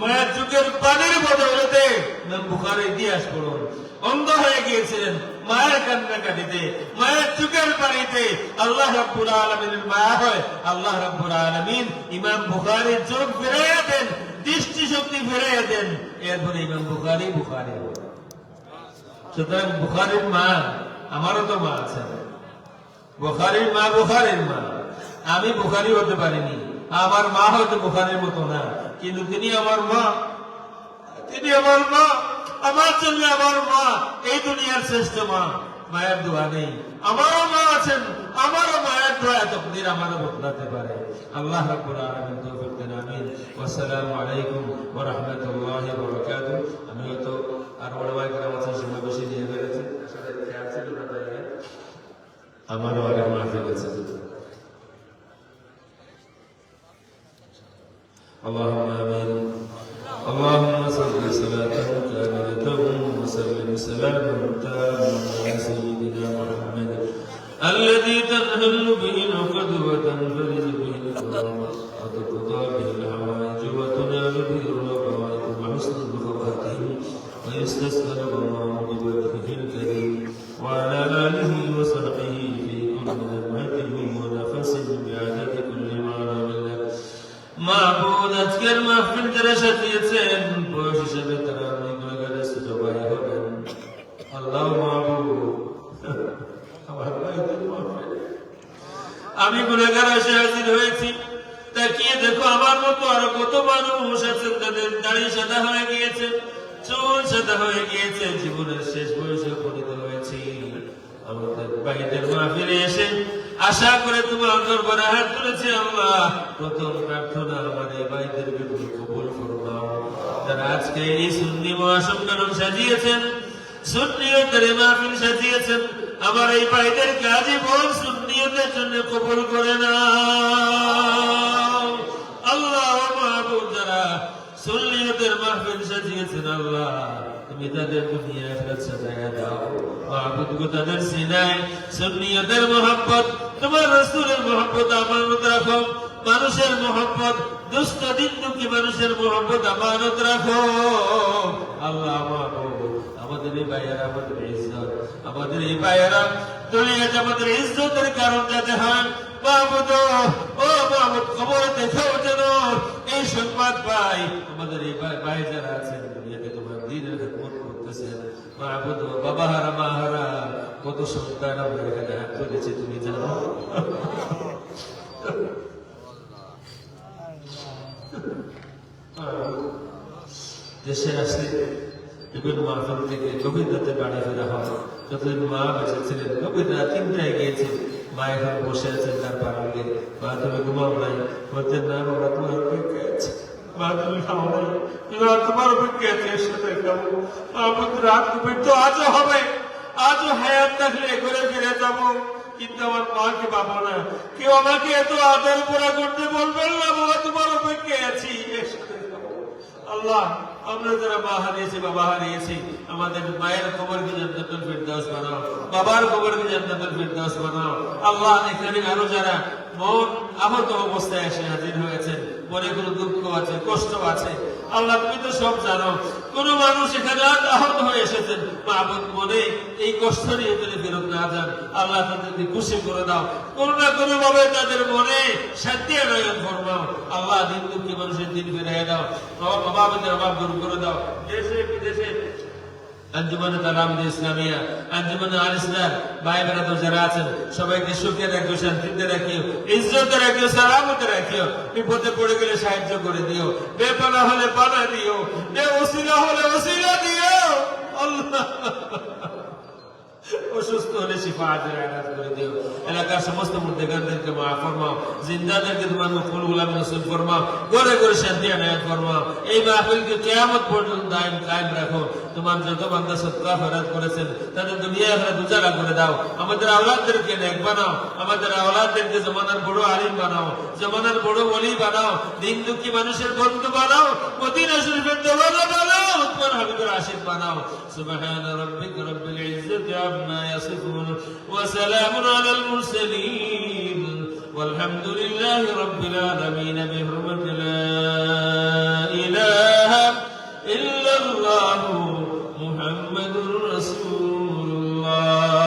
Speaker 1: মায়ের চোখের পানির বদৌলতে ইমাম বুখারী ইতিহাস পড়ুন। অন্ধ হয়ে গিয়েছিলেন মায়ের কান্নাকাটিতে, মায়ের চোখের পানিতে। আল্লাহ রাব্বুল আলামিনের মায়া হয়, আল্লাহ রাব্বুল আলামিন ইমাম বুখারীর চোখ ফিরাইয়া দেন, দৃষ্টি শক্তি ফিরাইয়া দেন। এরপরে ইমাম বুখারী বুখারী। সুতরাং বুখারীর মা, আমারও তো মা আছে, বুখারীর মা বুখারীর মা। আমি বুখারী হতে পারিনি, আমার মা হয়তো বুখারীর মতো না, কিন্তু তিনি আমার মা, তিনি আমার মা। আমার জন্য আমার মা এই দুনিয়ার শ্রেষ্ঠ মা। মায়ের দোয়া নেই, আমারও মা আছেন, আমারও মায়ের দোয়া তকদির আমারও বদলাতে পারে। আল্লাহ রাব্বুল আলামিন তৌফিক দেন, আমিন। আসসালামু আলাইকুম ওয়া রাহমাতুল্লাহি ওয়া বারাকাতুহু। আমি হয়তো আর ওলামায়ে কেরাম আছেন, সময় বেশি নিয়ে ফেলেছি, আসলে খেয়াল ছিল না, তাই আমারও আগে মাহফিল আছে। اللهم آمين. اللهم صل صلاة كاملة وسلم سلاما تاما على سيدنا محمد الذي تنهل به العقد وتنفرج به الكرام وتقضى به الحوائج وتنال به الرغائب وحسن الخواتيم ويستسقى الغمام بوجهه الكريم وعلى آله وصحبه في كل لمحة ونفس بعدد كل معلوم لك মাহবুব। আজকের মাহফিল যারা সাজিয়েছেন, বয়স হিসেবে তারা অনেক গুণাগারের ছোট ভাই হবেন। আল্লাহ মাহবুব, আমি গুণাগার এসে হাজির হয়েছি, তাকিয়ে দেখো আমার মতো আরো কত মানুষ আছেন, তাদের দাড়ি সাদা হয়ে গিয়েছে, চুল সাদা হয়ে গিয়েছে, জীবনের শেষ বয়সে উপনীত হয়েছি। আমাদের ভাইদের মাহফিলে এসে আশা করে তোমার দরবারে হাত তুলেছি। আল্লাহ, প্রথম প্রার্থনা আমার এই ভাইদের বিরুদ্ধে কবুল ফরমাও, যারা আজকে এই সুন্নি মহাসম্মেলন সাজিয়েছেন, সুন্নিয়তের মাহফিল সাজিয়েছেন। আমার এই ভাইদের জীবন সুন্নিয়তের জন্য কবুল করে নাও। আল্লাহ মাহবুব, যারা সুন্নিয়তের মাহফিল সাজিয়েছেন, আল্লাহ তুমি তাদের দুনিয়া আখিরাত সাজায়া দাও। মাহবুব গো, তাদের সিনায় সুন্নিয়তের মহব্বত, তোমার রাসূলের মহব্বত আমানত রাখো। মানুষের মহব্বত, দুষ্ট দিন দুঃখী মানুষের মহব্বত আমানত রাখো। আল্লাহ মাহবুব, আমাদের এই ভাইয়েরা, আমাদের ইজ্জত, আমাদের এই ভাইয়েরা দুনিয়াতে আমাদের ইজ্জতের কারণ যাতে হয়। মাহবুব ও মাহবুব, খবর দেখাও যেন এই সংবাদ পাই, আমাদের এই ভাই যারা আছেন দুনিয়াতে তোমার দ্বীনের খেদমত করতেছেন। মাহবুব, বাবাহারা মাহারা কত সন্তান আমরা এখানে হাত তুলেছি, তুমি জানো। দেশে আসলে বিভিন্ন মাহফিল থেকে গভীর রাতে বাড়ি ফেরা হয়। যতদিন মা বেঁচে ছিলেন গভীর রাত 3টায় গিয়েছেন, মা এখন বসে আছেন তার পালকে। মা তুমি ঘুমাও নাই? বলতেন না বাবা, তোমার অপেক্ষা আছে। মা তুমি খাও নাই? তোমার অপেক্ষা আছে, এর সাথে খাবো। রাত গভীর তো আজও হবে, আজও হায়াত থাকলে ঘুরে ফিরে যাবো, কিন্তু আমার মাকে পাবো না। কেউ আমাকে এত আদর পোড়া করতে বলবেন না, বাবা তোমার অপেক্ষায় আছি, এর সাথে খাবো।
Speaker 2: আল্লাহ আমরা যারা মা হারিয়েছি বাবা হারিয়েছি আমাদের মায়ের কবরকে জান্নাতুল ফিরদাউস বানাও, বাবার কবরকে জান্নাতুল ফিরদাউস বানাও। আল্লাহ এখানে আরো যারা মন আহত অবস্থায় এসে হাজির হয়েছেন, মনে কোনো দুঃখ আছে, কষ্ট আছে, আল্লাহ তুমি তো সব জানো। কোন মানুষ এখানে আহত হয়ে এসেছেন, মাহবুব মনে এই কষ্ট নিয়ে যদি ফেরত না যান, আল্লাহ তাদেরকে খুশি করে দাও, কোনো না কোনো ভাবে তাদের মনে শান্তি আনয়ন ফরমাও। আল্লাহ দিন দুঃখী মানুষের দিন ফিরিয়ে দাও, অভাবীদের অভাব দূর করে দাও। দেশে বিদেশে আঞ্জুমানে তালামিদ ইসলামিয়া, আঞ্জুমানে আল ইসলাম ভাই বোনেরা যারা আছেন সবাইকে সুখে রাখিও, শান্তিতে রাখিও, ইজ্জতে রাখিও, সালামতে রাখিও। বিপদে পড়ে গেলে সাহায্য করে দিও, বেপানা হলে পানা দিও, বেওসিলা হলে ওসিলা দিও। আল্লাহ অসুস্থ হলে শিফা আজের আয়াত করে দিও। এলাকার সমস্ত মুর্দেগানদেরকে মাফ ফরমাও, জিন্দাদেরকে তোমার মকবুল গুলামে নসিব ফরমাও, ঘরে ঘরে শান্তি আনায়াত ফরমাও। এই মাহফিলকে কিয়ামত পর্যন্ত দায়েম কায়েম রাখো। তোমার যত বান্দা সদকা খয়রাত করেছেন তাদের দুনিয়া আখিরাত উজালা করে দাও। আমাদের আওলাদদেরকে নেক বানাও, আমাদের আওলাদদেরকে জমানার বড় আলিম বানাও, জমানার বড় ওলি বানাও, দিন দুঃখী মানুষের বন্ধু বানাও, মদিনা শরীফের দেওয়ানা বানাও, তোমার হাবিবের আশিক বানাও। সুবহান রাব্বিকা রাব্বিল ইজ্জাতি আম্মা ইয়াসিফুন ওয়া সালামুন আলাল মুরসালিন ওয়ালহামদুলিল্লাহি রাব্বিল আলামিন বিহুরমাতিল্লাহ।